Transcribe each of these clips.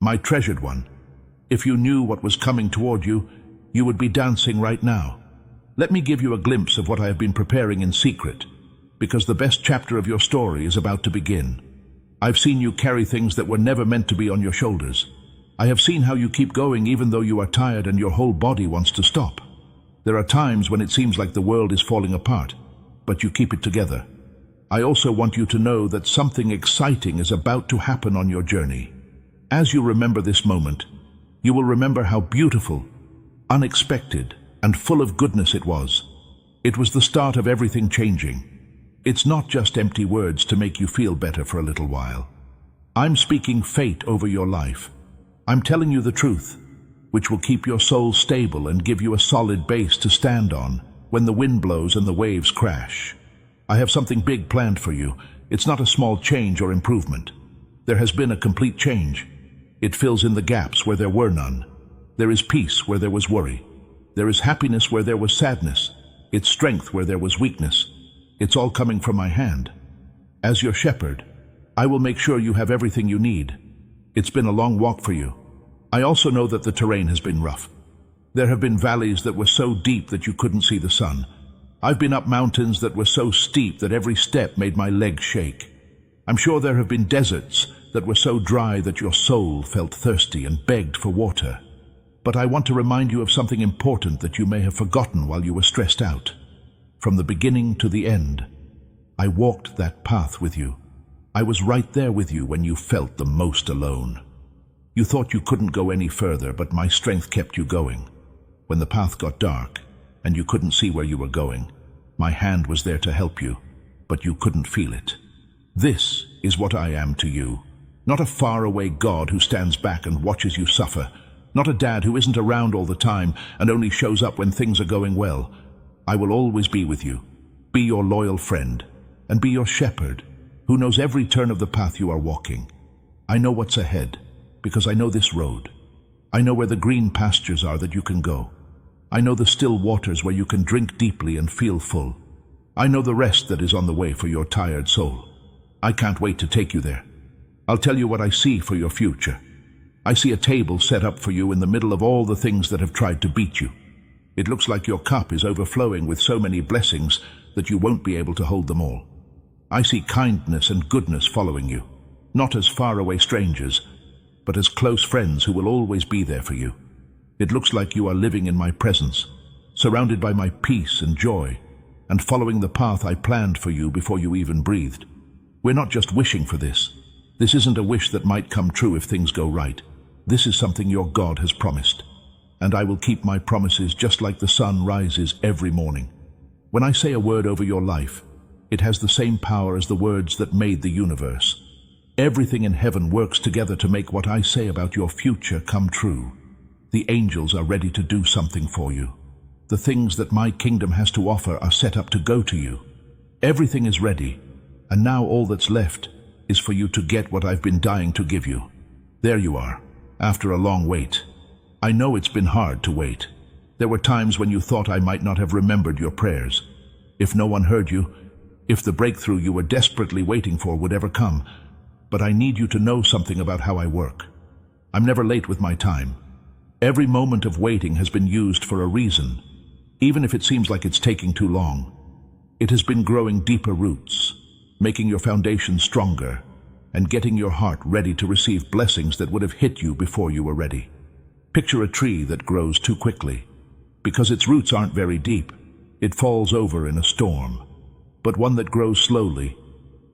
My treasured one, if you knew what was coming toward you, you would be dancing right now. Let me give you a glimpse of what I have been preparing in secret, because the best chapter of your story is about to begin. I've seen you carry things that were never meant to be on your shoulders. I have seen how you keep going even though you are tired and your whole body wants to stop. There are times when it seems like the world is falling apart, but you keep it together. I also want you to know that something exciting is about to happen on your journey. As you remember this moment, you will remember how beautiful, unexpected, and full of goodness it was. It was the start of everything changing. It's not just empty words to make you feel better for a little while. I'm speaking fate over your life. I'm telling you the truth, which will keep your soul stable and give you a solid base to stand on when the wind blows and the waves crash. I have something big planned for you. It's not a small change or improvement. There has been a complete change. It fills in the gaps where there were none. There is peace where there was worry. There is happiness where there was sadness. It's strength where there was weakness. It's all coming from my hand. As your shepherd, I will make sure you have everything you need. It's been a long walk for you. I also know that the terrain has been rough. There have been valleys that were so deep that you couldn't see the sun. I've been up mountains that were so steep that every step made my legs shake. I'm sure there have been deserts that were so dry that your soul felt thirsty and begged for water. But I want to remind you of something important that you may have forgotten while you were stressed out. From the beginning to the end, I walked that path with you. I was right there with you when you felt the most alone. You thought you couldn't go any further, but my strength kept you going. When the path got dark and you couldn't see where you were going, my hand was there to help you, but you couldn't feel it. This is what I am to you. Not a faraway God who stands back and watches you suffer. Not a dad who isn't around all the time and only shows up when things are going well. I will always be with you, be your loyal friend, and be your shepherd who knows every turn of the path you are walking. I know what's ahead because I know this road. I know where the green pastures are that you can go. I know the still waters where you can drink deeply and feel full. I know the rest that is on the way for your tired soul. I can't wait to take you there. I'll tell you what I see for your future. I see a table set up for you in the middle of all the things that have tried to beat you. It looks like your cup is overflowing with so many blessings that you won't be able to hold them all. I see kindness and goodness following you, not as faraway strangers, but as close friends who will always be there for you. It looks like you are living in my presence, surrounded by my peace and joy, and following the path I planned for you before you even breathed. We're not just wishing for this. This isn't a wish that might come true if things go right. This is something your God has promised. And I will keep my promises just like the sun rises every morning. When I say a word over your life, it has the same power as the words that made the universe. Everything in heaven works together to make what I say about your future come true. The angels are ready to do something for you. The things that my kingdom has to offer are set up to go to you. Everything is ready, and now all that's left is for you to get what I've been dying to give you. There you are, after a long wait. I know it's been hard to wait. There were times when you thought I might not have remembered your prayers. If no one heard you, if the breakthrough you were desperately waiting for would ever come. But I need you to know something about how I work. I'm never late with my time. Every moment of waiting has been used for a reason, even if it seems like it's taking too long. It has been growing deeper roots, making your foundation stronger, and getting your heart ready to receive blessings that would have hit you before you were ready. Picture a tree that grows too quickly. Because its roots aren't very deep, it falls over in a storm. But one that grows slowly,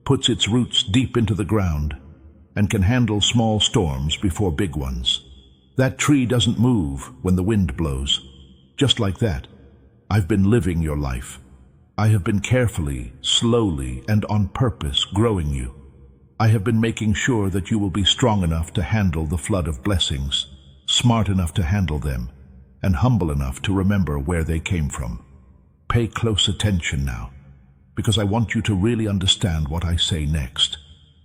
puts its roots deep into the ground, and can handle small storms before big ones. That tree doesn't move when the wind blows. Just like that, I've been living your life. I have been carefully, slowly, and on purpose growing you. I have been making sure that you will be strong enough to handle the flood of blessings, smart enough to handle them, and humble enough to remember where they came from. Pay close attention now, because I want you to really understand what I say next.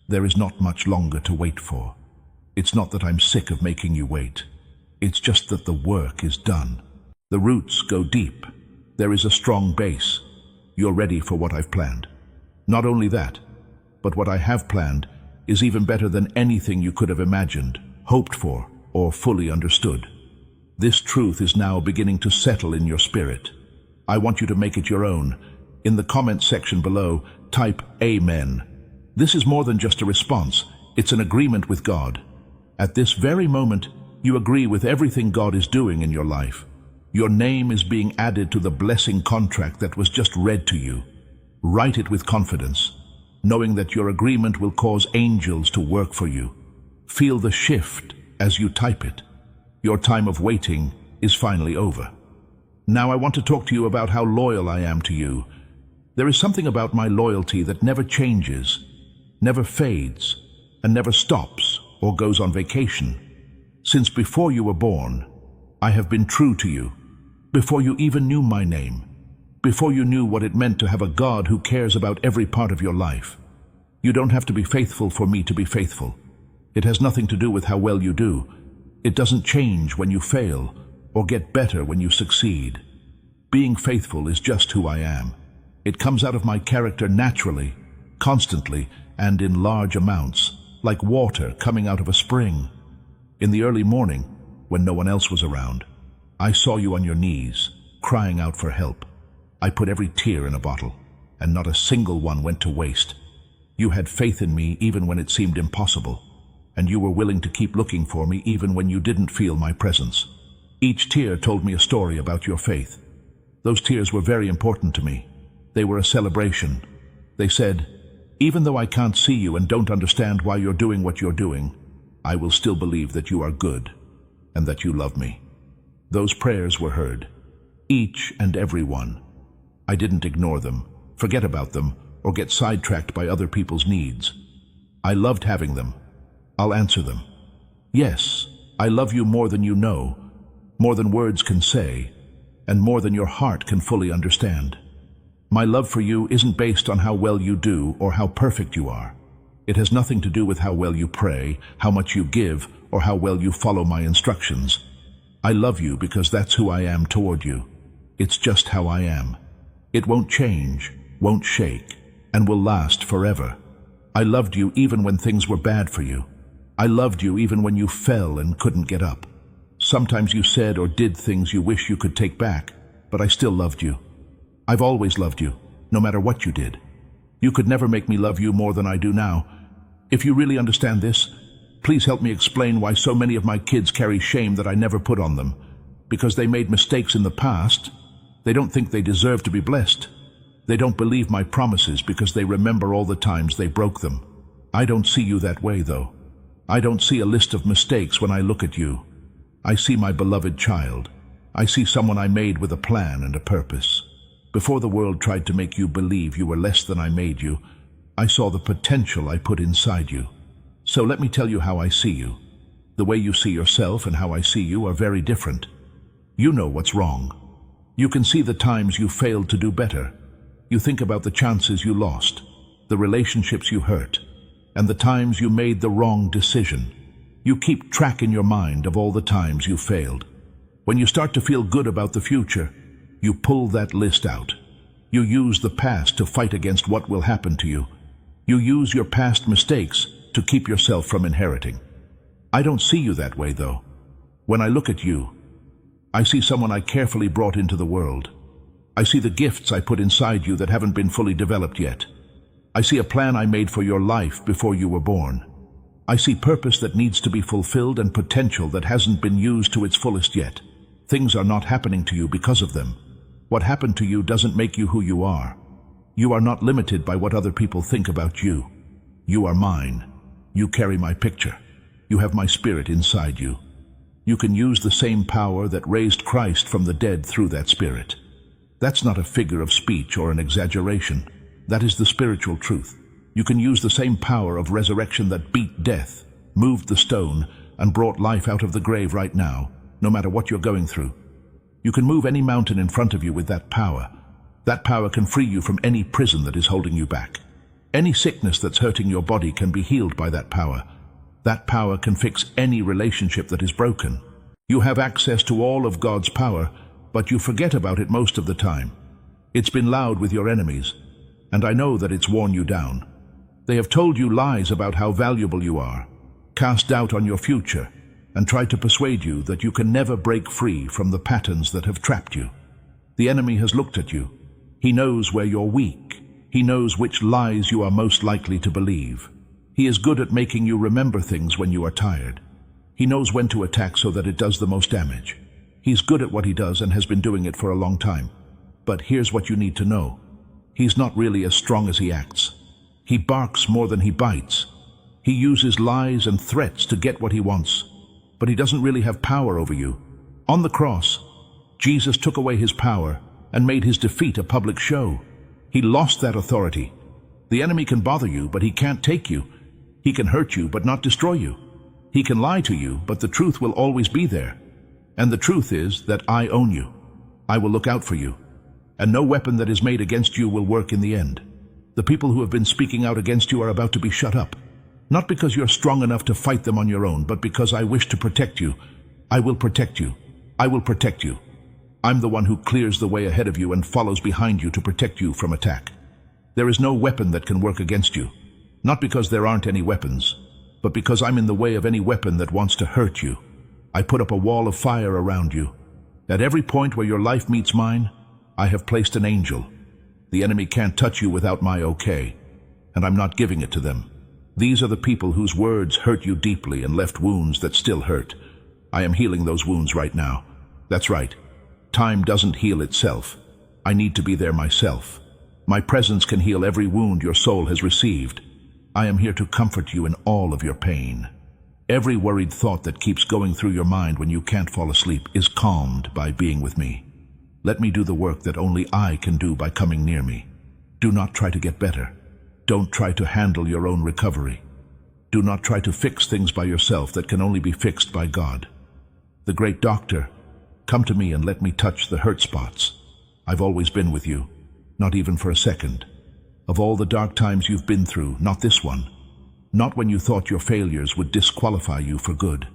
There is not much longer to wait for. It's not that I'm sick of making you wait. It's just that the work is done. The roots go deep. There is a strong base. You're ready for what I've planned. Not only that, but what I have planned is even better than anything you could have imagined. hoped for, or fully understood. This truth is now beginning to settle in your spirit. I want you to make it your own. In the comment section below, type Amen. This is more than just a response, it's an agreement with God. At this very moment, you agree with everything God is doing in your life. Your name is being added to the blessing contract that was just read to you. Write it with confidence, knowing that your agreement will cause angels to work for you. Feel the shift as you type it. Your time of waiting is finally over. Now I want to talk to you about how loyal I am to you. There is something about my loyalty that never changes, never fades, and never stops or goes on vacation. Since before you were born, I have been true to you. Before you even knew my name. Before you knew what it meant to have a God who cares about every part of your life. You don't have to be faithful for me to be faithful. It has nothing to do with how well you do. It doesn't change when you fail or get better when you succeed. Being faithful is just who I am. It comes out of my character naturally, constantly, and in large amounts, like water coming out of a spring. In the early morning, when no one else was around, I saw you on your knees, crying out for help. I put every tear in a bottle, and not a single one went to waste. You had faith in me even when it seemed impossible, and you were willing to keep looking for me even when you didn't feel my presence. Each tear told me a story about your faith. Those tears were very important to me. They were a celebration. They said, even though I can't see you and don't understand why you're doing what you're doing, I will still believe that you are good and that you love me. Those prayers were heard, each and every one. I didn't ignore them, forget about them, or get sidetracked by other people's needs. I loved having them. I'll answer them. Yes, I love you more than you know, more than words can say, and more than your heart can fully understand. My love for you isn't based on how well you do or how perfect you are. It has nothing to do with how well you pray, how much you give, or how well you follow my instructions. I love you because that's who I am toward you. It's just how I am. It won't change, won't shake, and will last forever. I loved you even when things were bad for you. I loved you even when you fell and couldn't get up. Sometimes you said or did things you wish you could take back, but I still loved you. I've always loved you, no matter what you did. You could never make me love you more than I do now. If you really understand this, please help me explain why so many of my kids carry shame that I never put on them. Because they made mistakes in the past. They don't think they deserve to be blessed. They don't believe my promises because they remember all the times they broke them. I don't see you that way, though. I don't see a list of mistakes when I look at you. I see my beloved child. I see someone I made with a plan and a purpose. Before the world tried to make you believe you were less than I made you, I saw the potential I put inside you. So let me tell you how I see you. The way you see yourself and how I see you are very different. You know what's wrong. You can see the times you failed to do better. You think about the chances you lost, the relationships you hurt, and the times you made the wrong decision. You keep track in your mind of all the times you failed. When you start to feel good about the future, you pull that list out. You use the past to fight against what will happen to you. You use your past mistakes to keep yourself from inheriting. I don't see you that way, though. When I look at you, I see someone I carefully brought into the world. I see the gifts I put inside you that haven't been fully developed yet. I see a plan I made for your life before you were born. I see purpose that needs to be fulfilled and potential that hasn't been used to its fullest yet. Things are not happening to you because of them. What happened to you doesn't make you who you are. You are not limited by what other people think about you. You are mine. You carry my picture. You have my spirit inside you. You can use the same power that raised Christ from the dead through that spirit. That's not a figure of speech or an exaggeration. That is the spiritual truth. You can use the same power of resurrection that beat death, moved the stone, and brought life out of the grave right now, no matter what you're going through. You can move any mountain in front of you with that power. That power can free you from any prison that is holding you back. Any sickness that's hurting your body can be healed by that power. That power can fix any relationship that is broken. You have access to all of God's power, but you forget about it most of the time. It's been loud with your enemies, and I know that it's worn you down. They have told you lies about how valuable you are. cast doubt on your future, and try to persuade you that you can never break free from the patterns that have trapped you. The enemy has looked at you. He knows where you're weak. He knows which lies you are most likely to believe. He is good at making you remember things when you are tired. He knows when to attack so that it does the most damage. He's good at what he does and has been doing it for a long time. But here's what you need to know. He's not really as strong as he acts. He barks more than he bites. He uses lies and threats to get what he wants. But he doesn't really have power over you. On the cross, Jesus took away his power and made his defeat a public show. He lost that authority. The enemy can bother you, but he can't take you. He can hurt you, but not destroy you. He can lie to you, but the truth will always be there. And the truth is that I own you. I will look out for you. And no weapon that is made against you will work in the end. The people who have been speaking out against you are about to be shut up. Not because you're strong enough to fight them on your own, but because I wish to protect you. I will protect you. I will protect you. I'm the one who clears the way ahead of you and follows behind you to protect you from attack. There is no weapon that can work against you. Not because there aren't any weapons, but because I'm in the way of any weapon that wants to hurt you. I put up a wall of fire around you. At every point where your life meets mine, I have placed an angel. The enemy can't touch you without my okay, and I'm not giving it to them. These are the people whose words hurt you deeply and left wounds that still hurt. I am healing those wounds right now. That's right. Time doesn't heal itself. I need to be there myself. My presence can heal every wound your soul has received. I am here to comfort you in all of your pain. Every worried thought that keeps going through your mind when you can't fall asleep is calmed by being with me. Let me do the work that only I can do by coming near me. Do not try to get better. Don't try to handle your own recovery. Do not try to fix things by yourself that can only be fixed by God. The great doctor, come to me and let me touch the hurt spots. I've always been with you, not even for a second. Of all the dark times you've been through, not this one. Not when you thought your failures would disqualify you for good.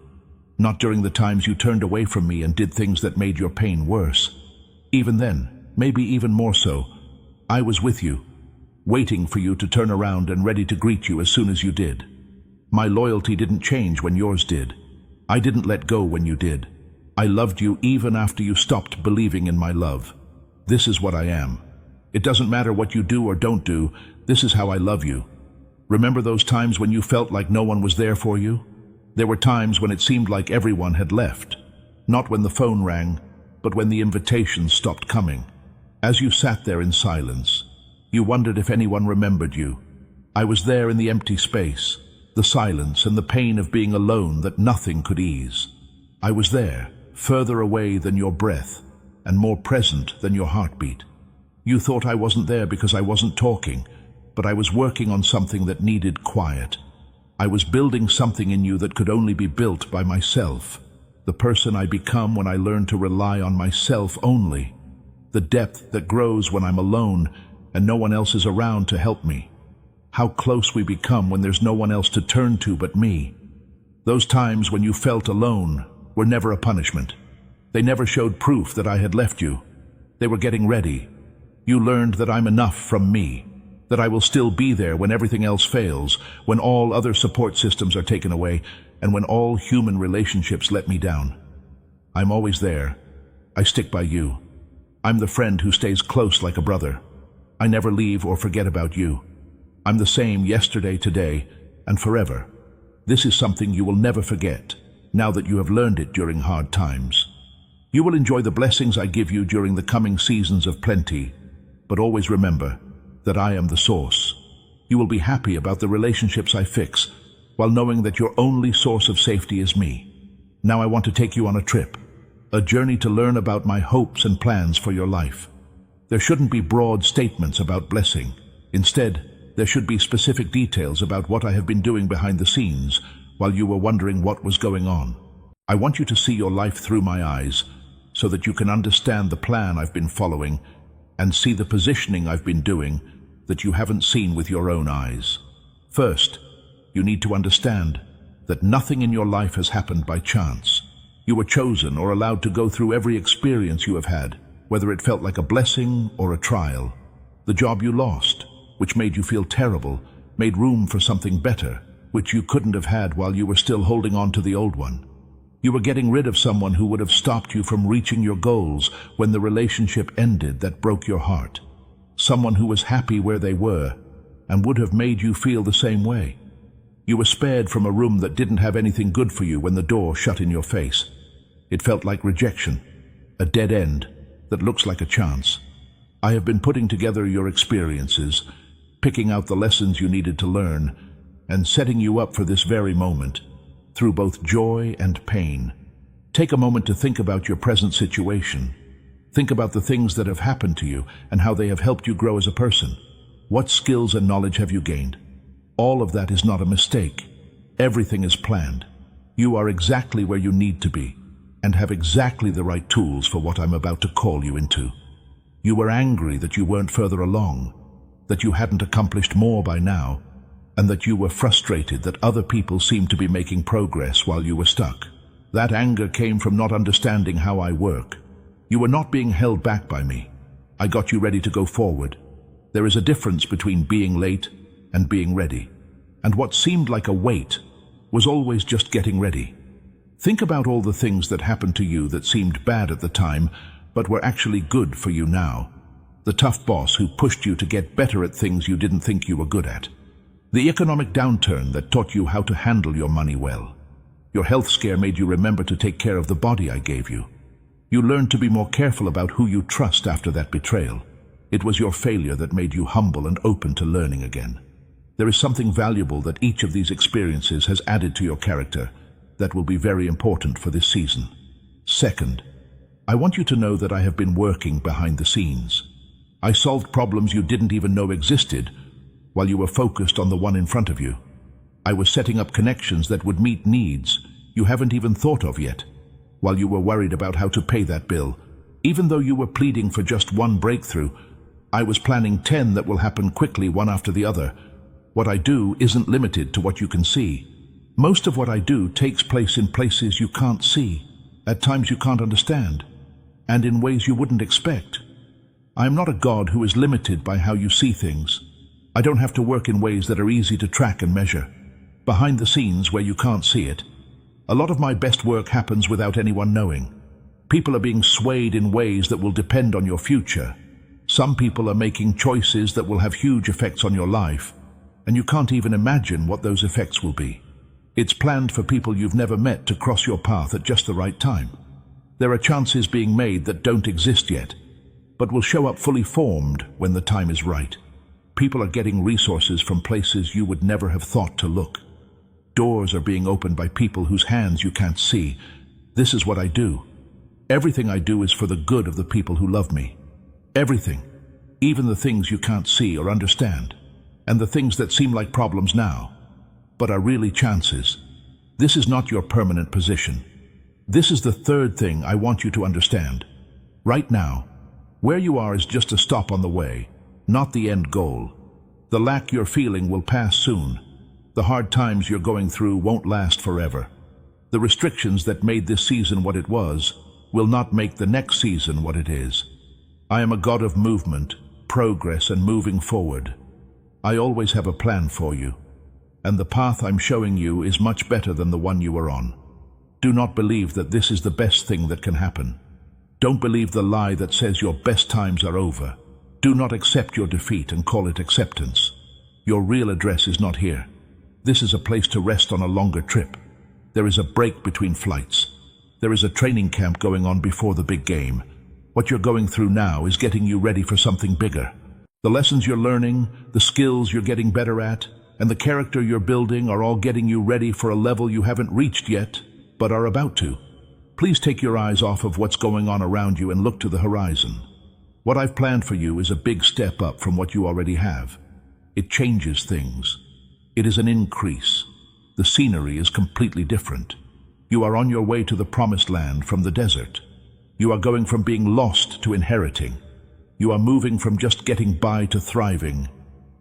Not during the times you turned away from me and did things that made your pain worse. Even then, maybe even more so, I was with you, waiting for you to turn around and ready to greet you as soon as you did. My loyalty didn't change when yours did. I didn't let go when you did. I loved you even after you stopped believing in my love. This is what I am. It doesn't matter what you do or don't do, this is how I love you. Remember those times when you felt like no one was there for you? There were times when it seemed like everyone had left. Not when the phone rang, but when the invitations stopped coming. As you sat there in silence, you wondered if anyone remembered you. I was there in the empty space, the silence and the pain of being alone that nothing could ease. I was there, further away than your breath, and more present than your heartbeat. You thought I wasn't there because I wasn't talking, but I was working on something that needed quiet. I was building something in you that could only be built by myself. The person I become when I learn to rely on myself only. The depth that grows when I'm alone and no one else is around to help me. How close we become when there's no one else to turn to but me. Those times when you felt alone were never a punishment. They never showed proof that I had left you. They were getting ready. You learned that I'm enough from me, that I will still be there when everything else fails, when all other support systems are taken away, and when all human relationships let me down. I'm always there. I stick by you. I'm the friend who stays close like a brother. I never leave or forget about you. I'm the same yesterday, today, and forever. This is something you will never forget, now that you have learned it during hard times. You will enjoy the blessings I give you during the coming seasons of plenty, but always remember that I am the source. You will be happy about the relationships I fix, while knowing that your only source of safety is me. Now I want to take you on a trip, a journey to learn about my hopes and plans for your life. There shouldn't be broad statements about blessing. Instead, there should be specific details about what I have been doing behind the scenes while you were wondering what was going on. I want you to see your life through my eyes so that you can understand the plan I've been following and see the positioning I've been doing that you haven't seen with your own eyes. First, you need to understand that nothing in your life has happened by chance. You were chosen or allowed to go through every experience you have had, whether it felt like a blessing or a trial. The job you lost, which made you feel terrible, made room for something better, which you couldn't have had while you were still holding on to the old one. You were getting rid of someone who would have stopped you from reaching your goals when the relationship ended that broke your heart. Someone who was happy where they were and would have made you feel the same way. You were spared from a room that didn't have anything good for you when the door shut in your face. It felt like rejection, a dead end that looks like a chance. I have been putting together your experiences, picking out the lessons you needed to learn, and setting you up for this very moment, through both joy and pain. Take a moment to think about your present situation. Think about the things that have happened to you and how they have helped you grow as a person. What skills and knowledge have you gained? All of that is not a mistake. Everything is planned. You are exactly where you need to be and have exactly the right tools for what I'm about to call you into. You were angry that you weren't further along, that you hadn't accomplished more by now, and that you were frustrated that other people seemed to be making progress while you were stuck. That anger came from not understanding how I work. You were not being held back by me. I got you ready to go forward. There is a difference between being late and being ready, and what seemed like a wait was always just getting ready. Think about all the things that happened to you that seemed bad at the time, but were actually good for you now. The tough boss who pushed you to get better at things you didn't think you were good at. The economic downturn that taught you how to handle your money well. Your health scare made you remember to take care of the body I gave you. You learned to be more careful about who you trust after that betrayal. It was your failure that made you humble and open to learning again. There is something valuable that each of these experiences has added to your character that will be very important for this season. Second, I want you to know that I have been working behind the scenes. I solved problems you didn't even know existed while you were focused on the one in front of you. I was setting up connections that would meet needs you haven't even thought of yet, while you were worried about how to pay that bill. Even though you were pleading for just one breakthrough, I was planning 10 that will happen quickly, one after the other. What I do isn't limited to what you can see. Most of what I do takes place in places you can't see, at times you can't understand, and in ways you wouldn't expect. I am not a god who is limited by how you see things. I don't have to work in ways that are easy to track and measure. Behind the scenes where you can't see it, a lot of my best work happens without anyone knowing. People are being swayed in ways that will depend on your future. Some people are making choices that will have huge effects on your life, and you can't even imagine what those effects will be. It's planned for people you've never met to cross your path at just the right time. There are chances being made that don't exist yet, but will show up fully formed when the time is right. People are getting resources from places you would never have thought to look. Doors are being opened by people whose hands you can't see. This is what I do. Everything I do is for the good of the people who love me. Everything, even the things you can't see or understand, and the things that seem like problems now, but are really chances. This is not your permanent position. This is the third thing I want you to understand. Right now, where you are is just a stop on the way, not the end goal. The lack you're feeling will pass soon. The hard times you're going through won't last forever. The restrictions that made this season what it was will not make the next season what it is. I am a god of movement, progress, and moving forward. I always have a plan for you, and the path I'm showing you is much better than the one you were on. Do not believe that this is the best thing that can happen. Don't believe the lie that says your best times are over. Do not accept your defeat and call it acceptance. Your real address is not here. This is a place to rest on a longer trip. There is a break between flights. There is a training camp going on before the big game. What you're going through now is getting you ready for something bigger. The lessons you're learning, the skills you're getting better at, and the character you're building are all getting you ready for a level you haven't reached yet, but are about to. Please take your eyes off of what's going on around you and look to the horizon. What I've planned for you is a big step up from what you already have. It changes things. It is an increase. The scenery is completely different. You are on your way to the promised land from the desert. You are going from being lost to inheriting. You are moving from just getting by to thriving.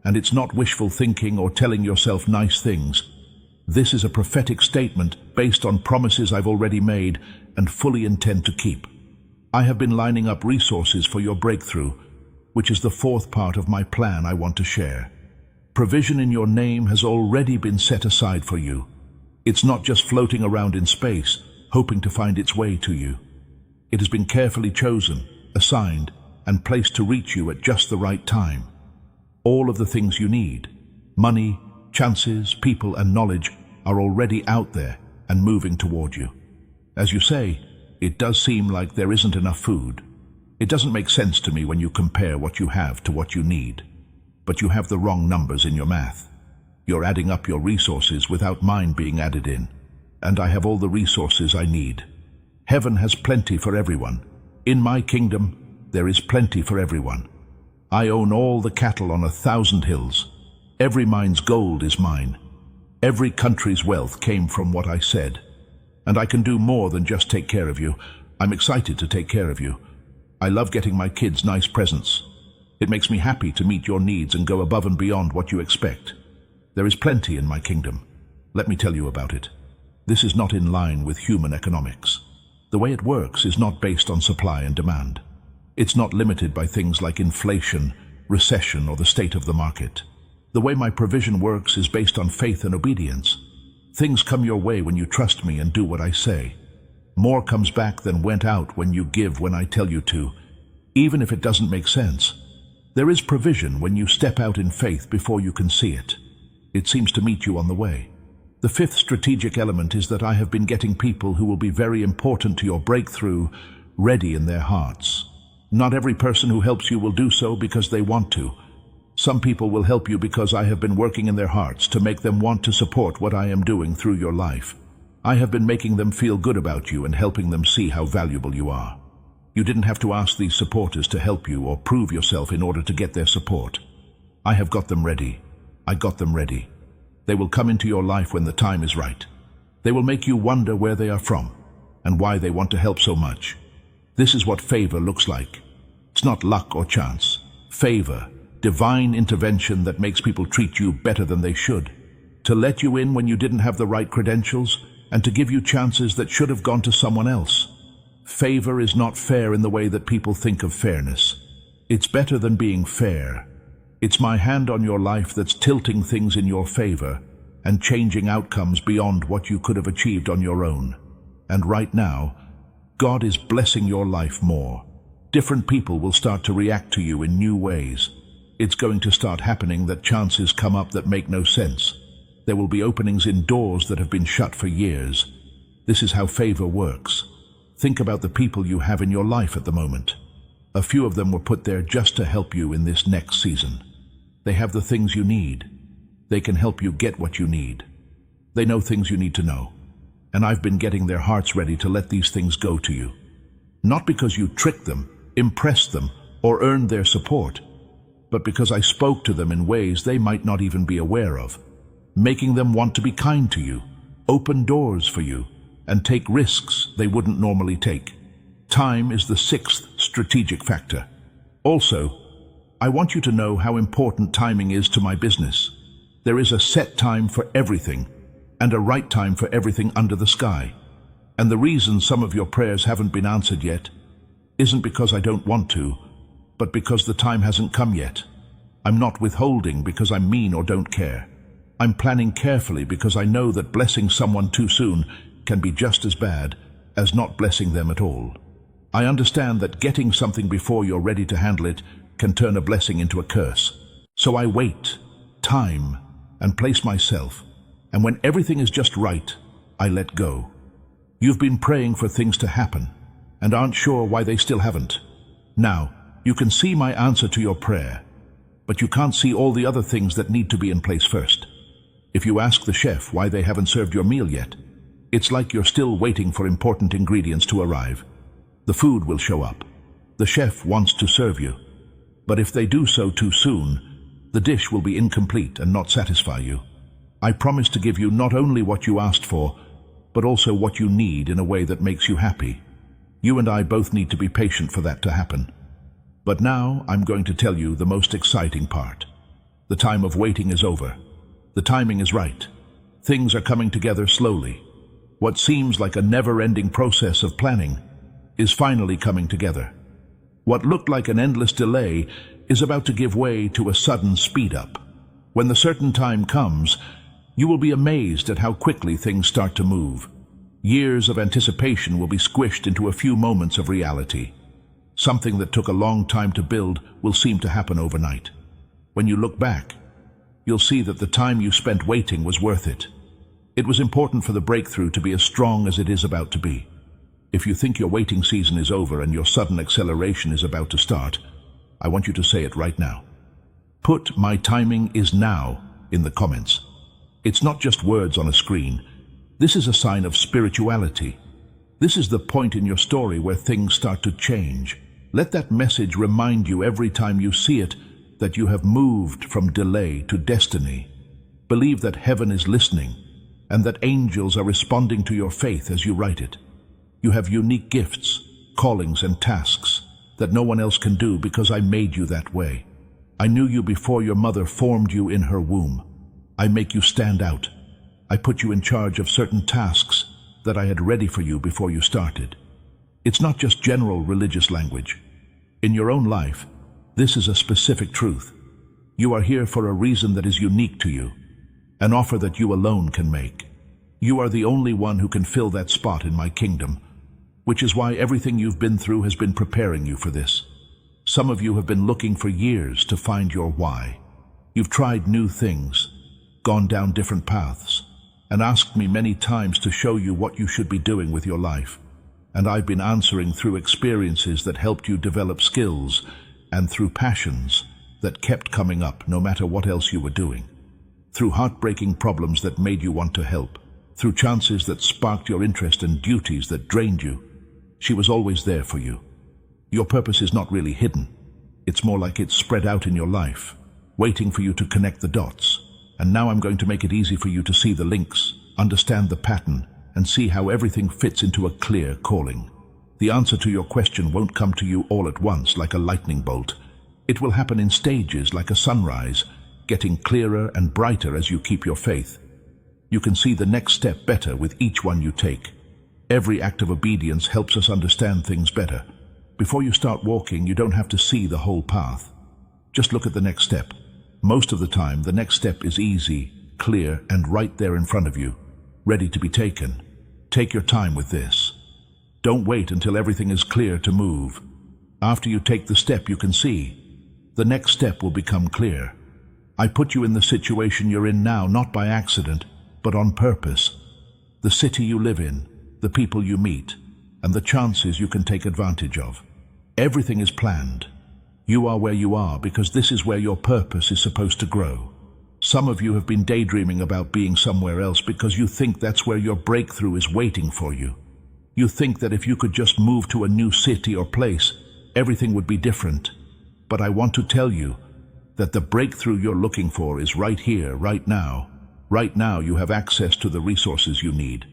And it's not wishful thinking or telling yourself nice things. This is a prophetic statement based on promises I've already made and fully intend to keep. I have been lining up resources for your breakthrough, which is the fourth part of my plan I want to share. Provision in your name has already been set aside for you. It's not just floating around in space, hoping to find its way to you. It has been carefully chosen, assigned, and placed to reach you at just the right time. All of the things you need, money, chances, people, and knowledge, are already out there and moving toward you. As you say, it does seem like there isn't enough food. It doesn't make sense to me when you compare what you have to what you need. But you have the wrong numbers in your math. You're adding up your resources without mine being added in. And I have all the resources I need. Heaven has plenty for everyone. In my kingdom, there is plenty for everyone. I own all the cattle on 1,000 hills. Every mine's gold is mine. Every country's wealth came from what I said. And I can do more than just take care of you. I'm excited to take care of you. I love getting my kids nice presents. It makes me happy to meet your needs and go above and beyond what you expect. There is plenty in my kingdom. Let me tell you about it. This is not in line with human economics. The way it works is not based on supply and demand. It's not limited by things like inflation, recession, or the state of the market. The way my provision works is based on faith and obedience. Things come your way when you trust me and do what I say. More comes back than went out when you give when I tell you to, even if it doesn't make sense. There is provision when you step out in faith before you can see it. It seems to meet you on the way. The fifth strategic element is that I have been getting people who will be very important to your breakthrough ready in their hearts. Not every person who helps you will do so because they want to. Some people will help you because I have been working in their hearts to make them want to support what I am doing through your life. I have been making them feel good about you and helping them see how valuable you are. You didn't have to ask these supporters to help you or prove yourself in order to get their support. I have got them ready. I got them ready. They will come into your life when the time is right. They will make you wonder where they are from and why they want to help so much. This is what favor looks like. It's not luck or chance. Favor, divine intervention that makes people treat you better than they should. To let you in when you didn't have the right credentials and to give you chances that should have gone to someone else. Favor is not fair in the way that people think of fairness. It's better than being fair. It's my hand on your life that's tilting things in your favor and changing outcomes beyond what you could have achieved on your own. And right now, God is blessing your life more. Different people will start to react to you in new ways. It's going to start happening that chances come up that make no sense. There will be openings in doors that have been shut for years. This is how favor works. Think about the people you have in your life at the moment. A few of them were put there just to help you in this next season. They have the things you need. They can help you get what you need. They know things you need to know. And I've been getting their hearts ready to let these things go to you. Not because you tricked them, impressed them, or earned their support, but because I spoke to them in ways they might not even be aware of, making them want to be kind to you, open doors for you, and take risks they wouldn't normally take. Time is the sixth strategic factor. Also, I want you to know how important timing is to my business. There is a set time for everything, and a right time for everything under the sky. And the reason some of your prayers haven't been answered yet isn't because I don't want to, but because the time hasn't come yet. I'm not withholding because I'm mean or don't care. I'm planning carefully because I know that blessing someone too soon can be just as bad as not blessing them at all. I understand that getting something before you're ready to handle it can turn a blessing into a curse. So I wait, time, and place myself, and when everything is just right, I let go. You've been praying for things to happen, and aren't sure why they still haven't. Now, you can see my answer to your prayer, but you can't see all the other things that need to be in place first. If you ask the chef why they haven't served your meal yet, it's like you're still waiting for important ingredients to arrive. The food will show up. The chef wants to serve you. But if they do so too soon, the dish will be incomplete and not satisfy you. I promise to give you not only what you asked for, but also what you need in a way that makes you happy. You and I both need to be patient for that to happen. But now I'm going to tell you the most exciting part. The time of waiting is over. The timing is right. Things are coming together slowly. What seems like a never-ending process of planning is finally coming together. What looked like an endless delay is about to give way to a sudden speed-up. When the certain time comes, you will be amazed at how quickly things start to move. Years of anticipation will be squished into a few moments of reality. Something that took a long time to build will seem to happen overnight. When you look back, you'll see that the time you spent waiting was worth it. It was important for the breakthrough to be as strong as it is about to be. If you think your waiting season is over and your sudden acceleration is about to start, I want you to say it right now. Put "my timing is now" in the comments. It's not just words on a screen. This is a sign of spirituality. This is the point in your story where things start to change. Let that message remind you every time you see it that you have moved from delay to destiny. Believe that heaven is listening and that angels are responding to your faith as you write it. You have unique gifts, callings, and tasks that no one else can do because I made you that way. I knew you before your mother formed you in her womb. I make you stand out. I put you in charge of certain tasks that I had ready for you before you started. It's not just general religious language. In your own life, this is a specific truth. You are here for a reason that is unique to you, an offer that you alone can make. You are the only one who can fill that spot in my kingdom, which is why everything you've been through has been preparing you for this. Some of you have been looking for years to find your why. You've tried new things, gone down different paths, and asked me many times to show you what you should be doing with your life. And I've been answering through experiences that helped you develop skills and through passions that kept coming up no matter what else you were doing. Through heartbreaking problems that made you want to help. Through chances that sparked your interest and duties that drained you. She was always there for you. Your purpose is not really hidden. It's more like it's spread out in your life, waiting for you to connect the dots. And now I'm going to make it easy for you to see the links, understand the pattern, and see how everything fits into a clear calling. The answer to your question won't come to you all at once like a lightning bolt. It will happen in stages like a sunrise, getting clearer and brighter as you keep your faith. You can see the next step better with each one you take. Every act of obedience helps us understand things better. Before you start walking, you don't have to see the whole path. Just look at the next step. Most of the time, the next step is easy, clear, and right there in front of you, ready to be taken. Take your time with this. Don't wait until everything is clear to move. After you take the step you can see, the next step will become clear. I put you in the situation you're in now, not by accident, but on purpose. The city you live in, the people you meet, and the chances you can take advantage of. Everything is planned. You are where you are because this is where your purpose is supposed to grow. Some of you have been daydreaming about being somewhere else because you think that's where your breakthrough is waiting for you. You think that if you could just move to a new city or place, everything would be different. But I want to tell you that the breakthrough you're looking for is right here, right now. Right now you have access to the resources you need.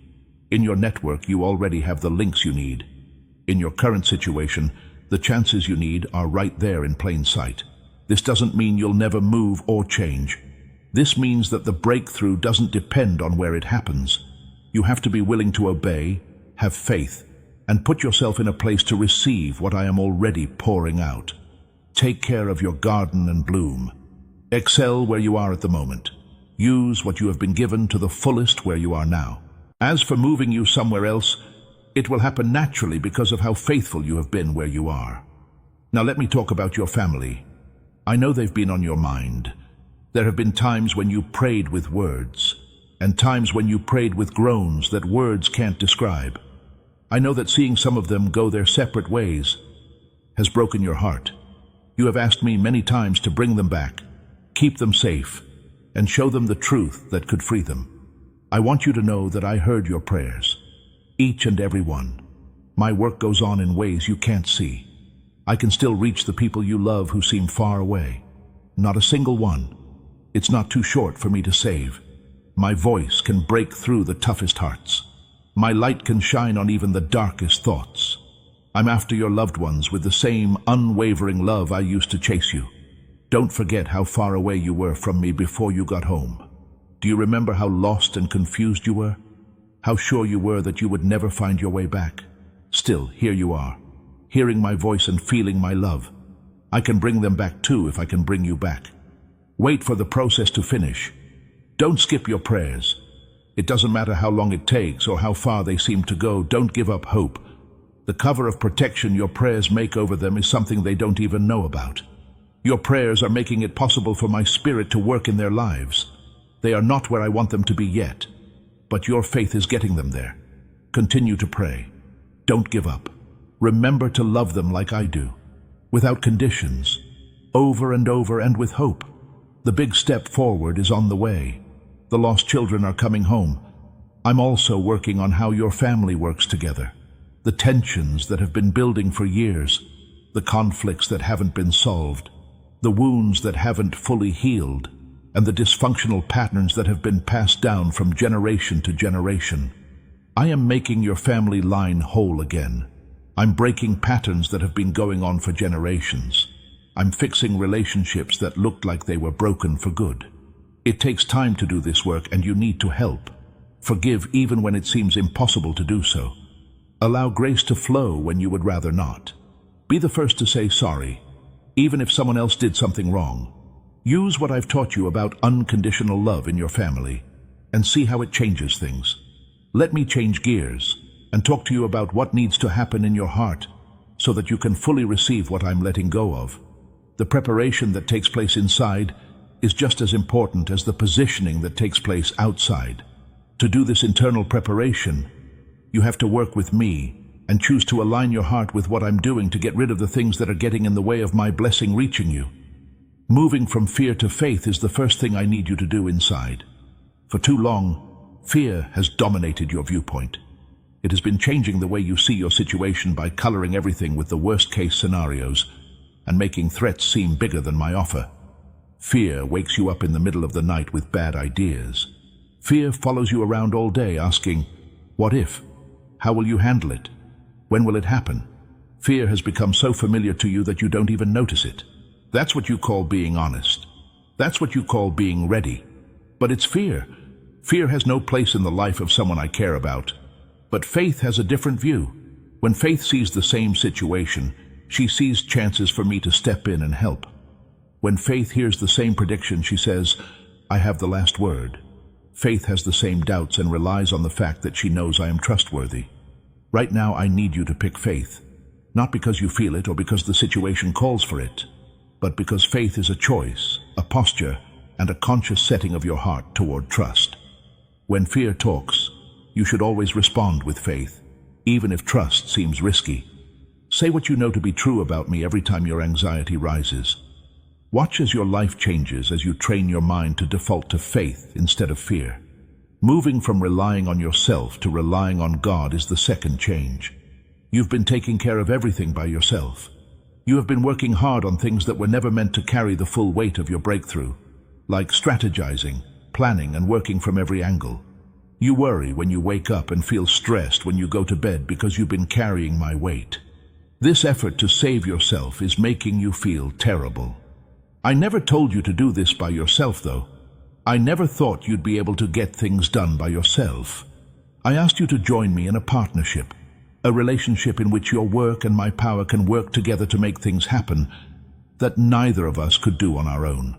In your network, you already have the links you need. In your current situation, the chances you need are right there in plain sight. This doesn't mean you'll never move or change. This means that the breakthrough doesn't depend on where it happens. You have to be willing to obey, have faith, and put yourself in a place to receive what I am already pouring out. Take care of your garden and bloom. Excel where you are at the moment. Use what you have been given to the fullest where you are now. As for moving you somewhere else, it will happen naturally because of how faithful you have been where you are. Now let me talk about your family. I know they've been on your mind. There have been times when you prayed with words, and times when you prayed with groans that words can't describe. I know that seeing some of them go their separate ways has broken your heart. You have asked me many times to bring them back, keep them safe, and show them the truth that could free them. I want you to know that I heard your prayers, each and every one. My work goes on in ways you can't see. I can still reach the people you love who seem far away. Not a single one. It's not too short for me to save. My voice can break through the toughest hearts. My light can shine on even the darkest thoughts. I'm after your loved ones with the same unwavering love I used to chase you. Don't forget how far away you were from me before you got home. Do you remember how lost and confused you were? How sure you were that you would never find your way back? Still, here you are, hearing my voice and feeling my love. I can bring them back too if I can bring you back. Wait for the process to finish. Don't skip your prayers. It doesn't matter how long it takes or how far they seem to go. Don't give up hope. The cover of protection your prayers make over them is something they don't even know about. Your prayers are making it possible for my spirit to work in their lives. They are not where I want them to be yet, but your faith is getting them there. Continue to pray. Don't give up. Remember to love them like I do, without conditions, over and over and with hope. The big step forward is on the way. The lost children are coming home. I'm also working on how your family works together. The tensions that have been building for years, the conflicts that haven't been solved, the wounds that haven't fully healed, and the dysfunctional patterns that have been passed down from generation to generation. I am making your family line whole again. I'm breaking patterns that have been going on for generations. I'm fixing relationships that looked like they were broken for good. It takes time to do this work, and you need to help. Forgive even when it seems impossible to do so. Allow grace to flow when you would rather not. Be the first to say sorry, even if someone else did something wrong. Use what I've taught you about unconditional love in your family and see how it changes things. Let me change gears and talk to you about what needs to happen in your heart so that you can fully receive what I'm letting go of. The preparation that takes place inside is just as important as the positioning that takes place outside. To do this internal preparation, you have to work with me and choose to align your heart with what I'm doing to get rid of the things that are getting in the way of my blessing reaching you. Moving from fear to faith is the first thing I need you to do inside. For too long, fear has dominated your viewpoint. It has been changing the way you see your situation by coloring everything with the worst-case scenarios and making threats seem bigger than my offer. Fear wakes you up in the middle of the night with bad ideas. Fear follows you around all day asking, what if? How will you handle it? When will it happen? Fear has become so familiar to you that you don't even notice it. That's what you call being honest. That's what you call being ready. But it's fear. Fear has no place in the life of someone I care about. But faith has a different view. When faith sees the same situation, she sees chances for me to step in and help. When faith hears the same prediction, she says, I have the last word. Faith has the same doubts and relies on the fact that she knows I am trustworthy. Right now, I need you to pick faith, not because you feel it or because the situation calls for it, but because faith is a choice, a posture, and a conscious setting of your heart toward trust. When fear talks, you should always respond with faith, even if trust seems risky. Say what you know to be true about me every time your anxiety rises. Watch as your life changes as you train your mind to default to faith instead of fear. Moving from relying on yourself to relying on God is the second change. You've been taking care of everything by yourself. You have been working hard on things that were never meant to carry the full weight of your breakthrough, like strategizing, planning, and working from every angle. You worry when you wake up and feel stressed when you go to bed because you've been carrying my weight. This effort to save yourself is making you feel terrible. I never told you to do this by yourself, though. I never thought you'd be able to get things done by yourself. I asked you to join me in a partnership, a relationship in which your work and my power can work together to make things happen that neither of us could do on our own.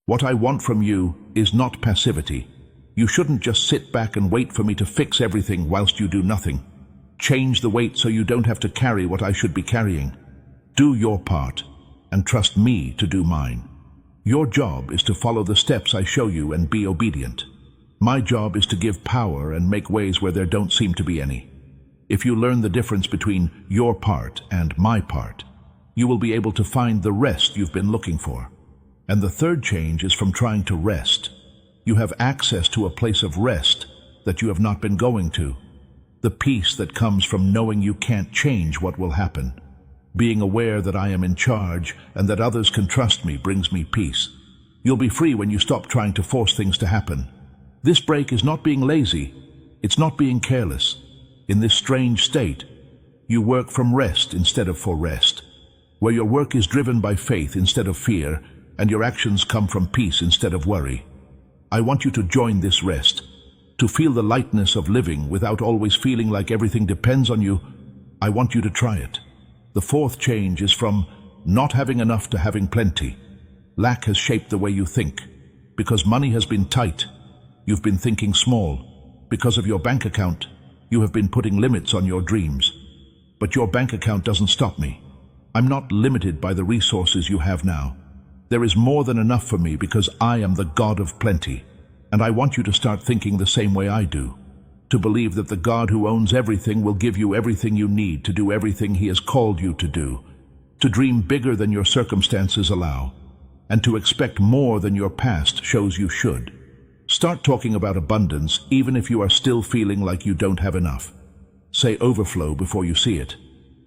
What I want from you is not passivity. You shouldn't just sit back and wait for me to fix everything whilst you do nothing. Change the weight so you don't have to carry what I should be carrying. Do your part and trust me to do mine. Your job is to follow the steps I show you and be obedient. My job is to give power and make ways where there don't seem to be any. If you learn the difference between your part and my part, you will be able to find the rest you've been looking for. And the third change is from trying to rest. You have access to a place of rest that you have not been going to. The peace that comes from knowing you can't change what will happen. Being aware that I am in charge and that others can trust me brings me peace. You'll be free when you stop trying to force things to happen. This break is not being lazy. It's not being careless. In this strange state, you work from rest instead of for rest, where your work is driven by faith instead of fear, and your actions come from peace instead of worry. I want you to join this rest, to feel the lightness of living without always feeling like everything depends on you. I want you to try it. The fourth change is from not having enough to having plenty. Lack has shaped the way you think. Because money has been tight, you've been thinking small. Because of your bank account, you have been putting limits on your dreams. But your bank account doesn't stop me. I'm not limited by the resources you have now. There is more than enough for me because I am the God of plenty. And I want you to start thinking the same way I do. To believe that the God who owns everything will give you everything you need to do everything He has called you to do. To dream bigger than your circumstances allow. And to expect more than your past shows you should. Start talking about abundance even if you are still feeling like you don't have enough. Say overflow before you see it.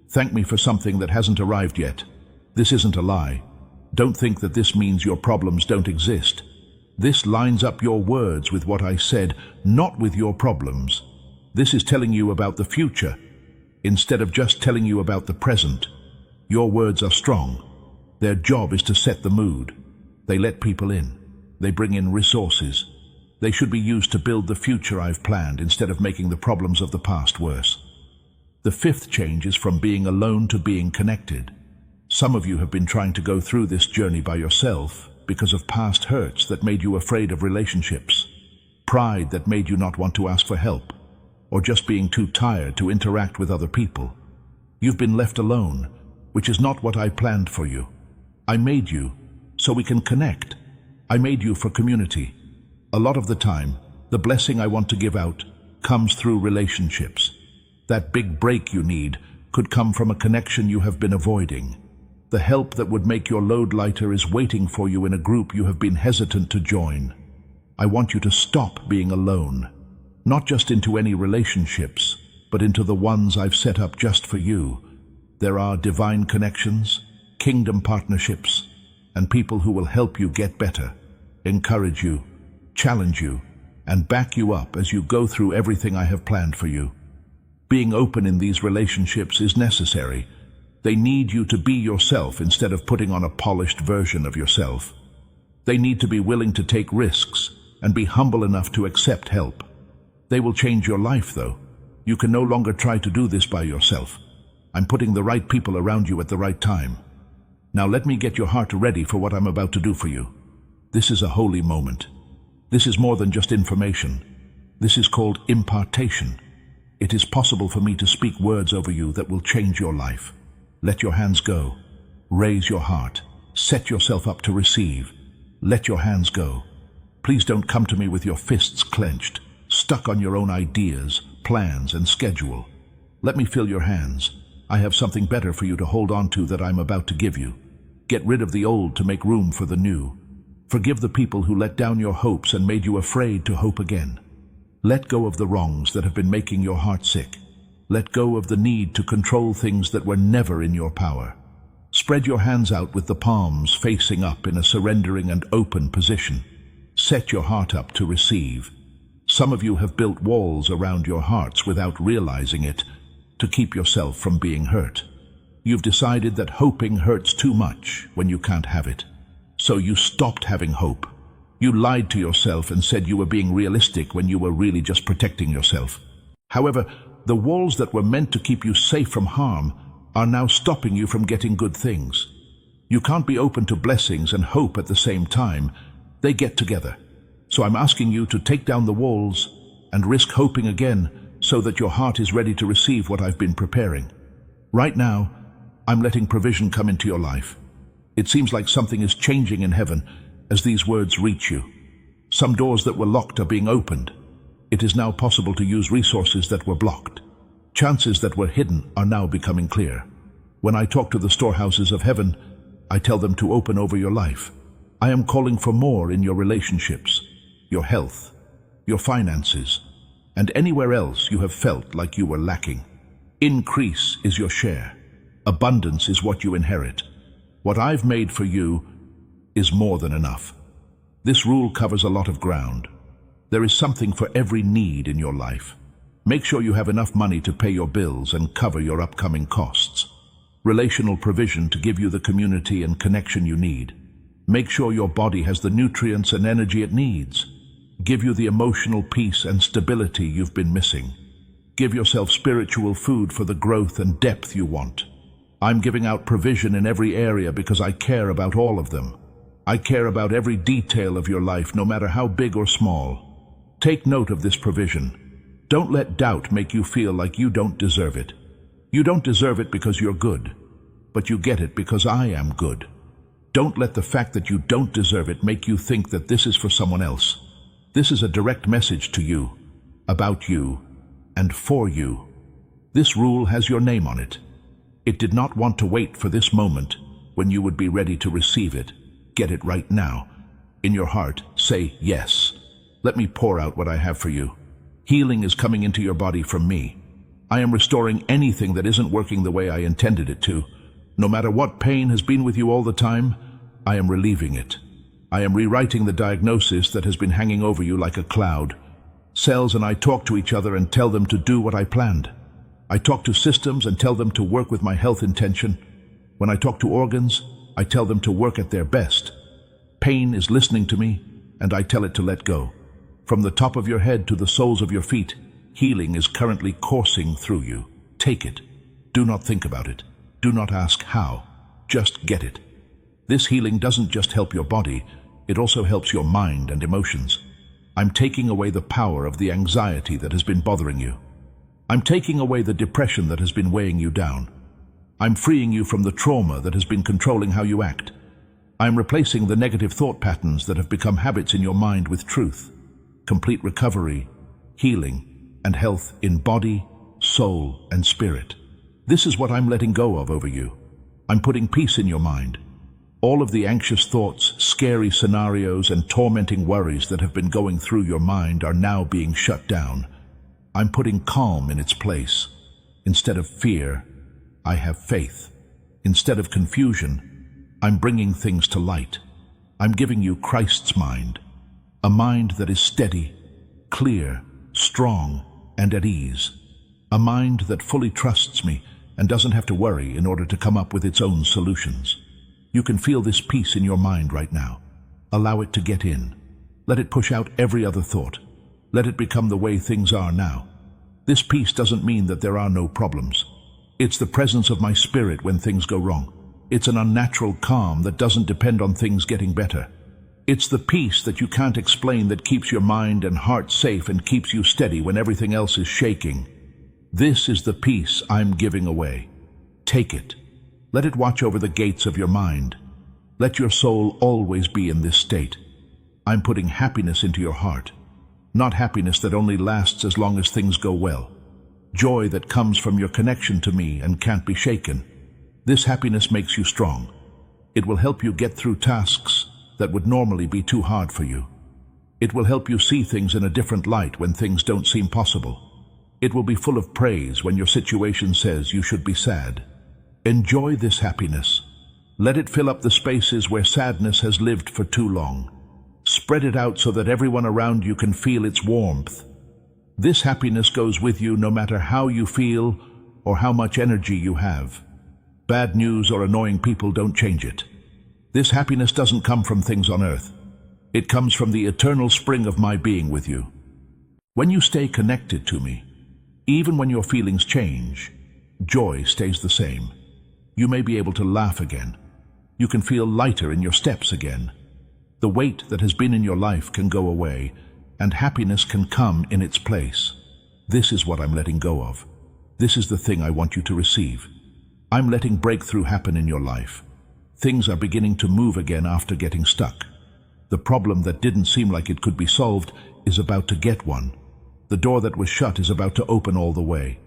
Thank me for something that hasn't arrived yet. This isn't a lie. Don't think that this means your problems don't exist. This lines up your words with what I said, not with your problems. This is telling you about the future, instead of just telling you about the present. Your words are strong. Their job is to set the mood. They let people in. They bring in resources. They should be used to build the future I've planned instead of making the problems of the past worse. The fifth change is from being alone to being connected. Some of you have been trying to go through this journey by yourself because of past hurts that made you afraid of relationships, pride that made you not want to ask for help, or just being too tired to interact with other people. You've been left alone, which is not what I planned for you. I made you so we can connect. I made you for community. A lot of the time, the blessing I want to give out comes through relationships. That big break you need could come from a connection you have been avoiding. The help that would make your load lighter is waiting for you in a group you have been hesitant to join. I want you to stop being alone, not just into any relationships, but into the ones I've set up just for you. There are divine connections, kingdom partnerships, and people who will help you get better, encourage you, challenge you, and back you up as you go through everything I have planned for you. Being open in these relationships is necessary. They need you to be yourself instead of putting on a polished version of yourself. They need to be willing to take risks and be humble enough to accept help. They will change your life, though. You can no longer try to do this by yourself. I'm putting the right people around you at the right time. Now let me get your heart ready for what I'm about to do for you. This is a holy moment. This is more than just information. This is called impartation. It is possible for me to speak words over you that will change your life. Let your hands go. Raise your heart. Set yourself up to receive. Let your hands go. Please don't come to me with your fists clenched, stuck on your own ideas, plans, and schedule. Let me feel your hands. I have something better for you to hold on to that I'm about to give you. Get rid of the old to make room for the new. Forgive the people who let down your hopes and made you afraid to hope again. Let go of the wrongs that have been making your heart sick. Let go of the need to control things that were never in your power. Spread your hands out with the palms facing up in a surrendering and open position. Set your heart up to receive. Some of you have built walls around your hearts without realizing it, to keep yourself from being hurt. You've decided that hoping hurts too much when you can't have it. So you stopped having hope. You lied to yourself and said you were being realistic when you were really just protecting yourself. However, the walls that were meant to keep you safe from harm are now stopping you from getting good things. You can't be open to blessings and hope at the same time. They get together. So I'm asking you to take down the walls and risk hoping again so that your heart is ready to receive what I've been preparing. Right now, I'm letting provision come into your life. It seems like something is changing in heaven as these words reach you. Some doors that were locked are being opened. It is now possible to use resources that were blocked. Chances that were hidden are now becoming clear. When I talk to the storehouses of heaven, I tell them to open over your life. I am calling for more in your relationships, your health, your finances, and anywhere else you have felt like you were lacking. Increase is your share. Abundance is what you inherit. What I've made for you is more than enough. This rule covers a lot of ground. There is something for every need in your life. Make sure you have enough money to pay your bills and cover your upcoming costs. Relational provision to give you the community and connection you need. Make sure your body has the nutrients and energy it needs. Give you the emotional peace and stability you've been missing. Give yourself spiritual food for the growth and depth you want. I'm giving out provision in every area because I care about all of them. I care about every detail of your life, no matter how big or small. Take note of this provision. Don't let doubt make you feel like you don't deserve it. You don't deserve it because you're good, but you get it because I am good. Don't let the fact that you don't deserve it make you think that this is for someone else. This is a direct message to you, about you, and for you. This rule has your name on it. It did not want to wait for this moment when you would be ready to receive it. Get it right now. In your heart, say yes. Let me pour out what I have for you. Healing is coming into your body from me. I am restoring anything that isn't working the way I intended it to. No matter what pain has been with you all the time, I am relieving it. I am rewriting the diagnosis that has been hanging over you like a cloud. Cells and I talk to each other and tell them to do what I planned. I talk to systems and tell them to work with my health intention. When I talk to organs, I tell them to work at their best. Pain is listening to me, and I tell it to let go. From the top of your head to the soles of your feet, healing is currently coursing through you. Take it. Do not think about it. Do not ask how. Just get it. This healing doesn't just help your body, it also helps your mind and emotions. I'm taking away the power of the anxiety that has been bothering you. I'm taking away the depression that has been weighing you down. I'm freeing you from the trauma that has been controlling how you act. I'm replacing the negative thought patterns that have become habits in your mind with truth, complete recovery, healing, and health in body, soul, and spirit. This is what I'm letting go of over you. I'm putting peace in your mind. All of the anxious thoughts, scary scenarios, and tormenting worries that have been going through your mind are now being shut down. I'm putting calm in its place. Instead of fear, I have faith. Instead of confusion, I'm bringing things to light. I'm giving you Christ's mind, a mind that is steady, clear, strong, and at ease. A mind that fully trusts me and doesn't have to worry in order to come up with its own solutions. You can feel this peace in your mind right now. Allow it to get in. Let it push out every other thought. Let it become the way things are now. This peace doesn't mean that there are no problems. It's the presence of my spirit when things go wrong. It's an unnatural calm that doesn't depend on things getting better. It's the peace that you can't explain that keeps your mind and heart safe and keeps you steady when everything else is shaking. This is the peace I'm giving away. Take it. Let it watch over the gates of your mind. Let your soul always be in this state. I'm putting happiness into your heart. Not happiness that only lasts as long as things go well. Joy that comes from your connection to me and can't be shaken. This happiness makes you strong. It will help you get through tasks that would normally be too hard for you. It will help you see things in a different light when things don't seem possible. It will be full of praise when your situation says you should be sad. Enjoy this happiness. Let it fill up the spaces where sadness has lived for too long. Spread it out so that everyone around you can feel its warmth. This happiness goes with you no matter how you feel or how much energy you have. Bad news or annoying people don't change it. This happiness doesn't come from things on earth. It comes from the eternal spring of my being with you. When you stay connected to me, even when your feelings change, joy stays the same. You may be able to laugh again. You can feel lighter in your steps again. The weight that has been in your life can go away, and happiness can come in its place. This is what I'm letting go of. This is the thing I want you to receive. I'm letting breakthrough happen in your life. Things are beginning to move again after getting stuck. The problem that didn't seem like it could be solved is about to get one. The door that was shut is about to open all the way.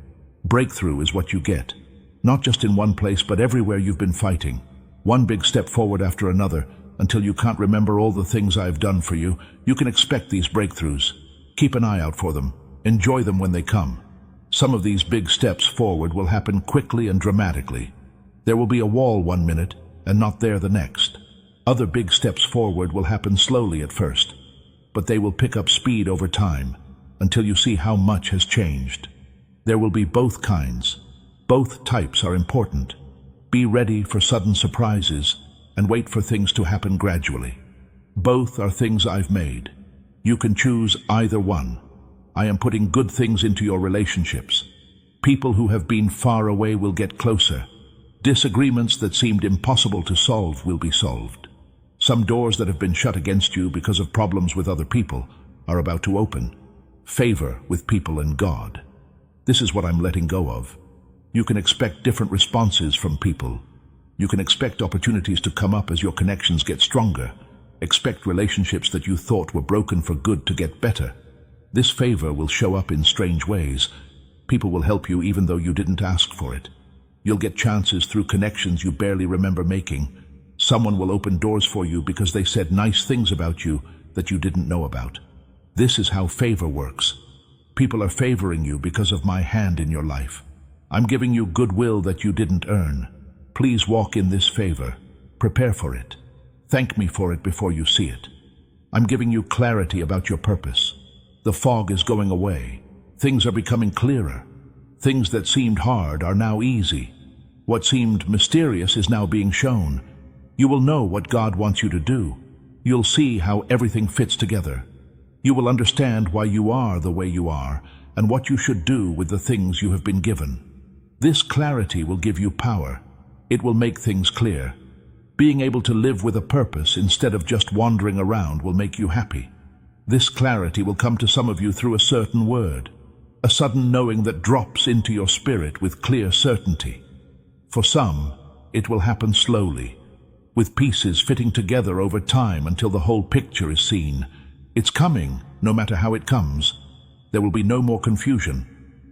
Breakthrough is what you get. Not just in one place, but everywhere you've been fighting. One big step forward after another, until you can't remember all the things I've done for you. You can expect these breakthroughs. Keep an eye out for them. Enjoy them when they come. Some of these big steps forward will happen quickly and dramatically. There will be a wall one minute, and not there the next. Other big steps forward will happen slowly at first, but they will pick up speed over time, until you see how much has changed. There will be both kinds. Both types are important. Be ready for sudden surprises and wait for things to happen gradually. Both are things I've made. You can choose either one. I am putting good things into your relationships. People who have been far away will get closer. Disagreements that seemed impossible to solve will be solved. Some doors that have been shut against you because of problems with other people are about to open. Favor with people and God. This is what I'm letting go of. You can expect different responses from people. You can expect opportunities to come up as your connections get stronger. Expect relationships that you thought were broken for good to get better. This favor will show up in strange ways. People will help you even though you didn't ask for it. You'll get chances through connections you barely remember making. Someone will open doors for you because they said nice things about you that you didn't know about. This is how favor works. People are favoring you because of my hand in your life. I'm giving you goodwill that you didn't earn. Please walk in this favor. Prepare for it. Thank me for it before you see it. I'm giving you clarity about your purpose. The fog is going away. Things are becoming clearer. Things that seemed hard are now easy. What seemed mysterious is now being shown. You will know what God wants you to do. You'll see how everything fits together. You will understand why you are the way you are and what you should do with the things you have been given. This clarity will give you power. It will make things clear. Being able to live with a purpose instead of just wandering around will make you happy. This clarity will come to some of you through a certain word, a sudden knowing that drops into your spirit with clear certainty. For some, it will happen slowly, with pieces fitting together over time until the whole picture is seen. It's coming, no matter how it comes. There will be no more confusion.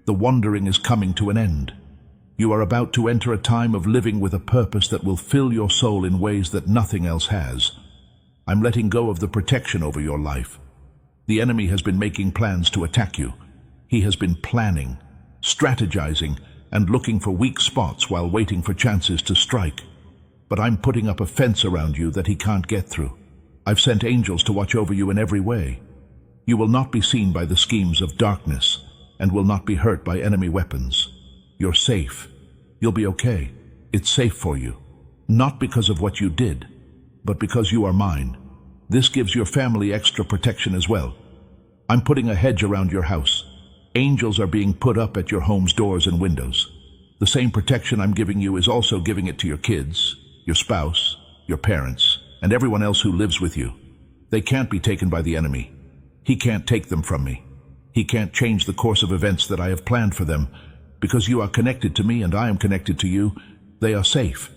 The wandering is coming to an end. You are about to enter a time of living with a purpose that will fill your soul in ways that nothing else has. I'm letting go of the protection over your life. The enemy has been making plans to attack you. He has been planning, strategizing, and looking for weak spots while waiting for chances to strike. But I'm putting up a fence around you that he can't get through. I've sent angels to watch over you in every way. You will not be seen by the schemes of darkness and will not be hurt by enemy weapons. You're safe. You'll be okay. It's safe for you. Not because of what you did, but because you are mine. This gives your family extra protection as well. I'm putting a hedge around your house. Angels are being put up at your home's doors and windows. The same protection I'm giving you is also giving it to your kids, your spouse, your parents, and everyone else who lives with you. They can't be taken by the enemy. He can't take them from me. He can't change the course of events that I have planned for them. Because you are connected to me and I am connected to you, they are safe.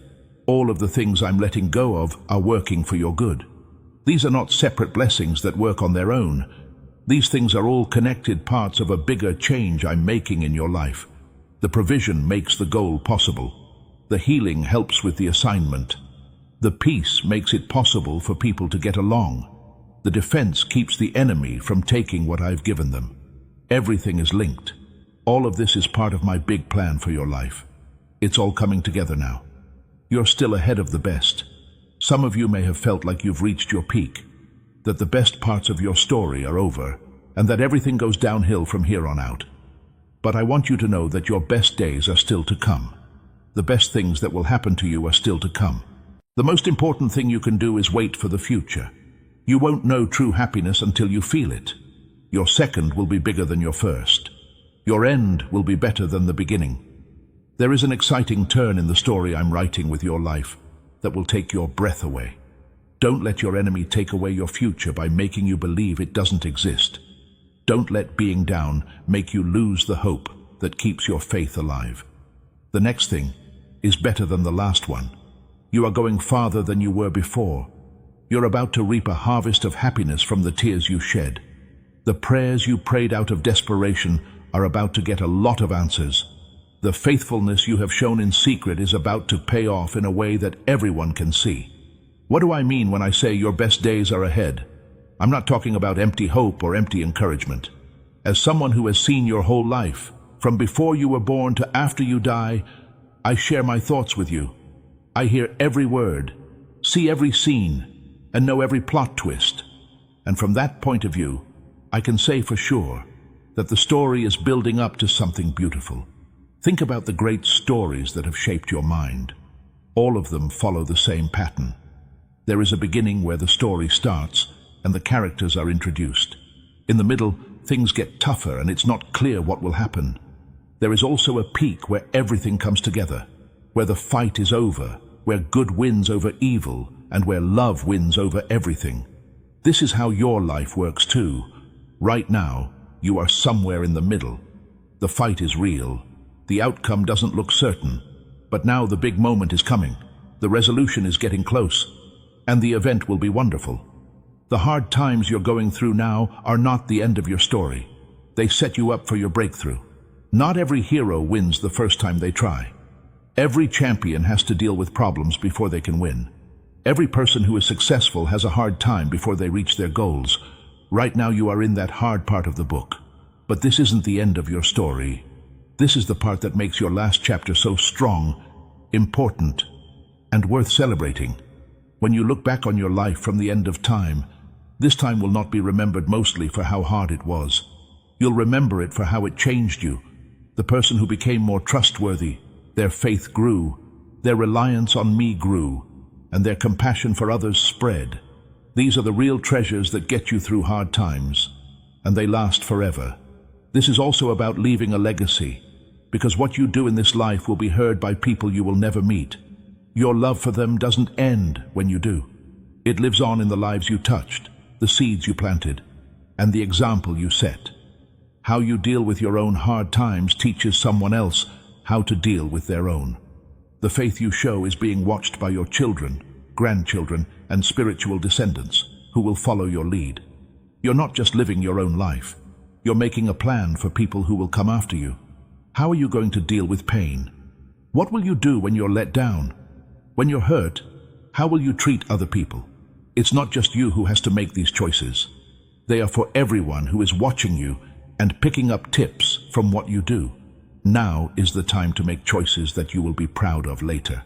All of the things I'm letting go of are working for your good. These are not separate blessings that work on their own. These things are all connected parts of a bigger change I'm making in your life. The provision makes the goal possible. The healing helps with the assignment. The peace makes it possible for people to get along. The defense keeps the enemy from taking what I've given them. Everything is linked. All of this is part of my big plan for your life. It's all coming together now. You're still ahead of the best. Some of you may have felt like you've reached your peak, that the best parts of your story are over, and that everything goes downhill from here on out. But I want you to know that your best days are still to come. The best things that will happen to you are still to come. The most important thing you can do is wait for the future. You won't know true happiness until you feel it. Your second will be bigger than your first. Your end will be better than the beginning. There is an exciting turn in the story I'm writing with your life that will take your breath away. Don't let your enemy take away your future by making you believe it doesn't exist. Don't let being down make you lose the hope that keeps your faith alive. The next thing is better than the last one. You are going farther than you were before. You're about to reap a harvest of happiness from the tears you shed. The prayers you prayed out of desperation are about to get a lot of answers. The faithfulness you have shown in secret is about to pay off in a way that everyone can see. What do I mean when I say your best days are ahead? I'm not talking about empty hope or empty encouragement. As someone who has seen your whole life, from before you were born to after you die, I share my thoughts with you. I hear every word, see every scene, and know every plot twist. And from that point of view, I can say for sure that the story is building up to something beautiful. Think about the great stories that have shaped your mind. All of them follow the same pattern. There is a beginning where the story starts and the characters are introduced. In the middle, things get tougher and it's not clear what will happen. There is also a peak where everything comes together, where the fight is over, where good wins over evil and where love wins over everything. This is how your life works too. Right now, you are somewhere in the middle. The fight is real. The outcome doesn't look certain. But now the big moment is coming. The resolution is getting close. And the event will be wonderful. The hard times you're going through now are not the end of your story. They set you up for your breakthrough. Not every hero wins the first time they try. Every champion has to deal with problems before they can win. Every person who is successful has a hard time before they reach their goals. Right now you are in that hard part of the book. But this isn't the end of your story. This is the part that makes your last chapter so strong, important, and worth celebrating. When you look back on your life from the end of time, this time will not be remembered mostly for how hard it was. You'll remember it for how it changed you. The person who became more trustworthy, their faith grew, their reliance on me grew, and their compassion for others spread. These are the real treasures that get you through hard times, and they last forever. This is also about leaving a legacy, because what you do in this life will be heard by people you will never meet. Your love for them doesn't end when you do. It lives on in the lives you touched, the seeds you planted, and the example you set. How you deal with your own hard times teaches someone else how to deal with their own. The faith you show is being watched by your children, grandchildren, and spiritual descendants who will follow your lead. You're not just living your own life. You're making a plan for people who will come after you. How are you going to deal with pain? What will you do when you're let down? When you're hurt, how will you treat other people? It's not just you who has to make these choices. They are for everyone who is watching you and picking up tips from what you do. Now is the time to make choices that you will be proud of later.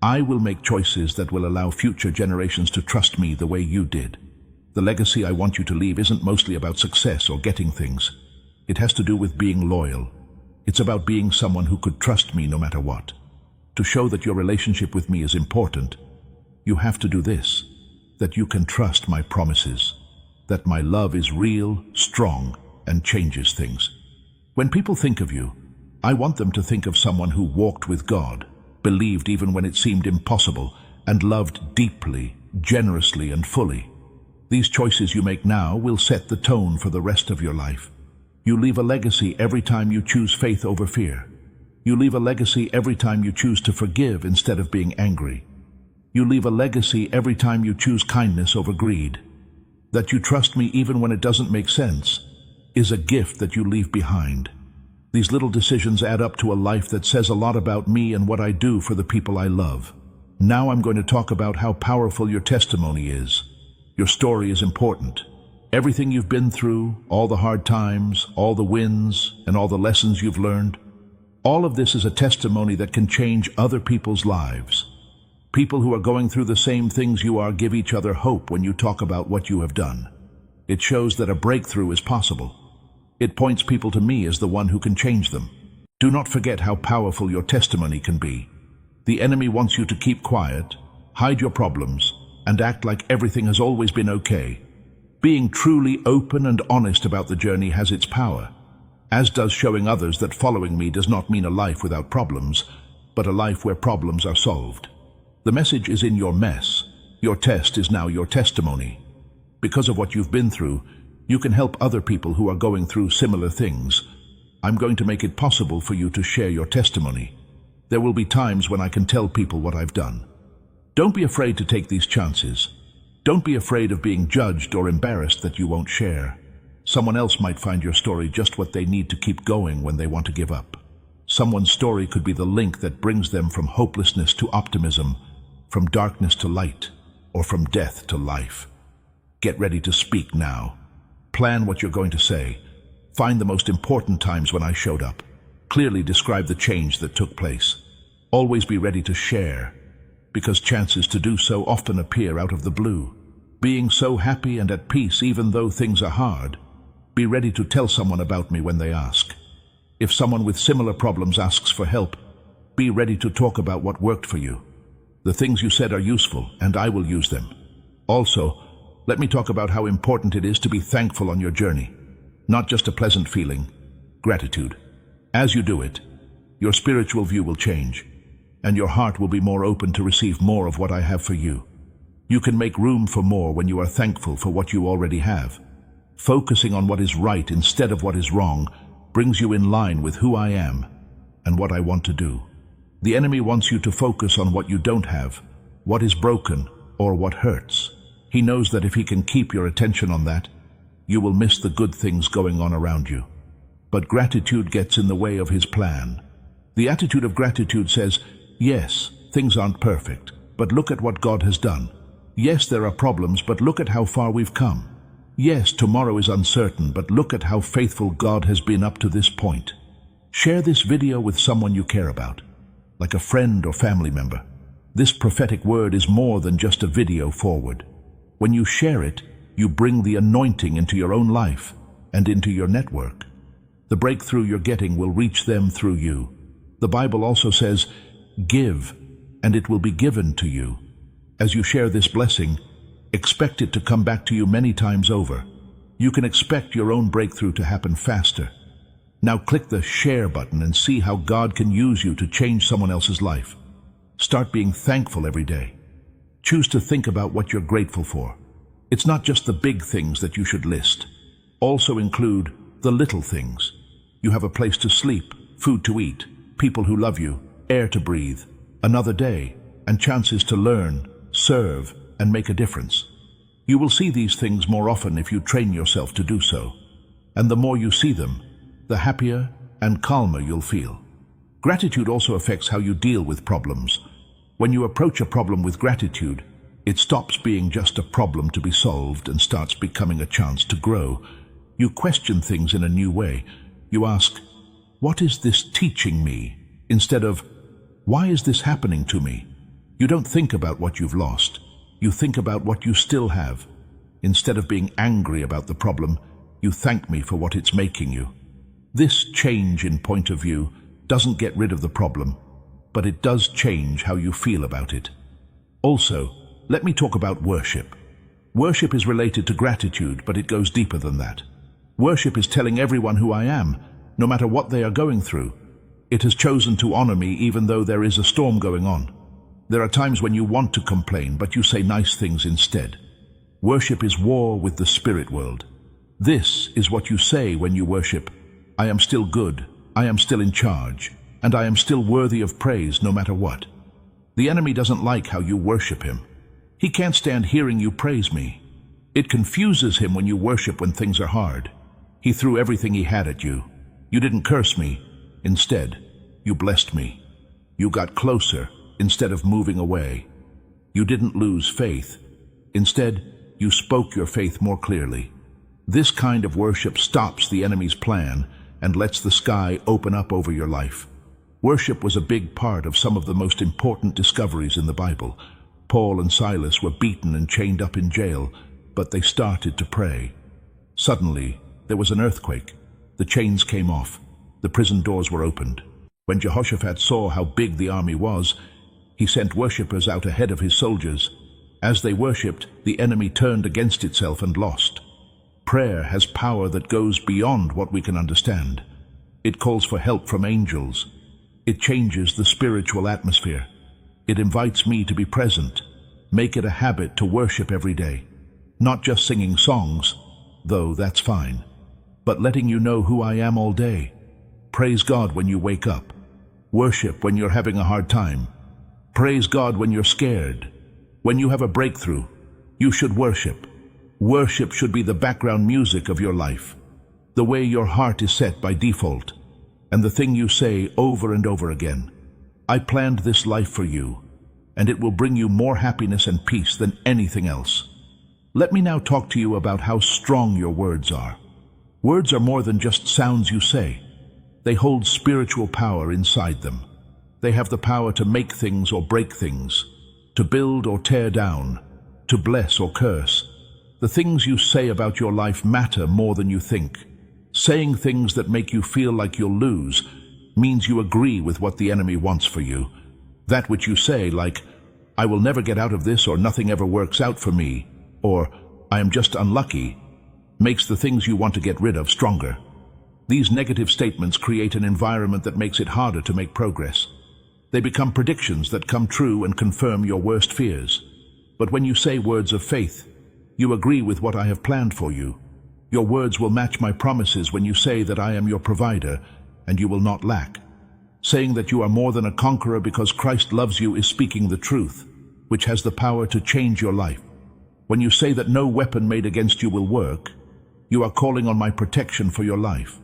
I will make choices that will allow future generations to trust me the way you did. The legacy I want you to leave isn't mostly about success or getting things. It has to do with being loyal. It's about being someone who could trust me no matter what. To show that your relationship with me is important, you have to do this, that you can trust my promises, that my love is real, strong, and changes things. When people think of you, I want them to think of someone who walked with God, believed even when it seemed impossible, and loved deeply, generously, and fully. These choices you make now will set the tone for the rest of your life. You leave a legacy every time you choose faith over fear. You leave a legacy every time you choose to forgive instead of being angry. You leave a legacy every time you choose kindness over greed. That you trust me even when it doesn't make sense is a gift that you leave behind. These little decisions add up to a life that says a lot about me and what I do for the people I love. Now I'm going to talk about how powerful your testimony is. Your story is important. Everything you've been through, all the hard times, all the wins, and all the lessons you've learned, all of this is a testimony that can change other people's lives. People who are going through the same things you are give each other hope when you talk about what you have done. It shows that a breakthrough is possible. It points people to me as the one who can change them. Do not forget how powerful your testimony can be. The enemy wants you to keep quiet, hide your problems, and act like everything has always been okay. Being truly open and honest about the journey has its power, as does showing others that following me does not mean a life without problems, but a life where problems are solved. The message is in your mess. Your test is now your testimony. Because of what you've been through, you can help other people who are going through similar things. I'm going to make it possible for you to share your testimony. There will be times when I can tell people what I've done. Don't be afraid to take these chances. Don't be afraid of being judged or embarrassed that you won't share. Someone else might find your story just what they need to keep going when they want to give up. Someone's story could be the link that brings them from hopelessness to optimism, from darkness to light, or from death to life. Get ready to speak now. Plan what you're going to say. Find the most important times when I showed up. Clearly describe the change that took place. Always be ready to share, because chances to do so often appear out of the blue. Being so happy and at peace even though things are hard. Be ready to tell someone about me when they ask. If someone with similar problems asks for help, be ready to talk about what worked for you. The things you said are useful, and I will use them. Also, let me talk about how important it is to be thankful on your journey. Not just a pleasant feeling, gratitude. As you do it, your spiritual view will change, and your heart will be more open to receive more of what I have for you. You can make room for more when you are thankful for what you already have. Focusing on what is right instead of what is wrong brings you in line with who I am and what I want to do. The enemy wants you to focus on what you don't have, what is broken, or what hurts. He knows that if he can keep your attention on that, you will miss the good things going on around you. But gratitude gets in the way of his plan. The attitude of gratitude says, yes, things aren't perfect, but look at what God has done. Yes, there are problems, but look at how far we've come. Yes, tomorrow is uncertain, but look at how faithful God has been up to this point. Share this video with someone you care about, like a friend or family member. This prophetic word is more than just a video forward. When you share it, you bring the anointing into your own life and into your network. The breakthrough you're getting will reach them through you. The Bible also says, give, and it will be given to you. As you share this blessing, expect it to come back to you many times over. You can expect your own breakthrough to happen faster. Now click the share button and see how God can use you to change someone else's life. Start being thankful every day. Choose to think about what you're grateful for. It's not just the big things that you should list. Also include the little things. You have a place to sleep, food to eat, people who love you, air to breathe, another day, and chances to learn, serve, and make a difference. You will see these things more often if you train yourself to do so. And the more you see them, the happier and calmer you'll feel. Gratitude also affects how you deal with problems. When you approach a problem with gratitude, it stops being just a problem to be solved and starts becoming a chance to grow. You question things in a new way. You ask, what is this teaching me? Instead of, why is this happening to me? You don't think about what you've lost. You think about what you still have. Instead of being angry about the problem, you thank me for what it's making you. This change in point of view doesn't get rid of the problem, but it does change how you feel about it. Also, let me talk about worship. Worship is related to gratitude, but it goes deeper than that. Worship is telling everyone who I am, no matter what they are going through. It has chosen to honor me even though there is a storm going on. There are times when you want to complain, but you say nice things instead. Worship is war with the spirit world. This is what you say when you worship. I am still good, I am still in charge, and I am still worthy of praise no matter what. The enemy doesn't like how you worship him. He can't stand hearing you praise me. It confuses him when you worship when things are hard. He threw everything he had at you. You didn't curse me. Instead, you blessed me. You got closer instead of moving away. You didn't lose faith. Instead, you spoke your faith more clearly. This kind of worship stops the enemy's plan and lets the sky open up over your life. Worship was a big part of some of the most important discoveries in the Bible. Paul and Silas were beaten and chained up in jail, but they started to pray. Suddenly, there was an earthquake. The chains came off. The prison doors were opened. When Jehoshaphat saw how big the army was, he sent worshippers out ahead of his soldiers. As they worshipped, the enemy turned against itself and lost. Prayer has power that goes beyond what we can understand. It calls for help from angels. It changes the spiritual atmosphere. It invites me to be present. Make it a habit to worship every day. Not just singing songs, though that's fine, but letting you know who I am all day. Praise God when you wake up. Worship when you're having a hard time. Praise God when you're scared. When you have a breakthrough, you should worship. Worship should be the background music of your life, the way your heart is set by default, and the thing you say over and over again. I planned this life for you, and it will bring you more happiness and peace than anything else. Let me now talk to you about how strong your words are. Words are more than just sounds you say. They hold spiritual power inside them. They have the power to make things or break things, to build or tear down, to bless or curse. The things you say about your life matter more than you think. Saying things that make you feel like you'll lose means you agree with what the enemy wants for you. That which you say, like, I will never get out of this, or nothing ever works out for me, or I am just unlucky, makes the things you want to get rid of stronger. These negative statements create an environment that makes it harder to make progress. They become predictions that come true and confirm your worst fears. But when you say words of faith, you agree with what I have planned for you. Your words will match my promises when you say that I am your provider and you will not lack. Saying that you are more than a conqueror because Christ loves you is speaking the truth, which has the power to change your life. When you say that no weapon made against you will work, you are calling on my protection for your life.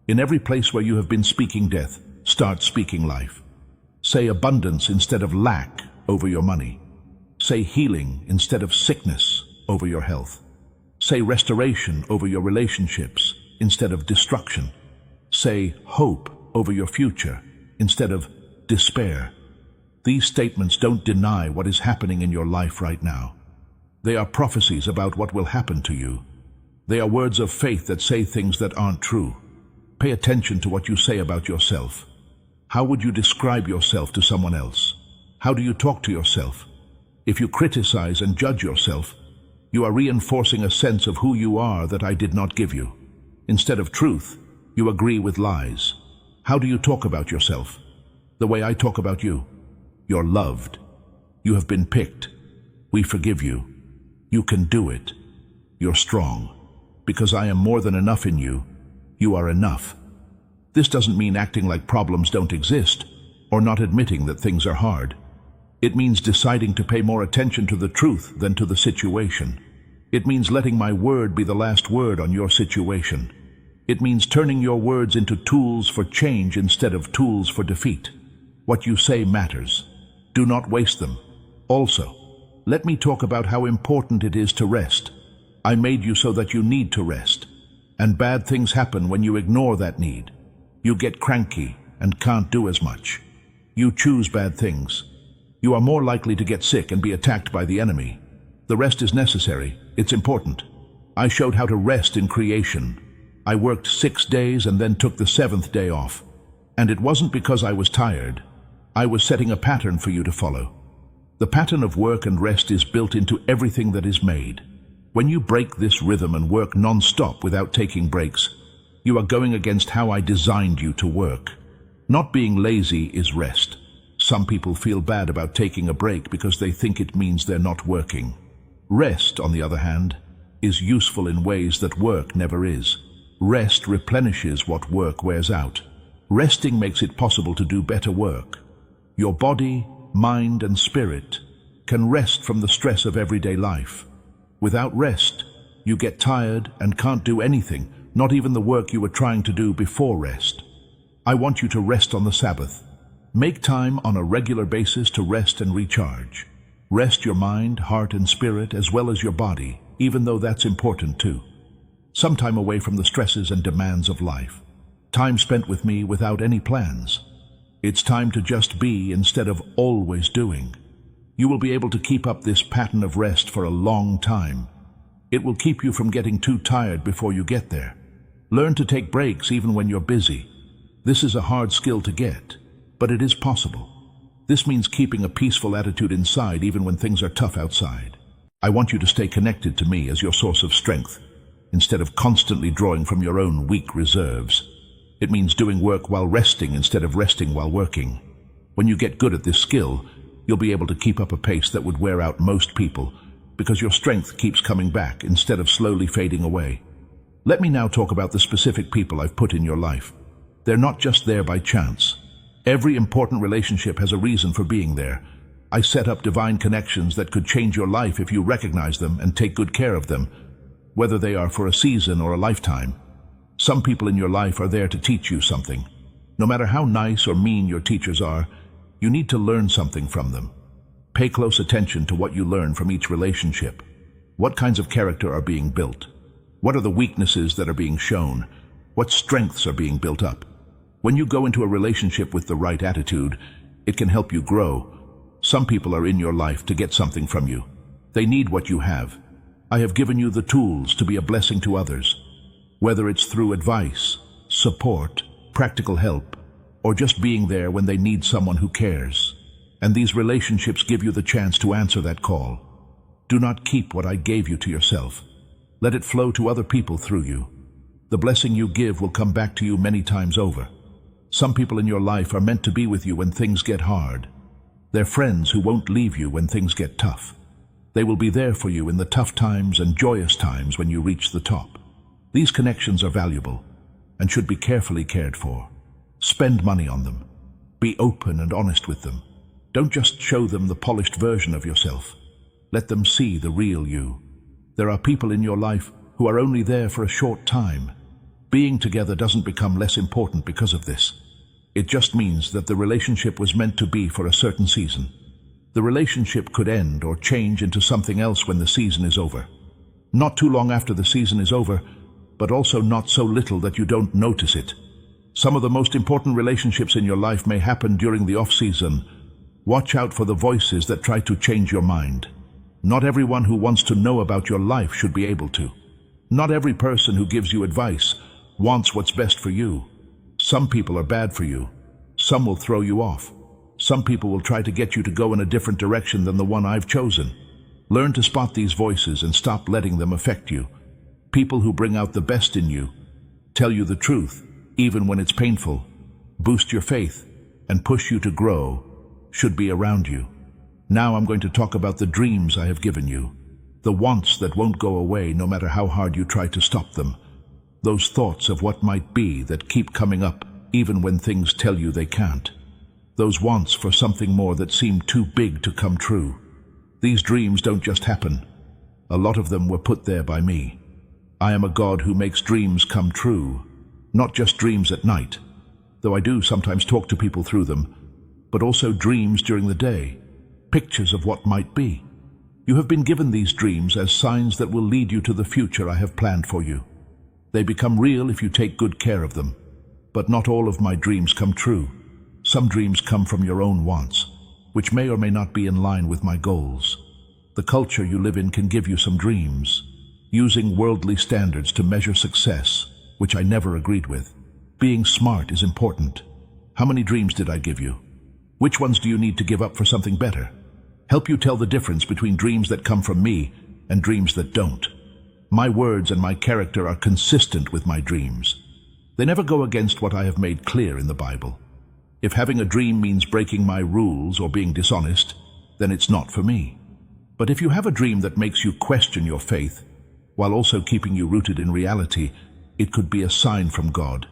In every place where you have been speaking death, start speaking life. Say abundance instead of lack over your money. Say healing instead of sickness over your health. Say restoration over your relationships instead of destruction. Say hope over your future instead of despair. These statements don't deny what is happening in your life right now. They are prophecies about what will happen to you. They are words of faith that say things that aren't true. Pay attention to what you say about yourself. How would you describe yourself to someone else? How do you talk to yourself? If you criticize and judge yourself, you are reinforcing a sense of who you are that I did not give you. Instead of truth, you agree with lies. How do you talk about yourself? The way I talk about you. You're loved. You have been picked. We forgive you. You can do it. You're strong. Because I am more than enough in you, you are enough. This doesn't mean acting like problems don't exist, or not admitting that things are hard. It means deciding to pay more attention to the truth than to the situation. It means letting my word be the last word on your situation. It means turning your words into tools for change instead of tools for defeat. What you say matters. Do not waste them. Also, let me talk about how important it is to rest. I made you so that you need to rest. And bad things happen when you ignore that need. You get cranky and can't do as much. You choose bad things. You are more likely to get sick and be attacked by the enemy. The rest is necessary. It's important. I showed how to rest in creation. I worked 6 days and then took the 7th day off. And it wasn't because I was tired. I was setting a pattern for you to follow. The pattern of work and rest is built into everything that is made. When you break this rhythm and work non-stop without taking breaks, you are going against how I designed you to work. Not being lazy is rest. Some people feel bad about taking a break because they think it means they're not working. Rest, on the other hand, is useful in ways that work never is. Rest replenishes what work wears out. Resting makes it possible to do better work. Your body, mind, and spirit can rest from the stress of everyday life. Without rest, you get tired and can't do anything, not even the work you were trying to do before rest. I want you to rest on the Sabbath. Make time on a regular basis to rest and recharge. Rest your mind, heart, and spirit, as well as your body, even though that's important too. Some time away from the stresses and demands of life. Time spent with me without any plans. It's time to just be instead of always doing. You will be able to keep up this pattern of rest for a long time. It will keep you from getting too tired before you get there. Learn to take breaks even when you're busy. This is a hard skill to get, but it is possible. This means keeping a peaceful attitude inside even when things are tough outside. I want you to stay connected to me as your source of strength, instead of constantly drawing from your own weak reserves. It means doing work while resting instead of resting while working. When you get good at this skill, you'll be able to keep up a pace that would wear out most people, because your strength keeps coming back instead of slowly fading away. Let me now talk about the specific people I've put in your life. They're not just there by chance. Every important relationship has a reason for being there. I set up divine connections that could change your life if you recognize them and take good care of them, whether they are for a season or a lifetime. Some people in your life are there to teach you something. No matter how nice or mean your teachers are, you need to learn something from them. Pay close attention to what you learn from each relationship. What kinds of character are being built? What are the weaknesses that are being shown? What strengths are being built up? When you go into a relationship with the right attitude, it can help you grow. Some people are in your life to get something from you. They need what you have. I have given you the tools to be a blessing to others, whether it's through advice, support, practical help, or just being there when they need someone who cares. And these relationships give you the chance to answer that call. Do not keep what I gave you to yourself. Let it flow to other people through you. The blessing you give will come back to you many times over. Some people in your life are meant to be with you when things get hard. They're friends who won't leave you when things get tough. They will be there for you in the tough times and joyous times when you reach the top. These connections are valuable and should be carefully cared for. Spend money on them. Be open and honest with them. Don't just show them the polished version of yourself. Let them see the real you. There are people in your life who are only there for a short time. Being together doesn't become less important because of this. It just means that the relationship was meant to be for a certain season. The relationship could end or change into something else when the season is over. Not too long after the season is over, but also not so little that you don't notice it. Some of the most important relationships in your life may happen during the off-season. Watch out for the voices that try to change your mind. Not everyone who wants to know about your life should be able to. Not every person who gives you advice wants what's best for you. Some people are bad for you. Some will throw you off. Some people will try to get you to go in a different direction than the one I've chosen. Learn to spot these voices and stop letting them affect you. People who bring out the best in you, tell you the truth, even when it's painful, boost your faith, and push you to grow, should be around you. Now I'm going to talk about the dreams I have given you, the wants that won't go away no matter how hard you try to stop them, those thoughts of what might be that keep coming up even when things tell you they can't, those wants for something more that seem too big to come true. These dreams don't just happen. A lot of them were put there by me. I am a God who makes dreams come true, not just dreams at night, though I do sometimes talk to people through them, but also dreams during the day, pictures of what might be. You have been given these dreams as signs that will lead you to the future I have planned for you. They become real if you take good care of them, but not all of my dreams come true. Some dreams come from your own wants, which may or may not be in line with my goals. The culture you live in can give you some dreams, using worldly standards to measure success, which I never agreed with. Being smart is important. How many dreams did I give you? Which ones do you need to give up for something better? Help you tell the difference between dreams that come from me and dreams that don't. My words and my character are consistent with my dreams. They never go against what I have made clear in the Bible. If having a dream means breaking my rules or being dishonest, then it's not for me. But if you have a dream that makes you question your faith, while also keeping you rooted in reality, it could be a sign from God.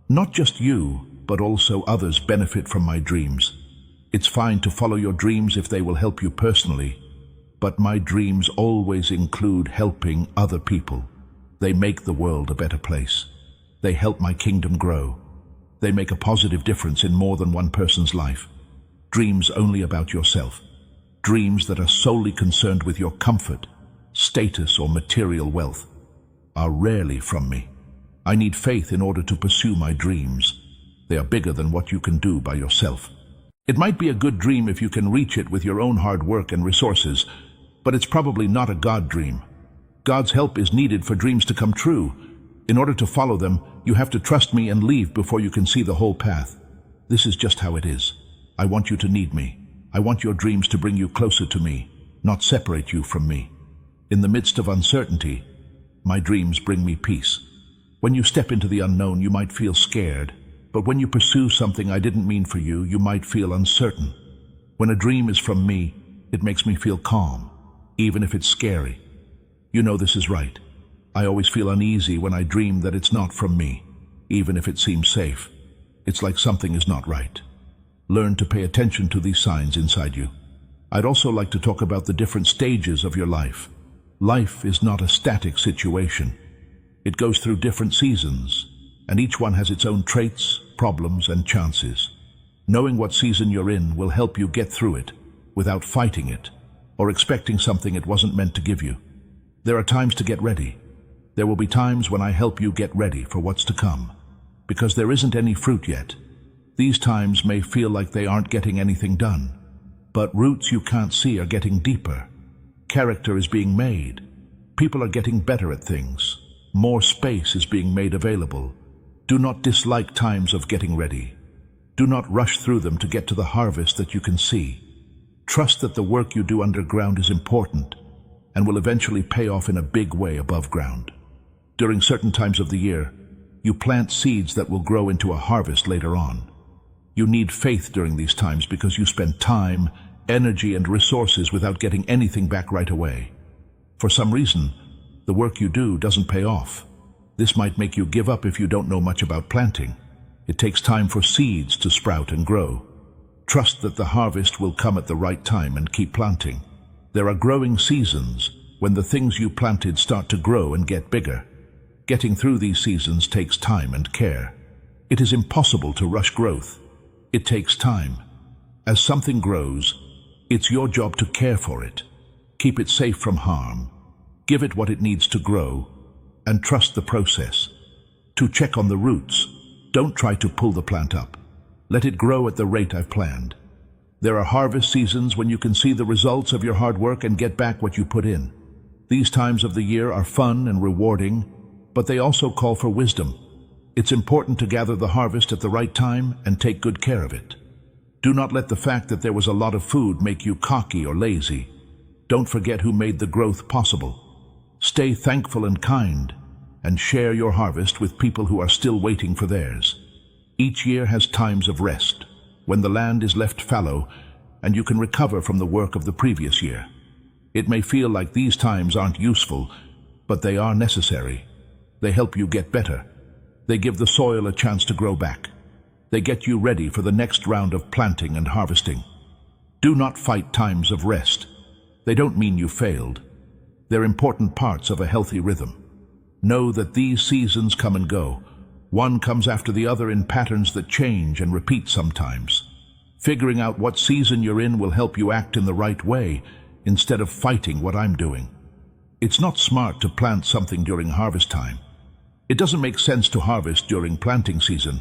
Not just you, but also others benefit from my dreams. It's fine to follow your dreams if they will help you personally, but my dreams always include helping other people. They make the world a better place. They help my kingdom grow. They make a positive difference in more than one person's life. Dreams only about yourself. Dreams that are solely concerned with your comfort, status, or material wealth are rarely from me. I need faith in order to pursue my dreams. They are bigger than what you can do by yourself. It might be a good dream if you can reach it with your own hard work and resources, but it's probably not a God dream. God's help is needed for dreams to come true. In order to follow them, you have to trust me and leave before you can see the whole path. This is just how it is. I want you to need me. I want your dreams to bring you closer to me, not separate you from me. In the midst of uncertainty, my dreams bring me peace. When you step into the unknown, you might feel scared, but when you pursue something I didn't mean for you, you might feel uncertain. When a dream is from me, it makes me feel calm, even if it's scary. You know this is right. I always feel uneasy when I dream that it's not from me, even if it seems safe. It's like something is not right. Learn to pay attention to these signs inside you. I'd also like to talk about the different stages of your life. Life is not a static situation. It goes through different seasons, and each one has its own traits, problems, and chances. Knowing what season you're in will help you get through it without fighting it or expecting something it wasn't meant to give you. There are times to get ready. There will be times when I help you get ready for what's to come, because there isn't any fruit yet. These times may feel like they aren't getting anything done, but roots you can't see are getting deeper. Character is being made. People are getting better at things. More space is being made available. Do not dislike times of getting ready. Do not rush through them to get to the harvest that you can see. Trust that the work you do underground is important and will eventually pay off in a big way above ground. During certain times of the year, You plant seeds that will grow into a harvest later on. You need faith during these times because you spend time, energy, and resources without getting anything back right away. For some reason, the work you do doesn't pay off. This might make you give up if you don't know much about planting. It takes time for seeds to sprout and grow. Trust that the harvest will come at the right time and keep planting. There are growing seasons when the things you planted start to grow and get bigger. Getting through these seasons takes time and care. It is impossible to rush growth. It takes time. As something grows, it's your job to care for it. Keep it safe from harm. Give it what it needs to grow, and trust the process. To check on the roots, don't try to pull the plant up. Let it grow at the rate I've planned. There are harvest seasons when you can see the results of your hard work and get back what you put in. These times of the year are fun and rewarding, but they also call for wisdom. It's important to gather the harvest at the right time and take good care of it. Do not let the fact that there was a lot of food make you cocky or lazy. Don't forget who made the growth possible. Stay thankful and kind, and share your harvest with people who are still waiting for theirs. Each year has times of rest, when the land is left fallow and you can recover from the work of the previous year. It may feel like these times aren't useful, but they are necessary. They help you get better. They give the soil a chance to grow back. They get you ready for the next round of planting and harvesting. Do not fight times of rest. They don't mean you failed. They're important parts of a healthy rhythm. Know that these seasons come and go. One comes after the other in patterns that change and repeat sometimes. Figuring out what season you're in will help you act in the right way instead of fighting what I'm doing. It's not smart to plant something during harvest time. It doesn't make sense to harvest during planting season.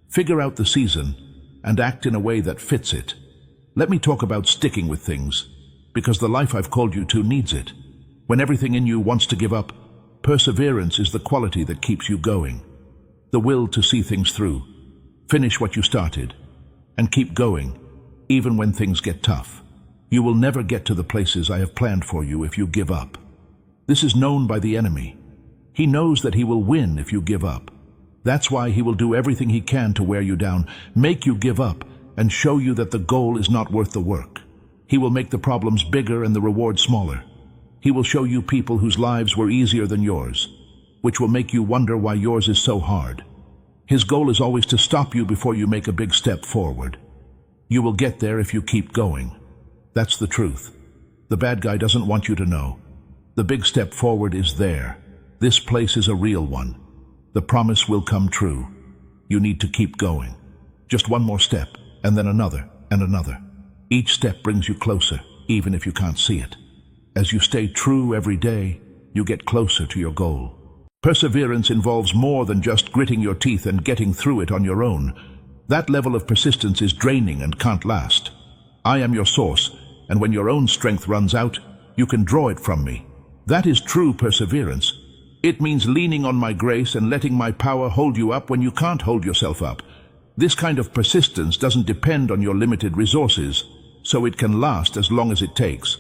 Figure out the season and act in a way that fits it. Let me talk about sticking with things, because the life I've called you to needs it. When everything in you wants to give up, perseverance is the quality that keeps you going. The will to see things through, finish what you started, and keep going, even when things get tough. You will never get to the places I have planned for you if you give up. This is known by the enemy. He knows that he will win if you give up. That's why he will do everything he can to wear you down, make you give up, and show you that the goal is not worth the work. He will make the problems bigger and the reward smaller. He will show you people whose lives were easier than yours, which will make you wonder why yours is so hard. His goal is always to stop you before you make a big step forward. You will get there if you keep going. That's the truth. The bad guy doesn't want you to know. The big step forward is there. This place is a real one. The promise will come true. You need to keep going. Just one more step, and then another, and another. Each step brings you closer, even if you can't see it. As you stay true every day, you get closer to your goal. Perseverance involves more than just gritting your teeth and getting through it on your own. That level of persistence is draining and can't last. I am your source, and when your own strength runs out, you can draw it from me. That is true perseverance. It means leaning on my grace and letting my power hold you up when you can't hold yourself up. This kind of persistence doesn't depend on your limited resources, so it can last as long as it takes.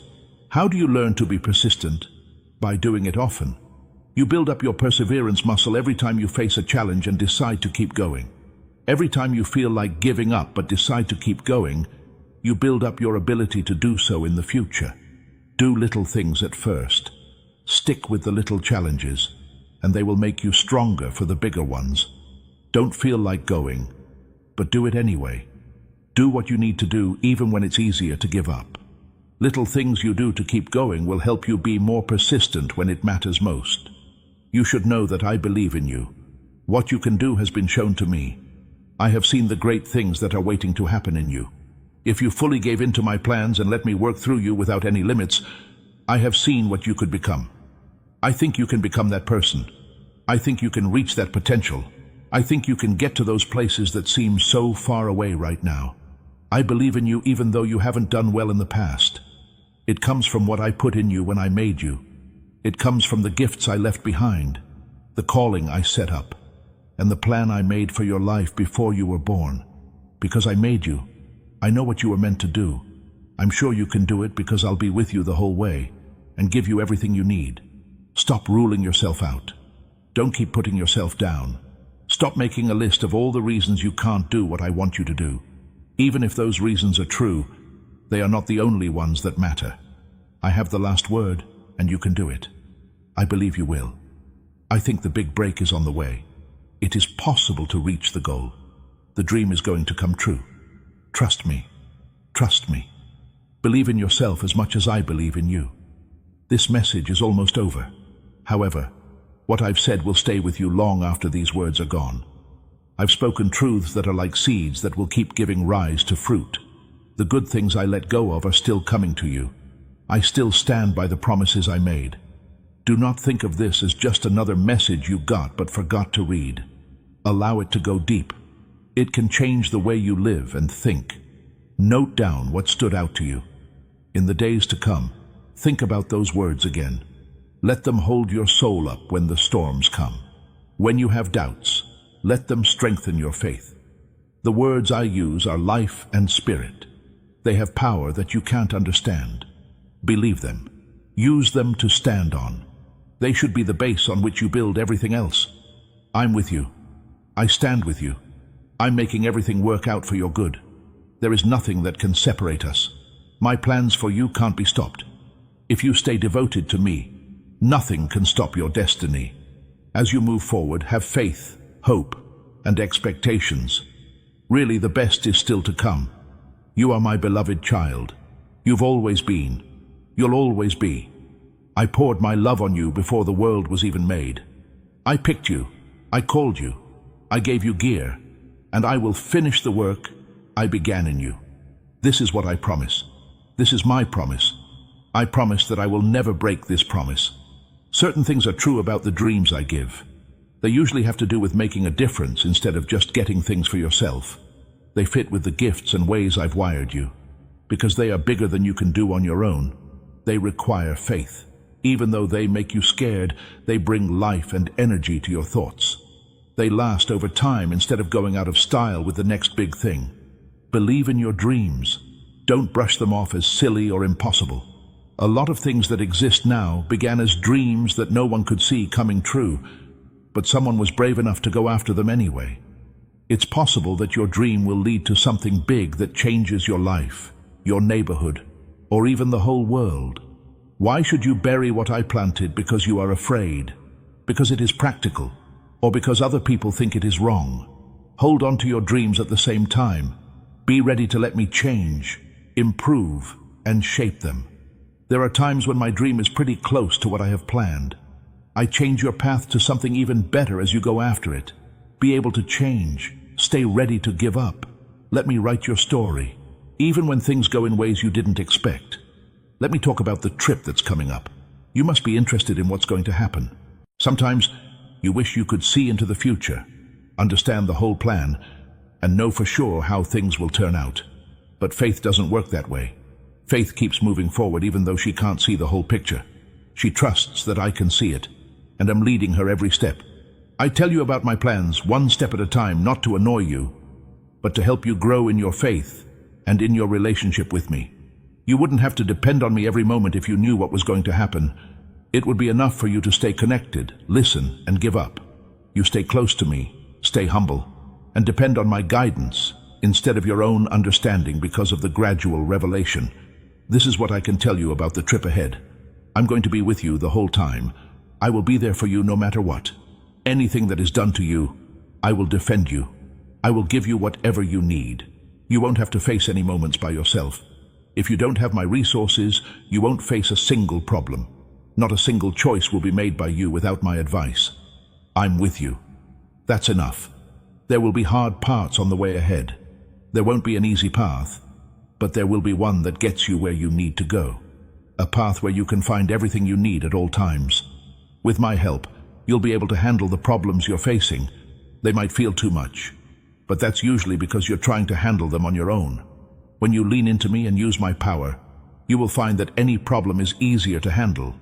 How do you learn to be persistent? By doing it often. You build up your perseverance muscle every time you face a challenge and decide to keep going. Every time you feel like giving up but decide to keep going, you build up your ability to do so in the future. Do little things at first. Stick with the little challenges, and they will make you stronger for the bigger ones. Don't feel like going, but do it anyway. Do what you need to do even when it's easier to give up. Little things you do to keep going will help you be more persistent when it matters most. You should know that I believe in you. What you can do has been shown to me. I have seen the great things that are waiting to happen in you. If you fully gave in to my plans and let me work through you without any limits, I have seen what you could become. I think you can become that person. I think you can reach that potential. I think you can get to those places that seem so far away right now. I believe in you even though you haven't done well in the past. It comes from what I put in you when I made you. It comes from the gifts I left behind, the calling I set up, and the plan I made for your life before you were born. Because I made you, I know what you were meant to do. I'm sure you can do it because I'll be with you the whole way and give you everything you need. Stop ruling yourself out. Don't keep putting yourself down. Stop making a list of all the reasons you can't do what I want you to do. Even if those reasons are true, they are not the only ones that matter. I have the last word, and you can do it. I believe you will. I think the big break is on the way. It is possible to reach the goal. The dream is going to come true. Trust me. Trust me. Believe in yourself as much as I believe in you. This message is almost over. However, what I've said will stay with you long after these words are gone. I've spoken truths that are like seeds that will keep giving rise to fruit. The good things I let go of are still coming to you. I still stand by the promises I made. Do not think of this as just another message you got but forgot to read. Allow it to go deep. It can change the way you live and think. Note down what stood out to you. In the days to come, think about those words again. Let them hold your soul up when the storms come. When you have doubts, let them strengthen your faith. The words I use are life and spirit. They have power that you can't understand. Believe them. Use them to stand on. They should be the base on which you build everything else. I'm with you. I stand with you. I'm making everything work out for your good. There is nothing that can separate us. My plans for you can't be stopped. If you stay devoted to me, nothing can stop your destiny. As you move forward, have faith, hope, and expectations. Really, the best is still to come. You are my beloved child. You've always been. You'll always be. I poured my love on you before the world was even made. I picked you. I called you. I gave you gear. And I will finish the work I began in you. This is what I promise. This is my promise. I promise that I will never break this promise. Certain things are true about the dreams I give. They usually have to do with making a difference instead of just getting things for yourself. They fit with the gifts and ways I've wired you. Because they are bigger than you can do on your own. They require faith. Even though they make you scared, they bring life and energy to your thoughts. They last over time instead of going out of style with the next big thing. Believe in your dreams. Don't brush them off as silly or impossible. A lot of things that exist now began as dreams that no one could see coming true, but someone was brave enough to go after them anyway. It's possible that your dream will lead to something big that changes your life, your neighborhood, or even the whole world. Why should you bury what I planted because you are afraid, because it is practical, or because other people think it is wrong? Hold on to your dreams at the same time. Be ready to let me change, improve, and shape them. There are times when my dream is pretty close to what I have planned. I change your path to something even better as you go after it. Be able to change. Stay ready to give up. Let me write your story, even when things go in ways you didn't expect. Let me talk about the trip that's coming up. You must be interested in what's going to happen. Sometimes you wish you could see into the future, understand the whole plan, and know for sure how things will turn out. But faith doesn't work that way. Faith keeps moving forward even though she can't see the whole picture. She trusts that I can see it, and I'm leading her every step. I tell you about my plans one step at a time, not to annoy you, but to help you grow in your faith and in your relationship with me. You wouldn't have to depend on me every moment if you knew what was going to happen. It would be enough for you to stay connected, listen, and give up. You stay close to me, stay humble, and depend on my guidance instead of your own understanding because of the gradual revelation. This is what I can tell you about the trip ahead. I'm going to be with you the whole time. I will be there for you no matter what. Anything that is done to you, I will defend you. I will give you whatever you need. You won't have to face any moments by yourself. If you don't have my resources, you won't face a single problem. Not a single choice will be made by you without my advice. I'm with you. That's enough. There will be hard parts on the way ahead. There won't be an easy path, but there will be one that gets you where you need to go. A path where you can find everything you need at all times. With my help, you'll be able to handle the problems you're facing. They might feel too much, but that's usually because you're trying to handle them on your own. When you lean into me and use my power, you will find that any problem is easier to handle.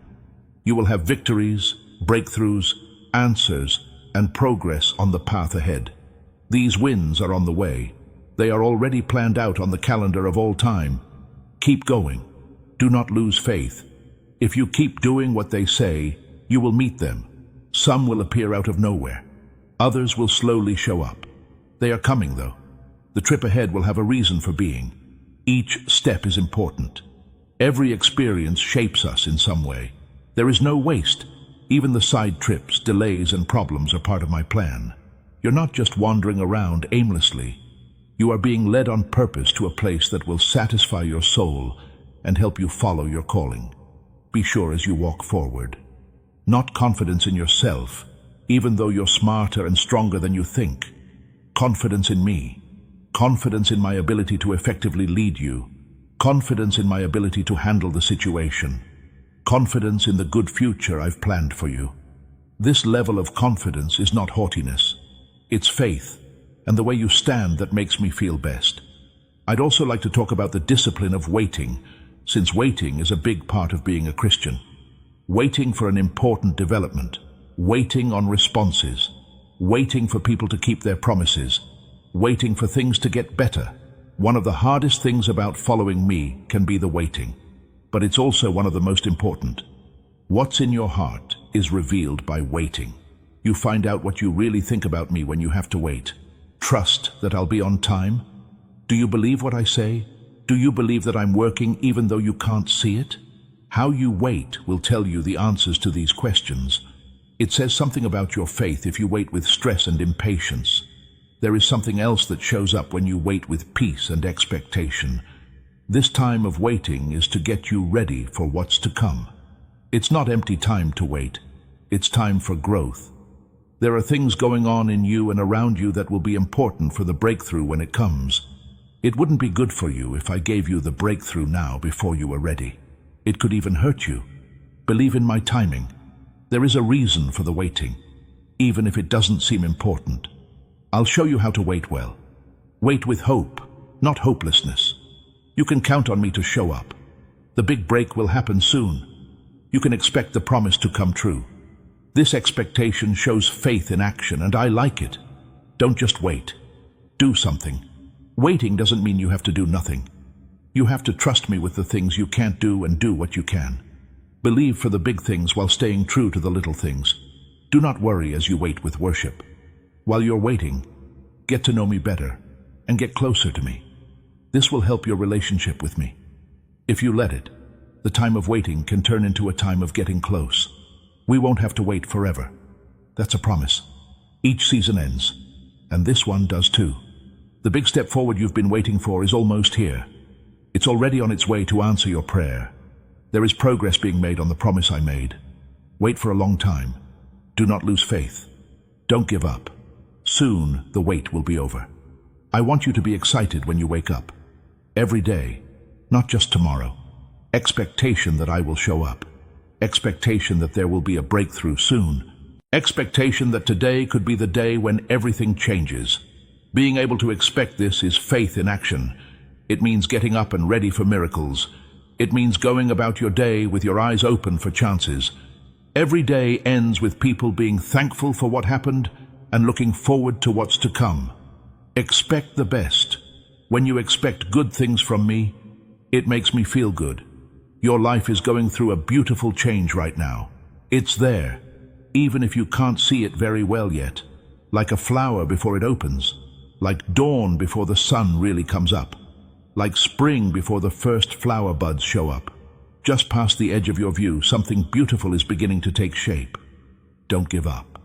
You will have victories, breakthroughs, answers, and progress on the path ahead. These wins are on the way. They are already planned out on the calendar of all time. Keep going. Do not lose faith. If you keep doing what they say, you will meet them. Some will appear out of nowhere. Others will slowly show up. They are coming, though. The trip ahead will have a reason for being. Each step is important. Every experience shapes us in some way. There is no waste. Even the side trips, delays, and problems are part of my plan. You're not just wandering around aimlessly. You are being led on purpose to a place that will satisfy your soul and help you follow your calling. Be sure as you walk forward. Not confidence in yourself, even though you're smarter and stronger than you think. Confidence in me. Confidence in my ability to effectively lead you. Confidence in my ability to handle the situation. Confidence in the good future I've planned for you. This level of confidence is not haughtiness. It's faith, and the way you stand that makes me feel best. I'd also like to talk about the discipline of waiting, since waiting is a big part of being a Christian. Waiting for an important development, waiting on responses, waiting for people to keep their promises, waiting for things to get better. One of the hardest things about following me can be the waiting, but it's also one of the most important. What's in your heart is revealed by waiting. You find out what you really think about me when you have to wait. Trust that I'll be on time. Do you believe what I say? Do you believe that I'm working even though you can't see it? How you wait will tell you the answers to these questions. It says something about your faith if you wait with stress and impatience. There is something else that shows up when you wait with peace and expectation. This time of waiting is to get you ready for what's to come. It's not empty time to wait. It's time for growth. There are things going on in you and around you that will be important for the breakthrough when it comes. It wouldn't be good for you if I gave you the breakthrough now before you were ready. It could even hurt you. Believe in my timing. There is a reason for the waiting, even if it doesn't seem important. I'll show you how to wait well. Wait with hope, not hopelessness. You can count on me to show up. The big break will happen soon. You can expect the promise to come true. This expectation shows faith in action, and I like it. Don't just wait. Do something. Waiting doesn't mean you have to do nothing. You have to trust me with the things you can't do and do what you can. Believe for the big things while staying true to the little things. Do not worry as you wait with worship. While you're waiting, get to know me better and get closer to me. This will help your relationship with me. If you let it, the time of waiting can turn into a time of getting close. We won't have to wait forever. That's a promise. Each season ends, and this one does too. The big step forward you've been waiting for is almost here. It's already on its way to answer your prayer. There is progress being made on the promise I made. Wait for a long time. Do not lose faith. Don't give up. Soon the wait will be over. I want you to be excited when you wake up. Every day, not just tomorrow. Expectation that I will show up. Expectation that there will be a breakthrough soon. Expectation that today could be the day when everything changes. Being able to expect this is faith in action. It means getting up and ready for miracles. It means going about your day with your eyes open for chances. Every day ends with people being thankful for what happened and looking forward to what's to come. Expect the best. When you expect good things from me, it makes me feel good. Your life is going through a beautiful change right now. It's there, even if you can't see it very well yet. Like a flower before it opens. Like dawn before the sun really comes up. Like spring before the first flower buds show up. Just past the edge of your view, something beautiful is beginning to take shape. Don't give up.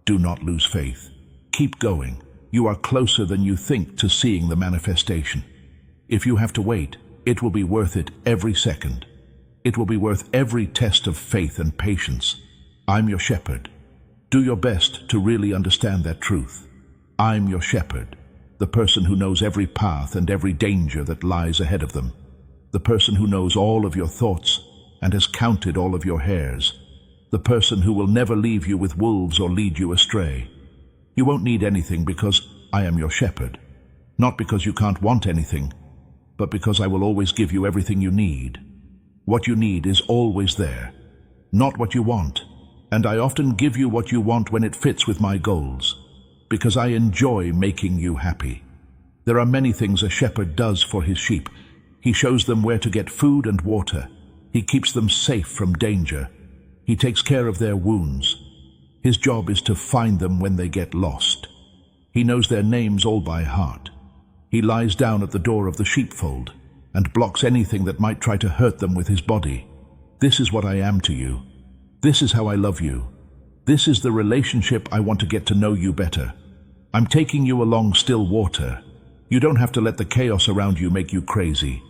Do not lose faith. Keep going. You are closer than you think to seeing the manifestation. If you have to wait, it will be worth it every second. It will be worth every test of faith and patience. I'm your shepherd. Do your best to really understand that truth. I'm your shepherd, the person who knows every path and every danger that lies ahead of them. The person who knows all of your thoughts and has counted all of your hairs. The person who will never leave you with wolves or lead you astray. You won't need anything because I am your shepherd. Not because you can't want anything, but because I will always give you everything you need. What you need is always there, not what you want. And I often give you what you want when it fits with my goals, because I enjoy making you happy. There are many things a shepherd does for his sheep. He shows them where to get food and water. He keeps them safe from danger. He takes care of their wounds. His job is to find them when they get lost. He knows their names all by heart. He lies down at the door of the sheepfold and blocks anything that might try to hurt them with his body. This is what I am to you. This is how I love you. This is the relationship I want to get to know you better. I'm taking you along still water. You don't have to let the chaos around you make you crazy.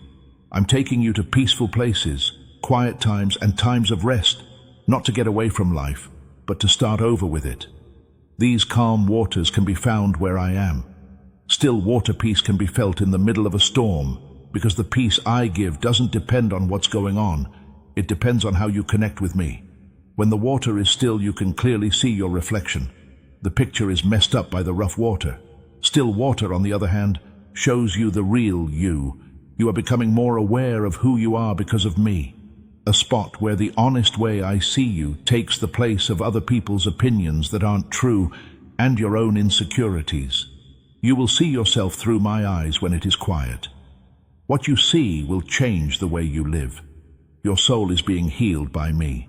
I'm taking you to peaceful places, quiet times and times of rest, not to get away from life, but to start over with it. These calm waters can be found where I am. Still water peace can be felt in the middle of a storm, because the peace I give doesn't depend on what's going on. It depends on how you connect with me. When the water is still, you can clearly see your reflection. The picture is messed up by the rough water. Still water, on the other hand, shows you the real you. You are becoming more aware of who you are because of me. A spot where the honest way I see you takes the place of other people's opinions that aren't true and your own insecurities. You will see yourself through my eyes when it is quiet. What you see will change the way you live. Your soul is being healed by me.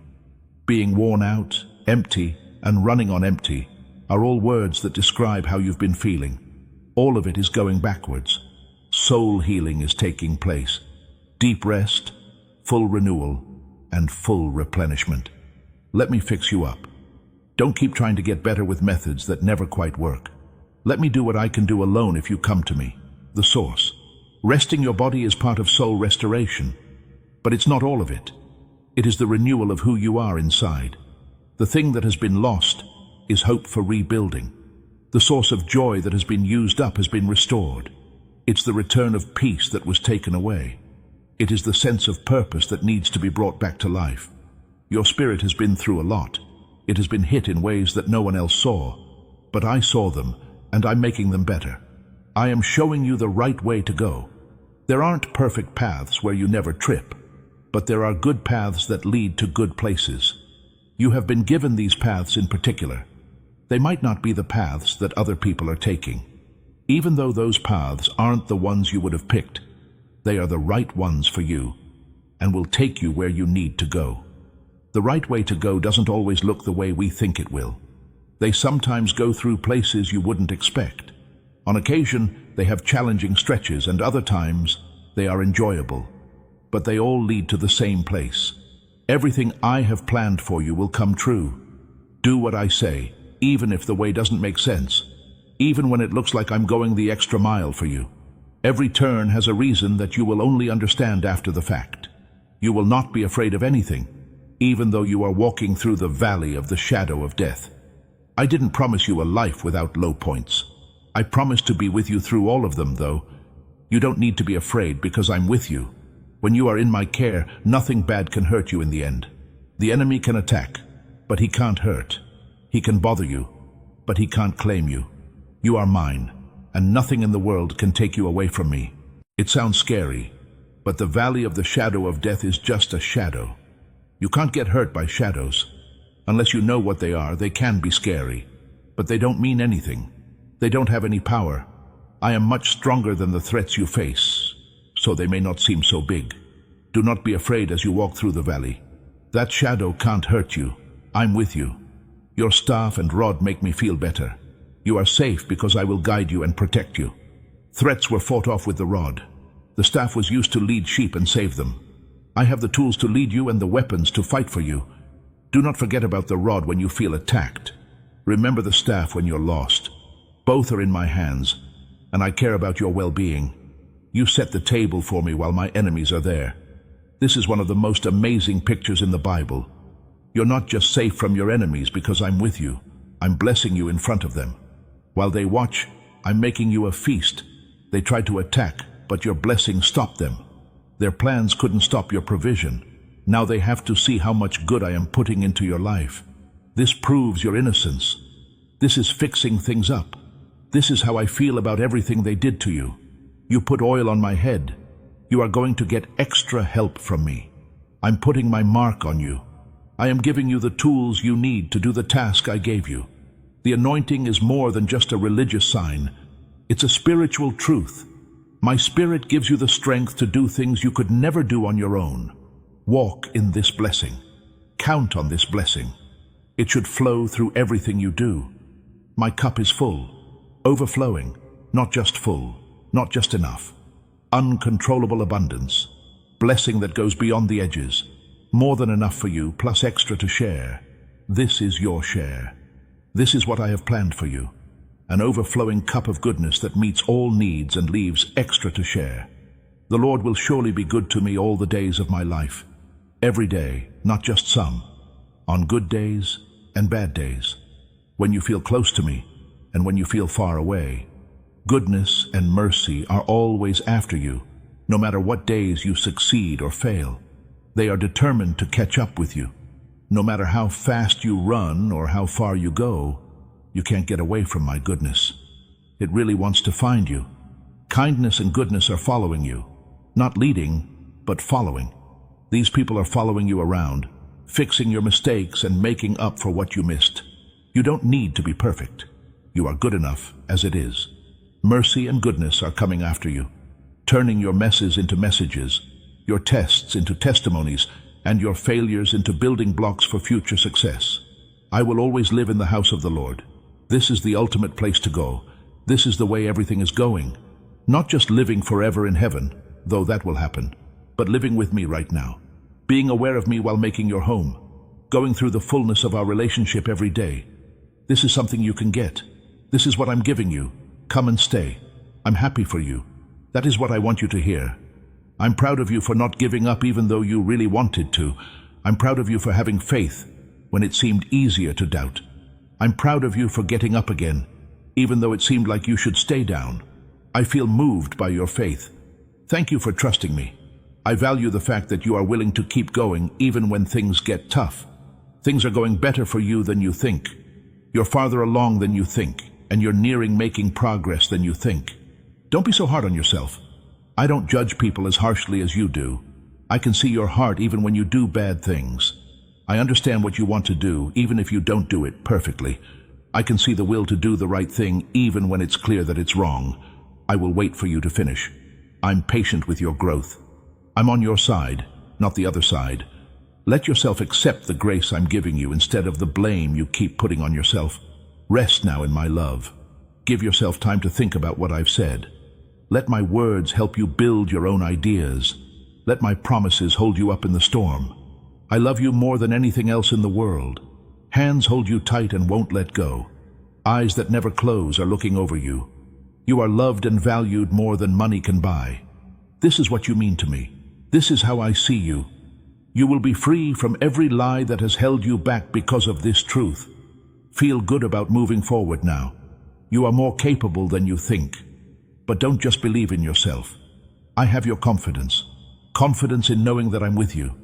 Being worn out, empty, and running on empty are all words that describe how you've been feeling. All of it is going backwards. Soul healing is taking place. Deep rest, full renewal, and full replenishment. Let me fix you up. Don't keep trying to get better with methods that never quite work. Let me do what I can do alone if you come to me, the source. Resting your body is part of soul restoration, but it's not all of it. It is the renewal of who you are inside. The thing that has been lost is hope for rebuilding. The source of joy that has been used up has been restored. It's the return of peace that was taken away. It is the sense of purpose that needs to be brought back to life. Your spirit has been through a lot. It has been hit in ways that no one else saw. But I saw them, and I'm making them better. I am showing you the right way to go. There aren't perfect paths where you never trip, but there are good paths that lead to good places. You have been given these paths in particular. They might not be the paths that other people are taking. Even though those paths aren't the ones you would have picked, they are the right ones for you and will take you where you need to go. The right way to go doesn't always look the way we think it will. They sometimes go through places you wouldn't expect. On occasion, they have challenging stretches, and other times, they are enjoyable. But they all lead to the same place. Everything I have planned for you will come true. Do what I say, even if the way doesn't make sense. Even when it looks like I'm going the extra mile for you. Every turn has a reason that you will only understand after the fact. You will not be afraid of anything, even though you are walking through the valley of the shadow of death. I didn't promise you a life without low points. I promised to be with you through all of them, though. You don't need to be afraid because I'm with you. When you are in my care, nothing bad can hurt you in the end. The enemy can attack, but he can't hurt. He can bother you, but he can't claim you. You are mine, and nothing in the world can take you away from me. It sounds scary, but the valley of the shadow of death is just a shadow. You can't get hurt by shadows. Unless you know what they are, they can be scary, but they don't mean anything. They don't have any power. I am much stronger than the threats you face, so they may not seem so big. Do not be afraid as you walk through the valley. That shadow can't hurt you. I'm with you. Your staff and rod make me feel better. You are safe because I will guide you and protect you. Threats were fought off with the rod. The staff was used to lead sheep and save them. I have the tools to lead you and the weapons to fight for you. Do not forget about the rod when you feel attacked. Remember the staff when you're lost. Both are in my hands, and I care about your well-being. You set the table for me while my enemies are there. This is one of the most amazing pictures in the Bible. You're not just safe from your enemies because I'm with you. I'm blessing you in front of them. While they watch, I'm making you a feast. They tried to attack, but your blessing stopped them. Their plans couldn't stop your provision. Now they have to see how much good I am putting into your life. This proves your innocence. This is fixing things up. This is how I feel about everything they did to you. You put oil on my head. You are going to get extra help from me. I'm putting my mark on you. I am giving you the tools you need to do the task I gave you. The anointing is more than just a religious sign. It's a spiritual truth. My spirit gives you the strength to do things you could never do on your own. Walk in this blessing. Count on this blessing. It should flow through everything you do. My cup is full, overflowing, not just full, not just enough. Uncontrollable abundance, blessing that goes beyond the edges, more than enough for you, plus extra to share. This is your share. This is what I have planned for you. An overflowing cup of goodness that meets all needs and leaves extra to share. The Lord will surely be good to me all the days of my life. Every day, not just some. On good days and bad days. When you feel close to me and when you feel far away. Goodness and mercy are always after you, no matter what days you succeed or fail. They are determined to catch up with you. No matter how fast you run or how far you go, you can't get away from my goodness. It really wants to find you. Kindness and goodness are following you. Not leading, but following. These people are following you around, fixing your mistakes and making up for what you missed. You don't need to be perfect. You are good enough as it is. Mercy and goodness are coming after you, turning your messes into messages, your tests into testimonies, and your failures into building blocks for future success. I will always live in the house of the Lord. This is the ultimate place to go. This is the way everything is going. Not just living forever in heaven, though that will happen, but living with me right now. Being aware of me while making your home. Going through the fullness of our relationship every day. This is something you can get. This is what I'm giving you. Come and stay. I'm happy for you. That is what I want you to hear. I'm proud of you for not giving up even though you really wanted to. I'm proud of you for having faith when it seemed easier to doubt. I'm proud of you for getting up again, even though it seemed like you should stay down. I feel moved by your faith. Thank you for trusting me. I value the fact that you are willing to keep going even when things get tough. Things are going better for you than you think. You're farther along than you think, and you're nearing making progress than you think. Don't be so hard on yourself. I don't judge people as harshly as you do. I can see your heart even when you do bad things. I understand what you want to do, even if you don't do it perfectly. I can see the will to do the right thing, even when it's clear that it's wrong. I will wait for you to finish. I'm patient with your growth. I'm on your side, not the other side. Let yourself accept the grace I'm giving you instead of the blame you keep putting on yourself. Rest now in my love. Give yourself time to think about what I've said. Let my words help you build your own ideas. Let my promises hold you up in the storm. I love you more than anything else in the world. Hands hold you tight and won't let go. Eyes that never close are looking over you. You are loved and valued more than money can buy. This is what you mean to me. This is how I see you. You will be free from every lie that has held you back because of this truth. Feel good about moving forward now. You are more capable than you think. But don't just believe in yourself. I have your confidence. Confidence in knowing that I'm with you.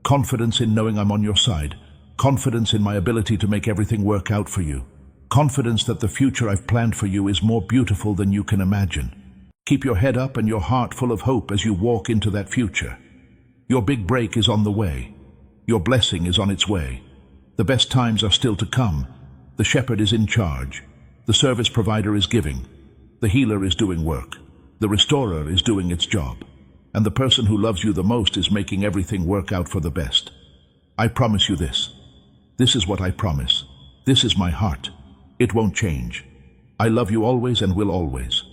Confidence in knowing I'm on your side. Confidence in my ability to make everything work out for you. Confidence that the future I've planned for you is more beautiful than you can imagine. Keep your head up and your heart full of hope as you walk into that future. Your big break is on the way. Your blessing is on its way. The best times are still to come. The shepherd is in charge. The service provider is giving. The healer is doing work. The restorer is doing its job. And the person who loves you the most is making everything work out for the best. I promise you this. This is what I promise. This is my heart. It won't change. I love you always and will always.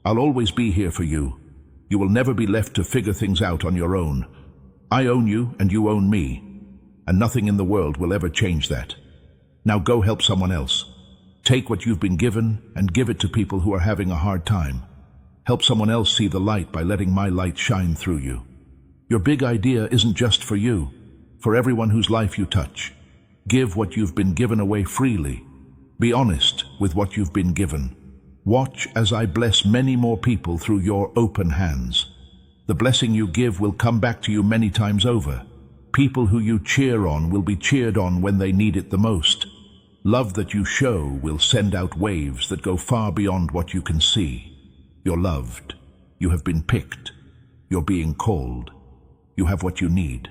I'll always be here for you. You will never be left to figure things out on your own. I own you and you own me. And nothing in the world will ever change that. Now go help someone else. Take what you've been given and give it to people who are having a hard time. Help someone else see the light by letting my light shine through you. Your big idea isn't just for you, for everyone whose life you touch. Give what you've been given away freely. Be honest with what you've been given. Watch as I bless many more people through your open hands. The blessing you give will come back to you many times over. People who you cheer on will be cheered on when they need it the most. Love that you show will send out waves that go far beyond what you can see. You're loved. You have been picked. You're being called. You have what you need.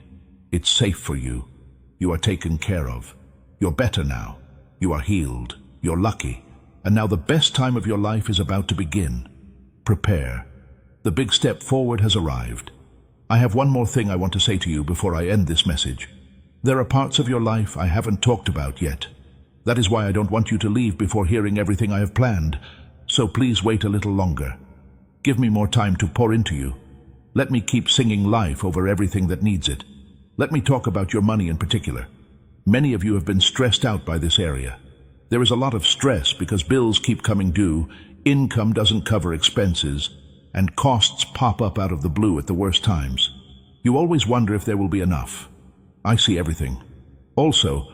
It's safe for you. You are taken care of. You're better now. You are healed. You're lucky. And now the best time of your life is about to begin. Prepare. The big step forward has arrived. I have one more thing I want to say to you before I end this message. There are parts of your life I haven't talked about yet. That is why I don't want you to leave before hearing everything I have planned, so please wait a little longer. Give me more time to pour into you. Let me keep singing life over everything that needs it. Let me talk about your money in particular. Many of you have been stressed out by this area. There is a lot of stress because bills keep coming due, income doesn't cover expenses, and costs pop up out of the blue at the worst times. You always wonder if there will be enough. I see everything. Also,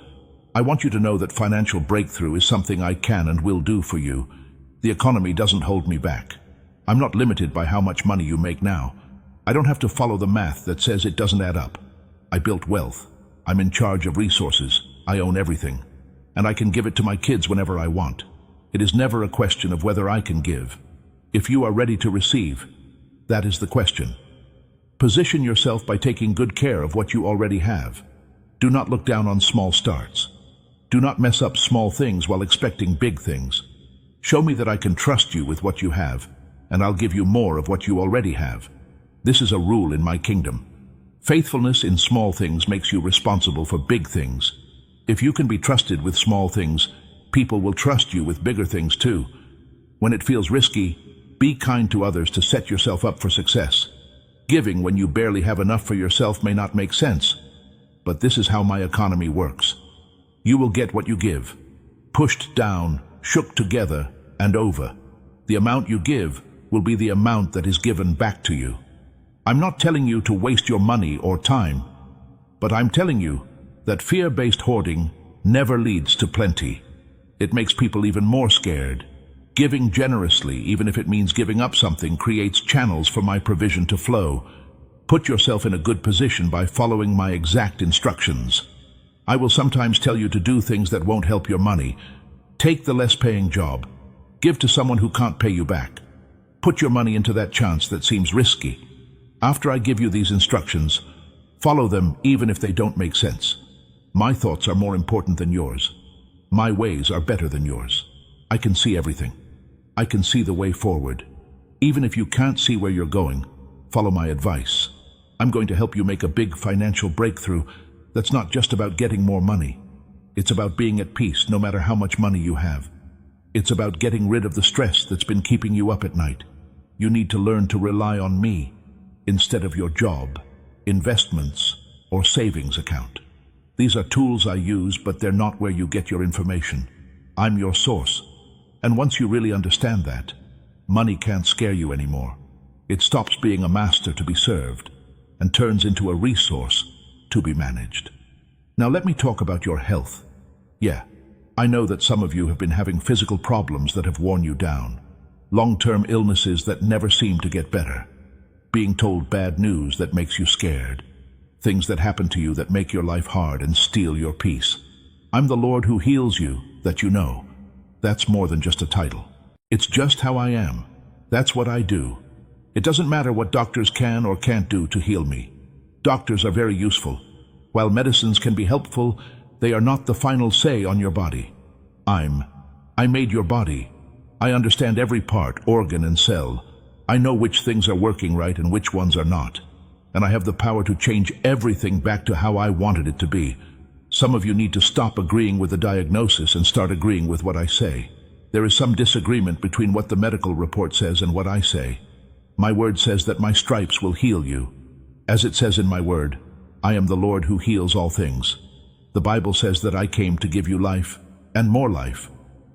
I want you to know that financial breakthrough is something I can and will do for you. The economy doesn't hold me back. I'm not limited by how much money you make now. I don't have to follow the math that says it doesn't add up. I built wealth. I'm in charge of resources. I own everything. And I can give it to my kids whenever I want. It is never a question of whether I can give. If you are ready to receive, that is the question. Position yourself by taking good care of what you already have. Do not look down on small starts. Do not mess up small things while expecting big things. Show me that I can trust you with what you have, and I'll give you more of what you already have. This is a rule in my kingdom. Faithfulness in small things makes you responsible for big things. If you can be trusted with small things, people will trust you with bigger things too. When it feels risky, be kind to others to set yourself up for success. Giving when you barely have enough for yourself may not make sense, but this is how my economy works. You will get what you give. Pushed down, shook together, and over. The amount you give will be the amount that is given back to you. I'm not telling you to waste your money or time, but I'm telling you that fear-based hoarding never leads to plenty. It makes people even more scared. Giving generously, even if it means giving up something, creates channels for my provision to flow. Put yourself in a good position by following my exact instructions. I will sometimes tell you to do things that won't help your money. Take the less-paying job. Give to someone who can't pay you back. Put your money into that chance that seems risky. After I give you these instructions, follow them even if they don't make sense. My thoughts are more important than yours. My ways are better than yours. I can see everything. I can see the way forward. Even if you can't see where you're going, follow my advice. I'm going to help you make a big financial breakthrough that's not just about getting more money. It's about being at peace no matter how much money you have. It's about getting rid of the stress that's been keeping you up at night. You need to learn to rely on me instead of your job, investments, or savings account. These are tools I use, but they're not where you get your information. I'm your source. And once you really understand that, money can't scare you anymore. It stops being a master to be served and turns into a resource to be managed. Now let me talk about your health. Yeah, I know that some of you have been having physical problems that have worn you down. Long-term illnesses that never seem to get better. Being told bad news that makes you scared. Things that happen to you that make your life hard and steal your peace. I'm the Lord who heals you, that you know. That's more than just a title. It's just how I am. That's what I do. It doesn't matter what doctors can or can't do to heal me. Doctors are very useful. While medicines can be helpful, they are not the final say on your body. I made your body. I understand every part, organ, and cell. I know which things are working right and which ones are not. And I have the power to change everything back to how I wanted it to be. Some of you need to stop agreeing with the diagnosis and start agreeing with what I say. There is some disagreement between what the medical report says and what I say. My word says that my stripes will heal you. As it says in my word, I am the Lord who heals all things. The Bible says that I came to give you life, and more life.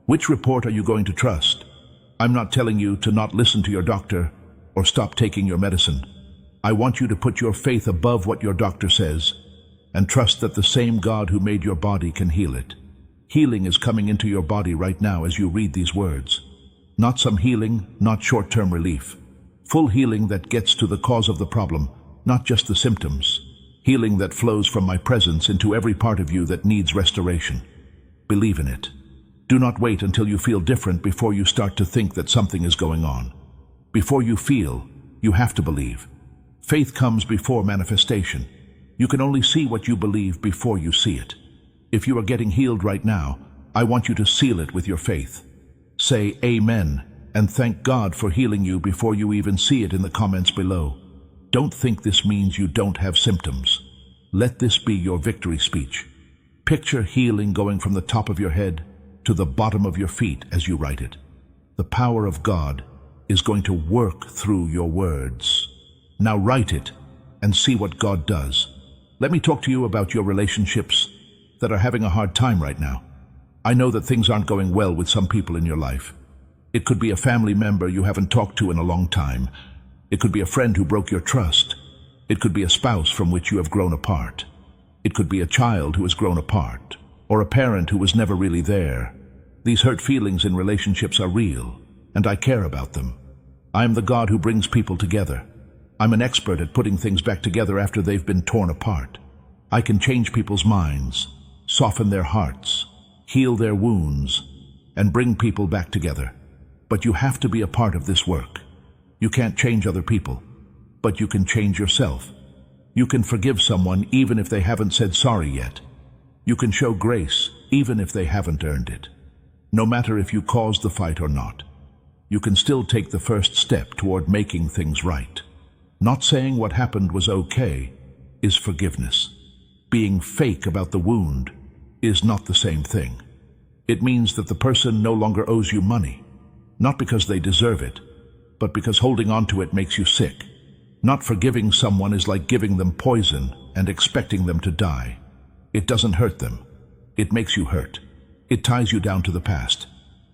Which report are you going to trust? I'm not telling you to not listen to your doctor or stop taking your medicine. I want you to put your faith above what your doctor says and trust that the same God who made your body can heal it. Healing is coming into your body right now as you read these words. Not some healing, not short-term relief. Full healing that gets to the cause of the problem, not just the symptoms. Healing that flows from my presence into every part of you that needs restoration. Believe in it. Do not wait until you feel different before you start to think that something is going on. Before you feel, you have to believe. Faith comes before manifestation. You can only see what you believe before you see it. If you are getting healed right now, I want you to seal it with your faith. Say Amen and thank God for healing you before you even see it in the comments below. Don't think this means you don't have symptoms. Let this be your victory speech. Picture healing going from the top of your head to the bottom of your feet as you write it. The power of God is going to work through your words. Now write it and see what God does. Let me talk to you about your relationships that are having a hard time right now. I know that things aren't going well with some people in your life. It could be a family member you haven't talked to in a long time. It could be a friend who broke your trust. It could be a spouse from which you have grown apart. It could be a child who has grown apart, or a parent who was never really there. These hurt feelings in relationships are real, and I care about them. I am the God who brings people together. I'm an expert at putting things back together after they've been torn apart. I can change people's minds, soften their hearts, heal their wounds, and bring people back together. But you have to be a part of this work. You can't change other people, but you can change yourself. You can forgive someone even if they haven't said sorry yet. You can show grace even if they haven't earned it. No matter if you caused the fight or not, you can still take the first step toward making things right. Not saying what happened was okay is forgiveness. Being fake about the wound is not the same thing. It means that the person no longer owes you money, not because they deserve it, but because holding on to it makes you sick. Not forgiving someone is like giving them poison and expecting them to die. It doesn't hurt them. It makes you hurt. It ties you down to the past.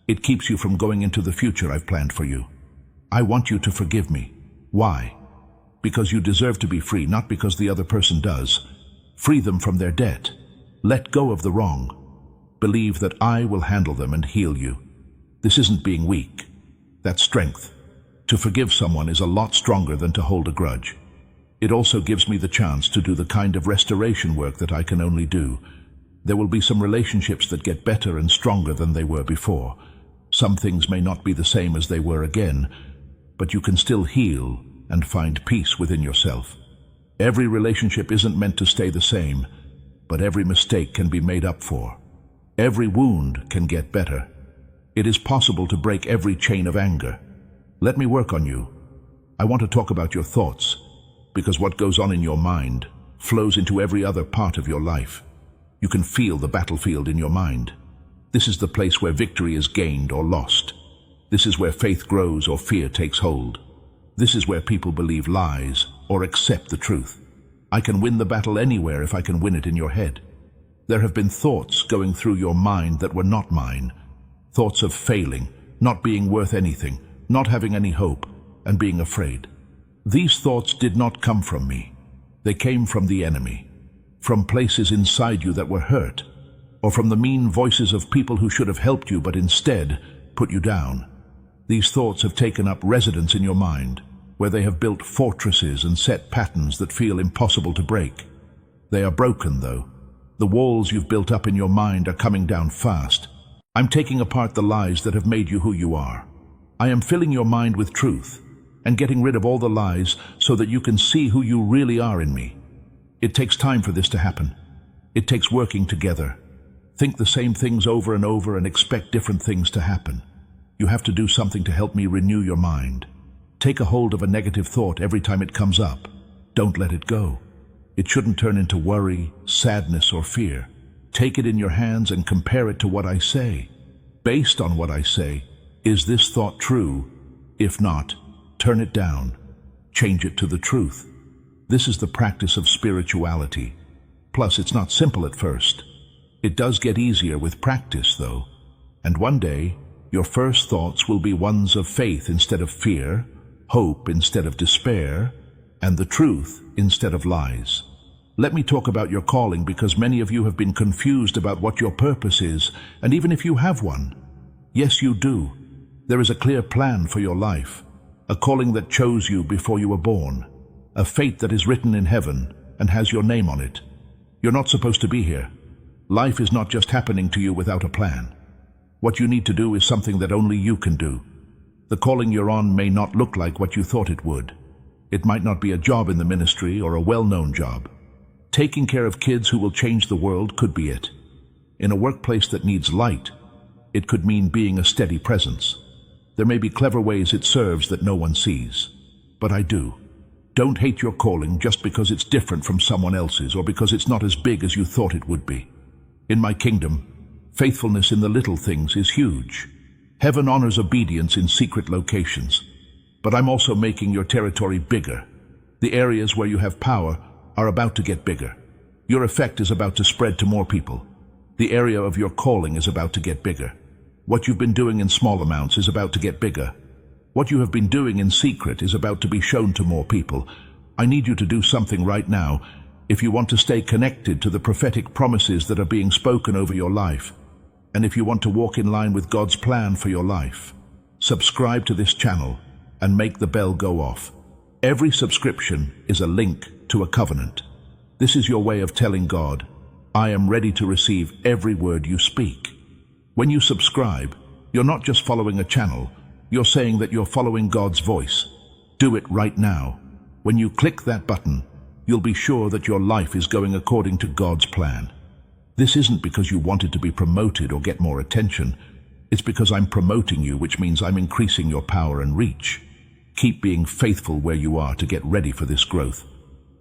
It keeps you from going into the future I've planned for you. I want you to forgive me. Why? Because you deserve to be free, not because the other person does. Free them from their debt. Let go of the wrong. Believe that I will handle them and heal you. This isn't being weak. That's strength. To forgive someone is a lot stronger than to hold a grudge. It also gives me the chance to do the kind of restoration work that I can only do. There will be some relationships that get better and stronger than they were before. Some things may not be the same as they were again, but you can still heal and find peace within yourself. Every relationship isn't meant to stay the same, but every mistake can be made up for. Every wound can get better. It is possible to break every chain of anger. Let me work on you. I want to talk about your thoughts, because what goes on in your mind flows into every other part of your life. You can feel the battlefield in your mind. This is the place where victory is gained or lost. This is where faith grows or fear takes hold. This is where people believe lies or accept the truth. I can win the battle anywhere if I can win it in your head. There have been thoughts going through your mind that were not mine. Thoughts of failing, not being worth anything, not having any hope, and being afraid. These thoughts did not come from me. They came from the enemy, from places inside you that were hurt, or from the mean voices of people who should have helped you but instead put you down. These thoughts have taken up residence in your mind, where they have built fortresses and set patterns that feel impossible to break. They are broken, though. The walls you've built up in your mind are coming down fast. I'm taking apart the lies that have made you who you are. I am filling your mind with truth and getting rid of all the lies so that you can see who you really are in me. It takes time for this to happen. It takes working together. Think the same things over and over and expect different things to happen. You have to do something to help me renew your mind. Take a hold of a negative thought every time it comes up. Don't let it go. It shouldn't turn into worry, sadness, or fear. Take it in your hands and compare it to what I say. Based on what I say, is this thought true? If not, turn it down. Change it to the truth. This is the practice of spirituality. Plus, it's not simple at first. It does get easier with practice, though. And one day, your first thoughts will be ones of faith instead of fear, hope instead of despair, and the truth instead of lies. Let me talk about your calling, because many of you have been confused about what your purpose is, and even if you have one, yes, you do. There is a clear plan for your life, a calling that chose you before you were born, a fate that is written in heaven and has your name on it. You're not supposed to be here. Life is not just happening to you without a plan. What you need to do is something that only you can do. The calling you're on may not look like what you thought it would. It might not be a job in the ministry or a well-known job. Taking care of kids who will change the world could be it. In a workplace that needs light, it could mean being a steady presence. There may be clever ways it serves that no one sees, but I do. Don't hate your calling just because it's different from someone else's or because it's not as big as you thought it would be. In my kingdom, faithfulness in the little things is huge. Heaven honors obedience in secret locations. But I'm also making your territory bigger. The areas where you have power are about to get bigger. Your effect is about to spread to more people. The area of your calling is about to get bigger. What you've been doing in small amounts is about to get bigger. What you have been doing in secret is about to be shown to more people. I need you to do something right now if you want to stay connected to the prophetic promises that are being spoken over your life, and if you want to walk in line with God's plan for your life. Subscribe to this channel and make the bell go off. Every subscription is a link to a covenant. This is your way of telling God, I am ready to receive every word you speak. When you subscribe, you're not just following a channel, you're saying that you're following God's voice. Do it right now. When you click that button, you'll be sure that your life is going according to God's plan. This isn't because you wanted to be promoted or get more attention. It's because I'm promoting you, which means I'm increasing your power and reach. Keep being faithful where you are to get ready for this growth.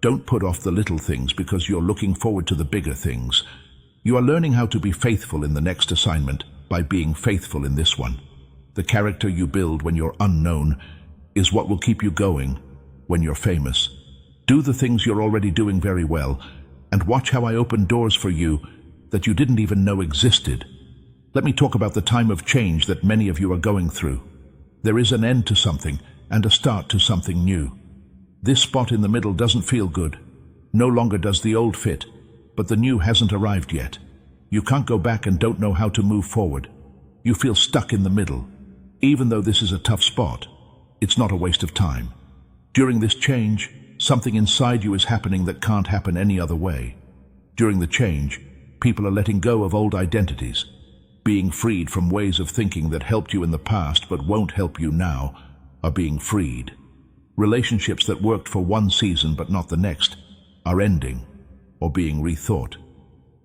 Don't put off the little things because you're looking forward to the bigger things. You are learning how to be faithful in the next assignment by being faithful in this one. The character you build when you're unknown is what will keep you going when you're famous. Do the things you're already doing very well, and watch how I open doors for you that you didn't even know existed. Let me talk about the time of change that many of you are going through. There is an end to something and a start to something new. This spot in the middle doesn't feel good. No longer does the old fit, but the new hasn't arrived yet. You can't go back and don't know how to move forward. You feel stuck in the middle. Even though this is a tough spot, it's not a waste of time. During this change, something inside you is happening that can't happen any other way. During the change, people are letting go of old identities, being freed from ways of thinking that helped you in the past but won't help you now, are being freed. Relationships that worked for one season but not the next are ending or being rethought.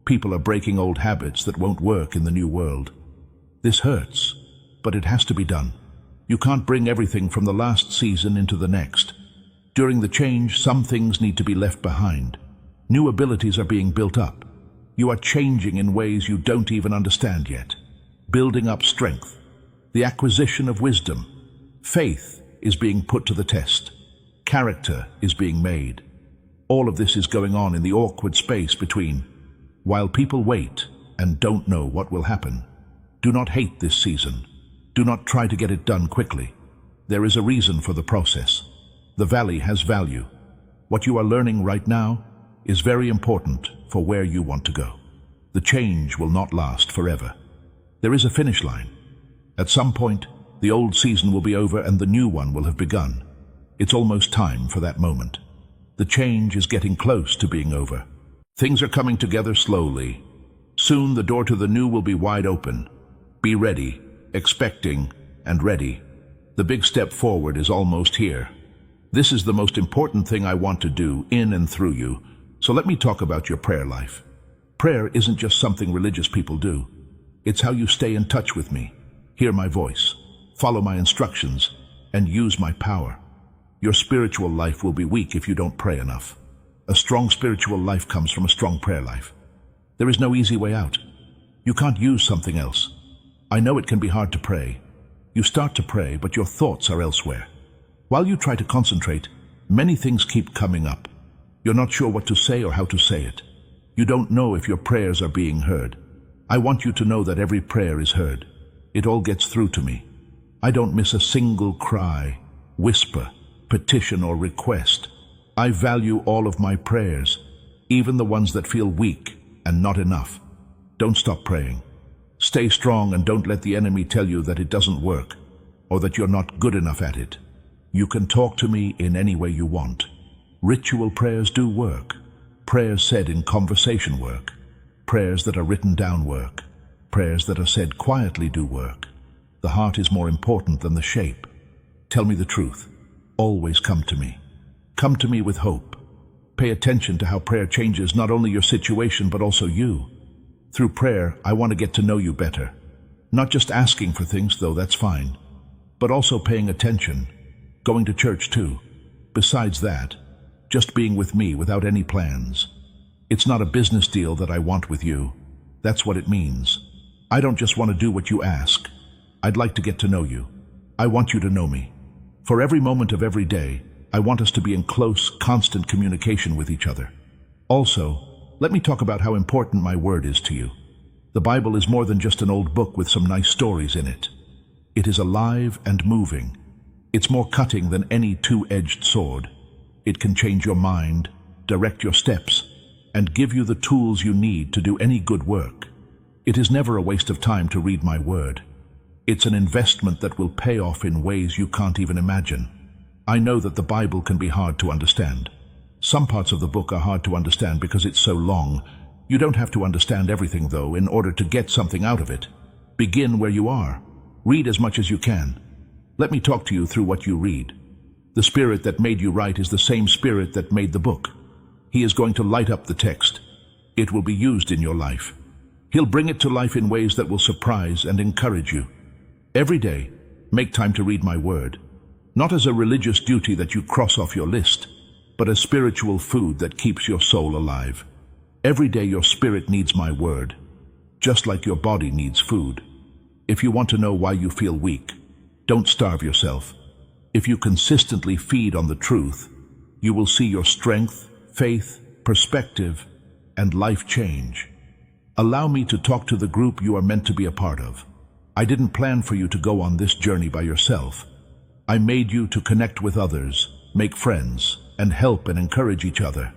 People are breaking old habits that won't work in the new world. This hurts, but it has to be done. You can't bring everything from the last season into the next. During the change, some things need to be left behind. New abilities are being built up. You are changing in ways you don't even understand yet. Building up strength, the acquisition of wisdom. Faith is being put to the test. Character is being made. All of this is going on in the awkward space between while people wait and don't know what will happen. Do not hate this season. Do not try to get it done quickly. There is a reason for the process. The valley has value. What you are learning right now is very important for where you want to go. The change will not last forever. There is a finish line. At some point, the old season will be over and the new one will have begun. It's almost time for that moment. The change is getting close to being over. Things are coming together slowly. Soon the door to the new will be wide open. Be ready, expecting, and ready. The big step forward is almost here. This is the most important thing I want to do in and through you. So let me talk about your prayer life. Prayer isn't just something religious people do. It's how you stay in touch with me, hear my voice, follow my instructions, and use my power. Your spiritual life will be weak if you don't pray enough. A strong spiritual life comes from a strong prayer life. There is no easy way out. You can't use something else. I know it can be hard to pray. You start to pray, but your thoughts are elsewhere. While you try to concentrate, many things keep coming up. You're not sure what to say or how to say it. You don't know if your prayers are being heard. I want you to know that every prayer is heard. It all gets through to me. I don't miss a single cry, whisper, petition, or request. I value all of my prayers, even the ones that feel weak and not enough. Don't stop praying. Stay strong and don't let the enemy tell you that it doesn't work or that you're not good enough at it. You can talk to me in any way you want. Ritual prayers do work. Prayers said in conversation work. Prayers that are written down work. Prayers that are said quietly do work. The heart is more important than the shape. Tell me the truth. Always come to me. Come to me with hope. Pay attention to how prayer changes not only your situation but also you. Through prayer, I want to get to know you better. Not just asking for things, though that's fine, but also paying attention, going to church too, Besides that, just being with me without any plans. It's not a business deal that I want with you. That's what it means. I don't just want to do what you ask. I'd like to get to know you. I want you to know me. For every moment of every day, I want us to be in close, constant communication with each other. Also, let me talk about how important my word is to you. The Bible is more than just an old book with some nice stories in it. It is alive and moving. It's more cutting than any two-edged sword. It can change your mind, direct your steps, and give you the tools you need to do any good work. It is never a waste of time to read my word. It's an investment that will pay off in ways you can't even imagine. I know that the Bible can be hard to understand. Some parts of the book are hard to understand because it's so long. You don't have to understand everything, though, in order to get something out of it. Begin where you are. Read as much as you can. Let me talk to you through what you read. The Spirit that made you write is the same Spirit that made the book. He is going to light up the text. It will be used in your life. He'll bring it to life in ways that will surprise and encourage you. Every day, make time to read my word. Not as a religious duty that you cross off your list, but as spiritual food that keeps your soul alive. Every day your spirit needs my word, just like your body needs food. If you want to know why you feel weak, don't starve yourself. If you consistently feed on the truth, you will see your strength, faith, perspective, and life change. Allow me to talk to the group you are meant to be a part of. I didn't plan for you to go on this journey by yourself. I made you to connect with others, make friends, and help and encourage each other.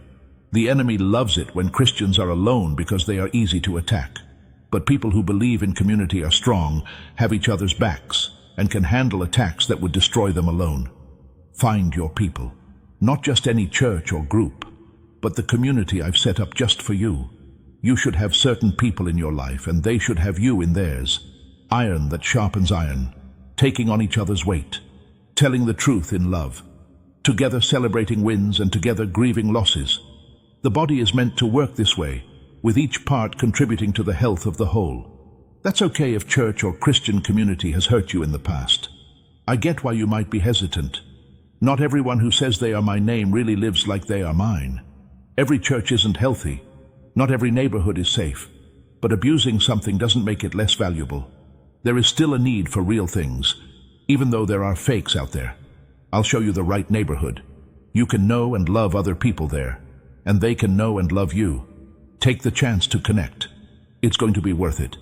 The enemy loves it when Christians are alone because they are easy to attack. But people who believe in community are strong, have each other's backs, and can handle attacks that would destroy them alone. Find your people. Not just any church or group, but the community I've set up just for you. You should have certain people in your life, and they should have you in theirs. Iron that sharpens iron, taking on each other's weight, telling the truth in love, together celebrating wins and together grieving losses. The body is meant to work this way, with each part contributing to the health of the whole. That's okay if church or Christian community has hurt you in the past. I get why you might be hesitant. Not everyone who says they are my name really lives like they are mine. Every church isn't healthy. Not every neighborhood is safe. But abusing something doesn't make it less valuable. There is still a need for real things, even though there are fakes out there. I'll show you the right neighborhood. You can know and love other people there, and they can know and love you. Take the chance to connect. It's going to be worth it.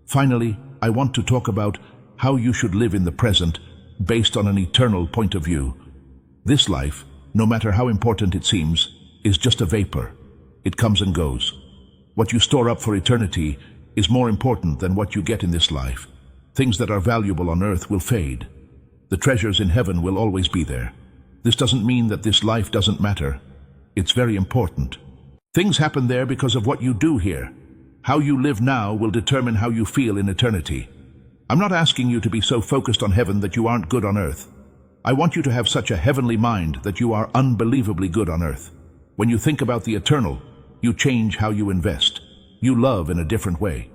Finally, I want to talk about how you should live in the present based on an eternal point of view. This life, no matter how important it seems, is just a vapor. It comes and goes. What you store up for eternity is more important than what you get in this life. Things that are valuable on earth will fade. The treasures in heaven will always be there. This doesn't mean that this life doesn't matter. It's very important. Things happen there because of what you do here. How you live now will determine how you feel in eternity. I'm not asking you to be so focused on heaven that you aren't good on earth. I want you to have such a heavenly mind that you are unbelievably good on earth. When you think about the eternal, you change how you invest. You love in a different way.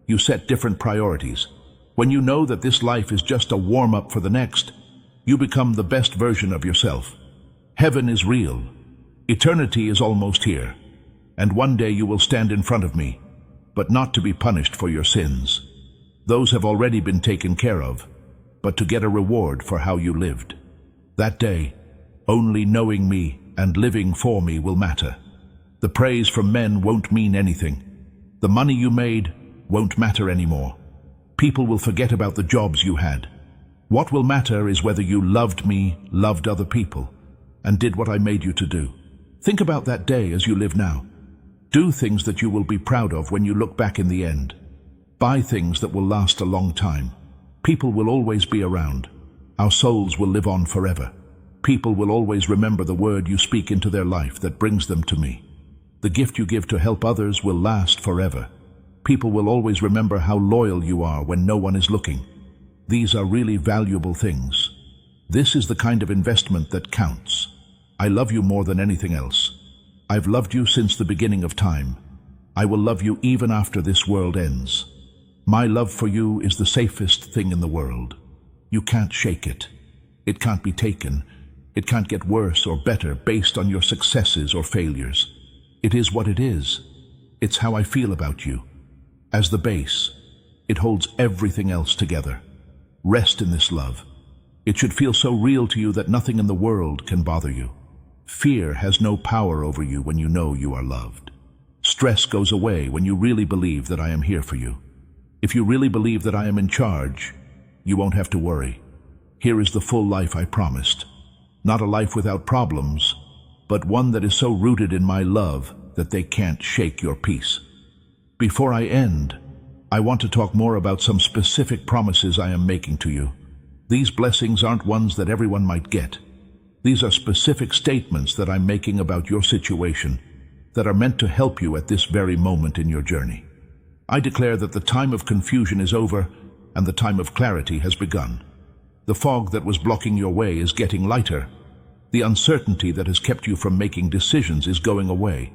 You set different priorities. When you know that this life is just a warm-up for the next, you become the best version of yourself. Heaven is real. Eternity is almost here. And one day you will stand in front of me, but not to be punished for your sins. Those have already been taken care of, but to get a reward for how you lived. That day, only knowing me and living for me will matter. The praise from men won't mean anything. The money you made won't matter anymore. People will forget about the jobs you had. What will matter is whether you loved me, loved other people, and did what I made you to do. Think about that day as you live now. Do things that you will be proud of when you look back in the end. Buy things that will last a long time. People will always be around. Our souls will live on forever. People will always remember the word you speak into their life that brings them to me. The gift you give to help others will last forever. People will always remember how loyal you are when no one is looking. These are really valuable things. This is the kind of investment that counts. I love you more than anything else. I've loved you since the beginning of time. I will love you even after this world ends. My love for you is the safest thing in the world. You can't shake it. It can't be taken. It can't get worse or better based on your successes or failures. It is what it is. It's how I feel about you. As the base, it holds everything else together. Rest in this love. It should feel so real to you that nothing in the world can bother you. Fear has no power over you when you know you are loved. Stress goes away when you really believe that I am here for you. If you really believe that I am in charge, you won't have to worry. Here is the full life I promised. Not a life without problems, but one that is so rooted in my love that they can't shake your peace. Before I end, I want to talk more about some specific promises I am making to you. These blessings aren't ones that everyone might get. These are specific statements that I'm making about your situation that are meant to help you at this very moment in your journey. I declare that the time of confusion is over and the time of clarity has begun. The fog that was blocking your way is getting lighter. The uncertainty that has kept you from making decisions is going away.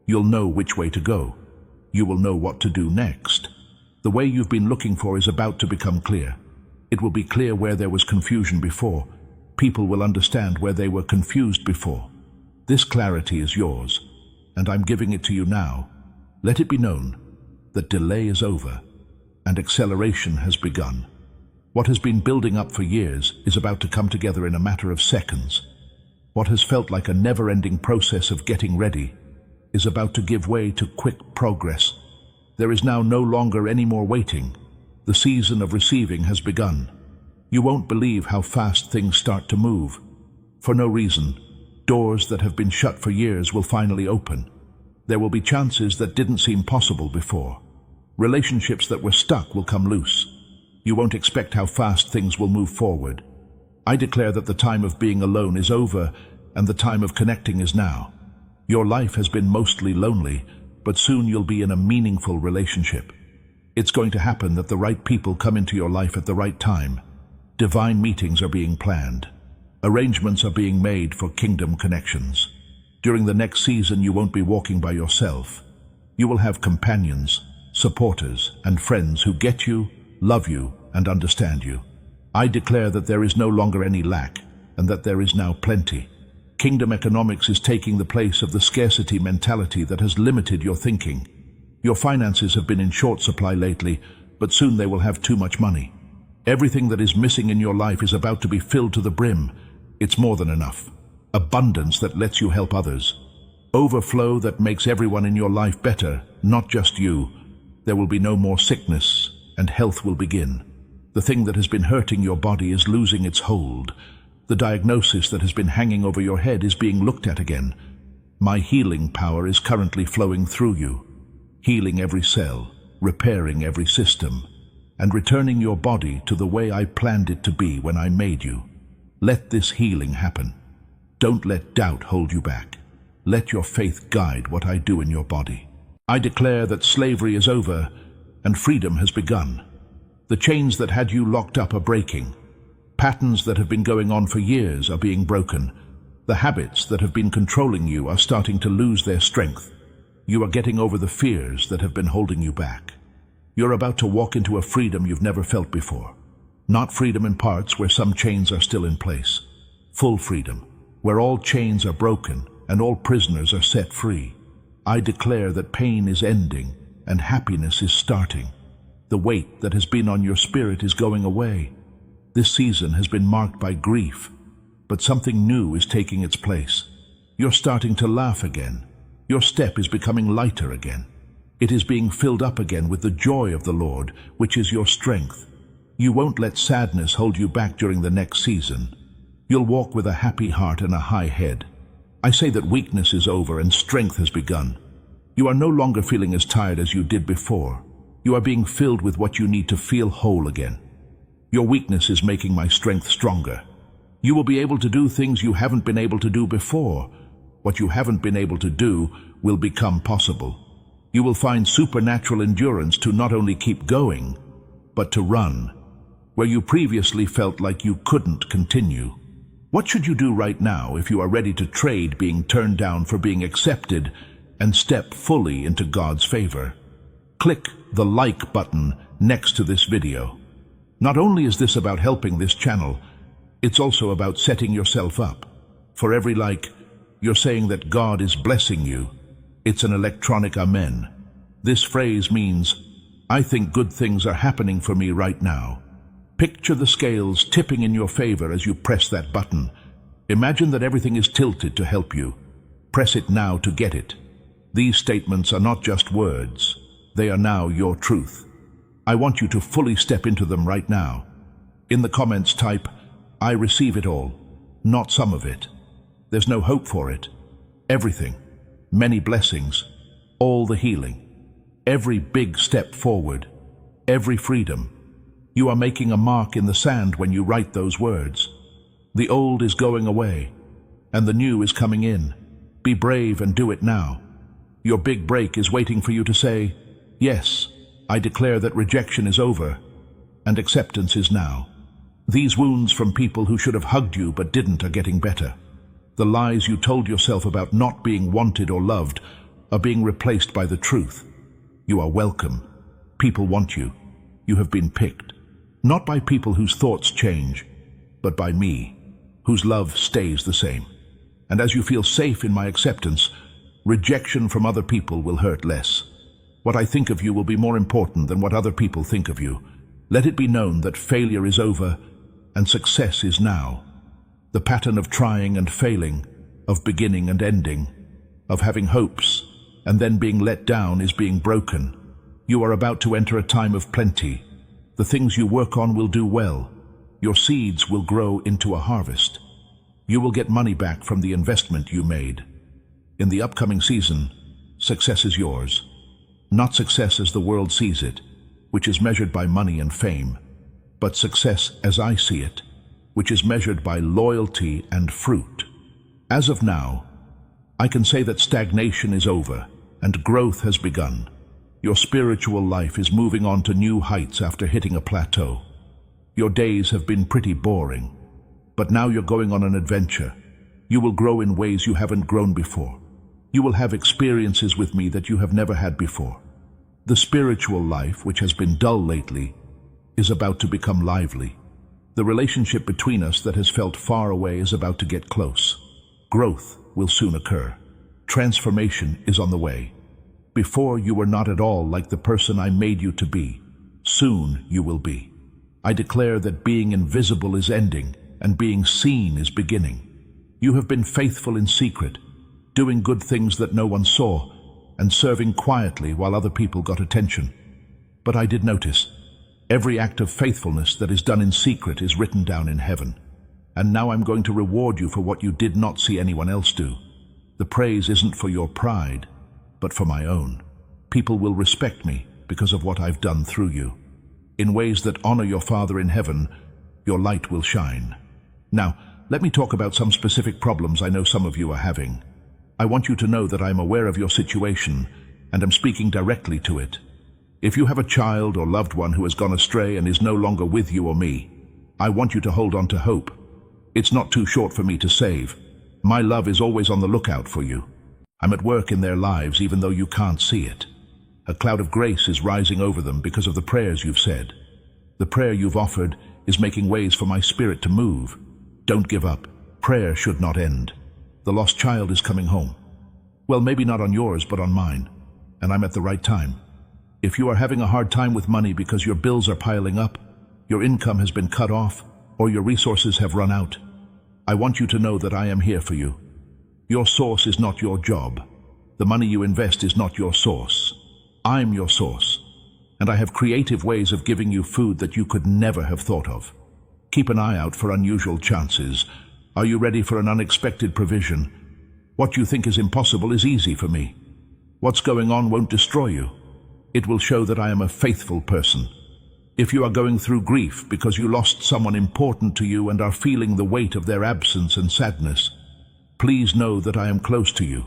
You'll know which way to go. You will know what to do next. The way you've been looking for is about to become clear. It will be clear where there was confusion before. People will understand where they were confused before. This clarity is yours, and I'm giving it to you now. Let it be known that delay is over and acceleration has begun. What has been building up for years is about to come together in a matter of seconds. What has felt like a never-ending process of getting ready is about to give way to quick progress. There is now no longer any more waiting. The season of receiving has begun. You won't believe how fast things start to move. For no reason, doors that have been shut for years will finally open. There will be chances that didn't seem possible before. Relationships that were stuck will come loose. You won't expect how fast things will move forward. I declare that the time of being alone is over and the time of connecting is now. Your life has been mostly lonely, but soon you'll be in a meaningful relationship. It's going to happen that the right people come into your life at the right time. Divine meetings are being planned. Arrangements are being made for kingdom connections. During the next season, you won't be walking by yourself. You will have companions, supporters, and friends who get you, love you, and understand you. I declare that there is no longer any lack, and that there is now plenty. Kingdom economics is taking the place of the scarcity mentality that has limited your thinking. Your finances have been in short supply lately, but soon they will have too much money. Everything that is missing in your life is about to be filled to the brim. It's more than enough. Abundance that lets you help others. Overflow that makes everyone in your life better, not just you. There will be no more sickness, and health will begin. The thing that has been hurting your body is losing its hold. The diagnosis that has been hanging over your head is being looked at again. My healing power is currently flowing through you, healing every cell, repairing every system, and returning your body to the way I planned it to be when I made you. Let this healing happen. Don't let doubt hold you back. Let your faith guide what I do in your body. I declare that slavery is over and freedom has begun. The chains that had you locked up are breaking. Patterns that have been going on for years are being broken. The habits that have been controlling you are starting to lose their strength. You are getting over the fears that have been holding you back. You're about to walk into a freedom you've never felt before. Not freedom in parts where some chains are still in place. Full freedom, where all chains are broken and all prisoners are set free. I declare that pain is ending and happiness is starting. The weight that has been on your spirit is going away. This season has been marked by grief, but something new is taking its place. You're starting to laugh again. Your step is becoming lighter again. It is being filled up again with the joy of the Lord, which is your strength. You won't let sadness hold you back during the next season. You'll walk with a happy heart and a high head. I say that weakness is over and strength has begun. You are no longer feeling as tired as you did before. You are being filled with what you need to feel whole again. Your weakness is making my strength stronger. You will be able to do things you haven't been able to do before. What you haven't been able to do will become possible. You will find supernatural endurance to not only keep going, but to run, where you previously felt like you couldn't continue. What should you do right now if you are ready to trade being turned down for being accepted and step fully into God's favor? Click the like button next to this video. Not only is this about helping this channel, it's also about setting yourself up. For every like, you're saying that God is blessing you. It's an electronic amen. This phrase means, I think good things are happening for me right now. Picture the scales tipping in your favor as you press that button. Imagine that everything is tilted to help you. Press it now to get it. These statements are not just words. They are now your truth. I want you to fully step into them right now. In the comments type, I receive it all, not some of it. There's no hope for it. Everything, many blessings, all the healing, every big step forward, every freedom. You are making a mark in the sand when you write those words. The old is going away, and the new is coming in. Be brave and do it now. Your big break is waiting for you to say, yes, I declare that rejection is over, and acceptance is now. These wounds from people who should have hugged you but didn't are getting better. The lies you told yourself about not being wanted or loved are being replaced by the truth. You are welcome. People want you. You have been picked. Not by people whose thoughts change, but by me, whose love stays the same. And as you feel safe in my acceptance, rejection from other people will hurt less. What I think of you will be more important than what other people think of you. Let it be known that failure is over and success is now. The pattern of trying and failing, of beginning and ending, of having hopes and then being let down is being broken. You are about to enter a time of plenty. The things you work on will do well. Your seeds will grow into a harvest. You will get money back from the investment you made. In the upcoming season, success is yours. Not success as the world sees it, which is measured by money and fame, but success as I see it, which is measured by loyalty and fruit. As of now, I can say that stagnation is over and growth has begun. Your spiritual life is moving on to new heights after hitting a plateau. Your days have been pretty boring, but now you're going on an adventure. You will grow in ways you haven't grown before. You will have experiences with me that you have never had before. The spiritual life, which has been dull lately, is about to become lively. The relationship between us that has felt far away is about to get close. Growth will soon occur. Transformation is on the way. Before you were not at all like the person I made you to be. Soon you will be. I declare that being invisible is ending and being seen is beginning. You have been faithful in secret, doing good things that no one saw, and serving quietly while other people got attention. But I did notice, every act of faithfulness that is done in secret is written down in heaven. And now I'm going to reward you for what you did not see anyone else do. The praise isn't for your pride, but for my own. People will respect me because of what I've done through you. In ways that honor your Father in heaven, your light will shine. Now, let me talk about some specific problems I know some of you are having. I want you to know that I'm aware of your situation and am speaking directly to it. If you have a child or loved one who has gone astray and is no longer with you or me, I want you to hold on to hope. It's not too short for me to save. My love is always on the lookout for you. I'm at work in their lives even though you can't see it. A cloud of grace is rising over them because of the prayers you've said. The prayer you've offered is making ways for my spirit to move. Don't give up. Prayer should not end. The lost child is coming home. Well, maybe not on yours, but on mine. And I'm at the right time. If you are having a hard time with money because your bills are piling up, your income has been cut off, or your resources have run out, I want you to know that I am here for you. Your source is not your job. The money you invest is not your source. I'm your source, and I have creative ways of giving you food that you could never have thought of. Keep an eye out for unusual chances. Are you ready for an unexpected provision? What you think is impossible is easy for me. What's going on won't destroy you. It will show that I am a faithful person. If you are going through grief because you lost someone important to you and are feeling the weight of their absence and sadness, please know that I am close to you.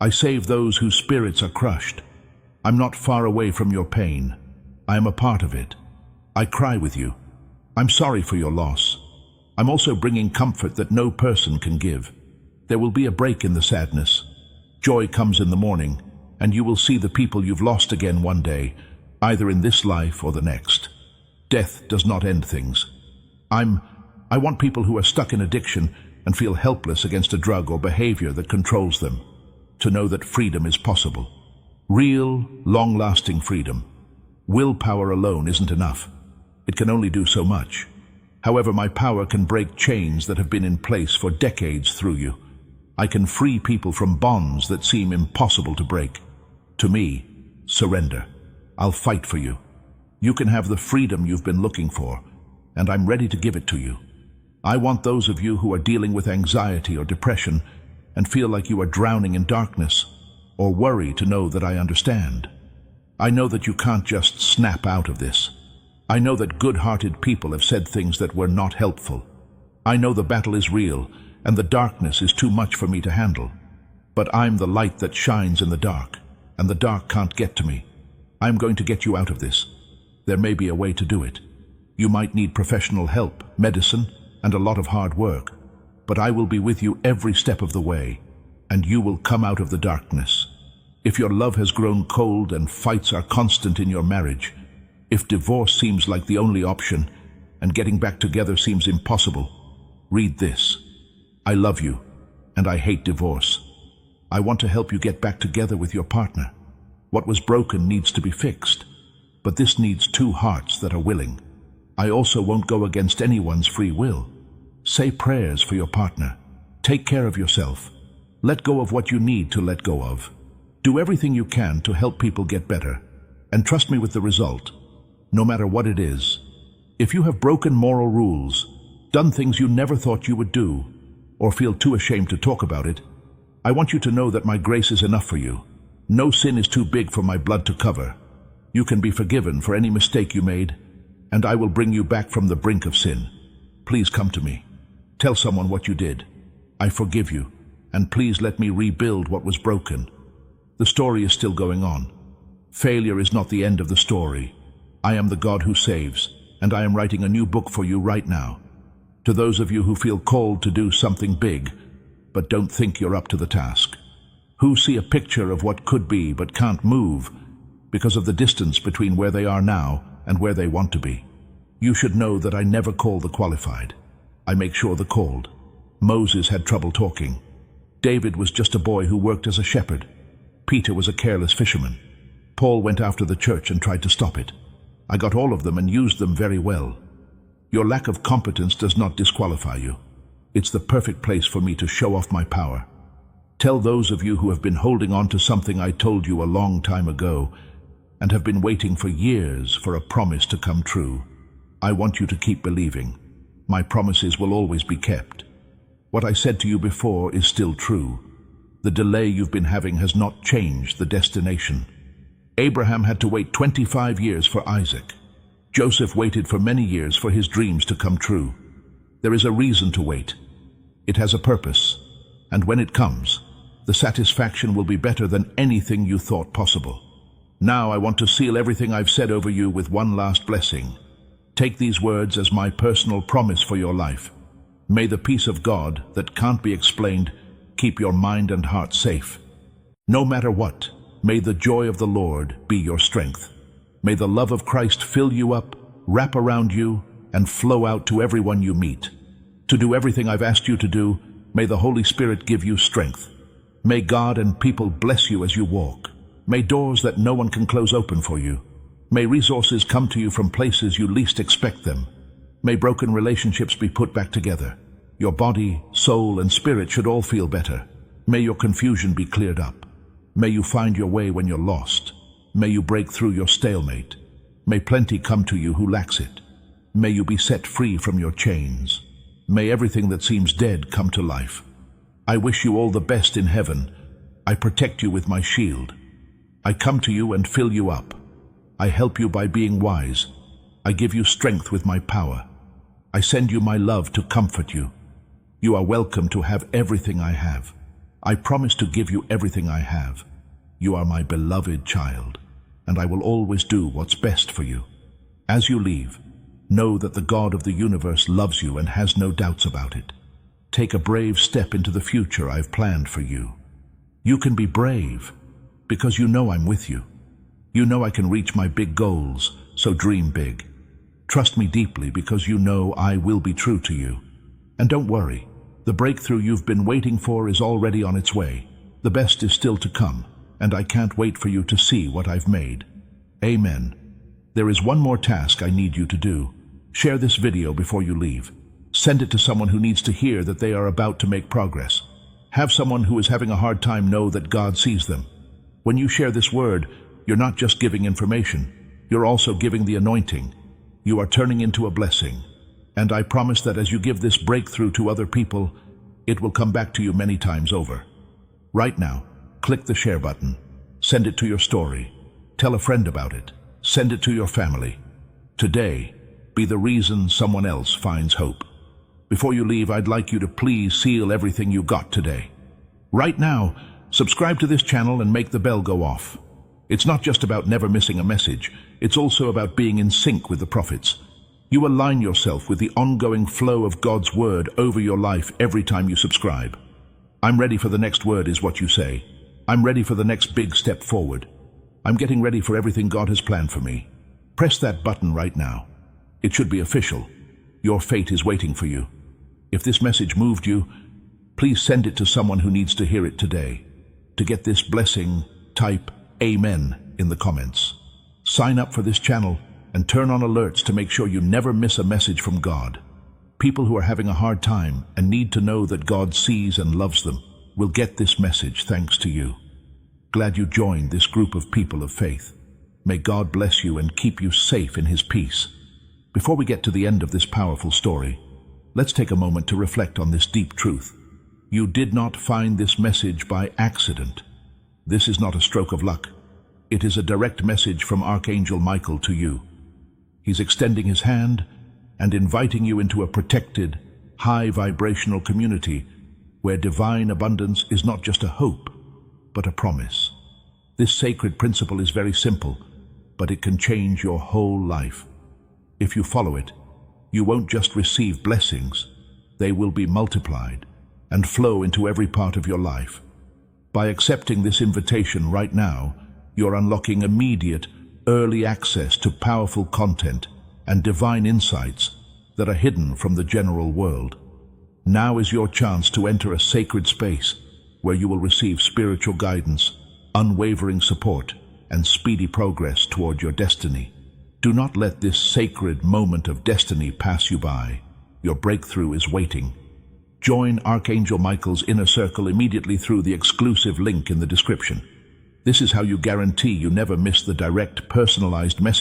I save those whose spirits are crushed. I'm not far away from your pain. I am a part of it. I cry with you. I'm sorry for your loss. I'm also bringing comfort that no person can give. There will be a break in the sadness. Joy comes in the morning, and you will see the people you've lost again one day, either in this life or the next. Death does not end things. I want people who are stuck in addiction and feel helpless against a drug or behavior that controls them, to know that freedom is possible. Real, long-lasting freedom. Willpower alone isn't enough. It can only do so much. However, my power can break chains that have been in place for decades through you. I can free people from bonds that seem impossible to break. To me, surrender. I'll fight for you. You can have the freedom you've been looking for, and I'm ready to give it to you. I want those of you who are dealing with anxiety or depression and feel like you are drowning in darkness, or worry to know that I understand. I know that you can't just snap out of this. I know that good-hearted people have said things that were not helpful. I know the battle is real, and the darkness is too much for me to handle. But I'm the light that shines in the dark, and the dark can't get to me. I'm going to get you out of this. There may be a way to do it. You might need professional help, medicine, and a lot of hard work. But I will be with you every step of the way, and you will come out of the darkness. If your love has grown cold and fights are constant in your marriage, if divorce seems like the only option and getting back together seems impossible, read this. I love you, and I hate divorce. I want to help you get back together with your partner. What was broken needs to be fixed, but this needs two hearts that are willing. I also won't go against anyone's free will. Say prayers for your partner. Take care of yourself. Let go of what you need to let go of. Do everything you can to help people get better, and trust me with the result, no matter what it is. If you have broken moral rules, done things you never thought you would do, or feel too ashamed to talk about it, I want you to know that my grace is enough for you. No sin is too big for my blood to cover. You can be forgiven for any mistake you made, and I will bring you back from the brink of sin. Please come to me. Tell someone what you did. I forgive you, and please let me rebuild what was broken. The story is still going on. Failure is not the end of the story. I am the God who saves, and I am writing a new book for you right now. To those of you who feel called to do something big, but don't think you're up to the task, who see a picture of what could be but can't move because of the distance between where they are now and where they want to be, you should know that I never call the qualified. I make sure the called. Moses had trouble talking. David was just a boy who worked as a shepherd. Peter was a careless fisherman. Paul went after the church and tried to stop it. I got all of them and used them very well. Your lack of competence does not disqualify you. It's the perfect place for me to show off my power. Tell those of you who have been holding on to something I told you a long time ago and have been waiting for years for a promise to come true. I want you to keep believing. My promises will always be kept. What I said to you before is still true. The delay you've been having has not changed the destination. Abraham had to wait 25 years for Isaac. Joseph waited for many years for his dreams to come true. There is a reason to wait. It has a purpose, and when it comes, the satisfaction will be better than anything you thought possible. Now I want to seal everything I've said over you with one last blessing. Take these words as my personal promise for your life. May the peace of God that can't be explained keep your mind and heart safe. No matter what, may the joy of the Lord be your strength. May the love of Christ fill you up, wrap around you, and flow out to everyone you meet. To do everything I've asked you to do, may the Holy Spirit give you strength. May God and people bless you as you walk. May doors that no one can close open for you. May resources come to you from places you least expect them. May broken relationships be put back together. Your body, soul, and spirit should all feel better. May your confusion be cleared up. May you find your way when you're lost. May you break through your stalemate. May plenty come to you who lacks it. May you be set free from your chains. May everything that seems dead come to life. I wish you all the best in heaven. I protect you with my shield. I come to you and fill you up. I help you by being wise. I give you strength with my power. I send you my love to comfort you. You are welcome to have everything I have. I promise to give you everything I have. You are my beloved child, and I will always do what's best for you. As you leave, know that the God of the universe loves you and has no doubts about it. Take a brave step into the future I've planned for you. You can be brave because you know I'm with you. You know I can reach my big goals, so dream big. Trust me deeply because you know I will be true to you. And don't worry, The breakthrough you've been waiting for is already on its way. The best is still to come, and I can't wait for you to see what I've made. Amen. There is one more task I need you to do. Share this video before you leave. Send it to someone who needs to hear that they are about to make progress. Have someone who is having a hard time know that God sees them. When you share this word, you're not just giving information, you're also giving the anointing. You are turning into a blessing. And I promise that as you give this breakthrough to other people, it will come back to you many times over. Right now, click the share button. Send it to your story. Tell a friend about it. Send it to your family. Today, be the reason someone else finds hope. Before you leave, I'd like you to please seal everything you got today. Right now, subscribe to this channel and make the bell go off. It's not just about never missing a message, it's also about being in sync with the prophets. You align yourself with the ongoing flow of God's word over your life every time you subscribe. I'm ready for the next word is what you say. I'm ready for the next big step forward. I'm getting ready for everything God has planned for me. Press that button right now. It should be official. Your fate is waiting for you. If this message moved you, please send it to someone who needs to hear it today. To get this blessing, type Amen in the comments. Sign up for this channel and turn on alerts to make sure you never miss a message from God. People who are having a hard time and need to know that God sees and loves them will get this message thanks to you. Glad you joined this group of people of faith. May God bless you and keep you safe in His peace. Before we get to the end of this powerful story, let's take a moment to reflect on this deep truth. You did not find this message by accident. This is not a stroke of luck. It is a direct message from Archangel Michael to you. He's extending his hand and inviting you into a protected, high-vibrational community where divine abundance is not just a hope, but a promise. This sacred principle is very simple, but it can change your whole life. If you follow it, you won't just receive blessings, they will be multiplied and flow into every part of your life. By accepting this invitation right now, you're unlocking immediate, early access to powerful content and divine insights that are hidden from the general world. Now is your chance to enter a sacred space where you will receive spiritual guidance, unwavering support, and speedy progress toward your destiny. Do not let this sacred moment of destiny pass you by. Your breakthrough is waiting. Join Archangel Michael's inner circle immediately through the exclusive link in the description. This is how you guarantee you never miss the direct, personalized message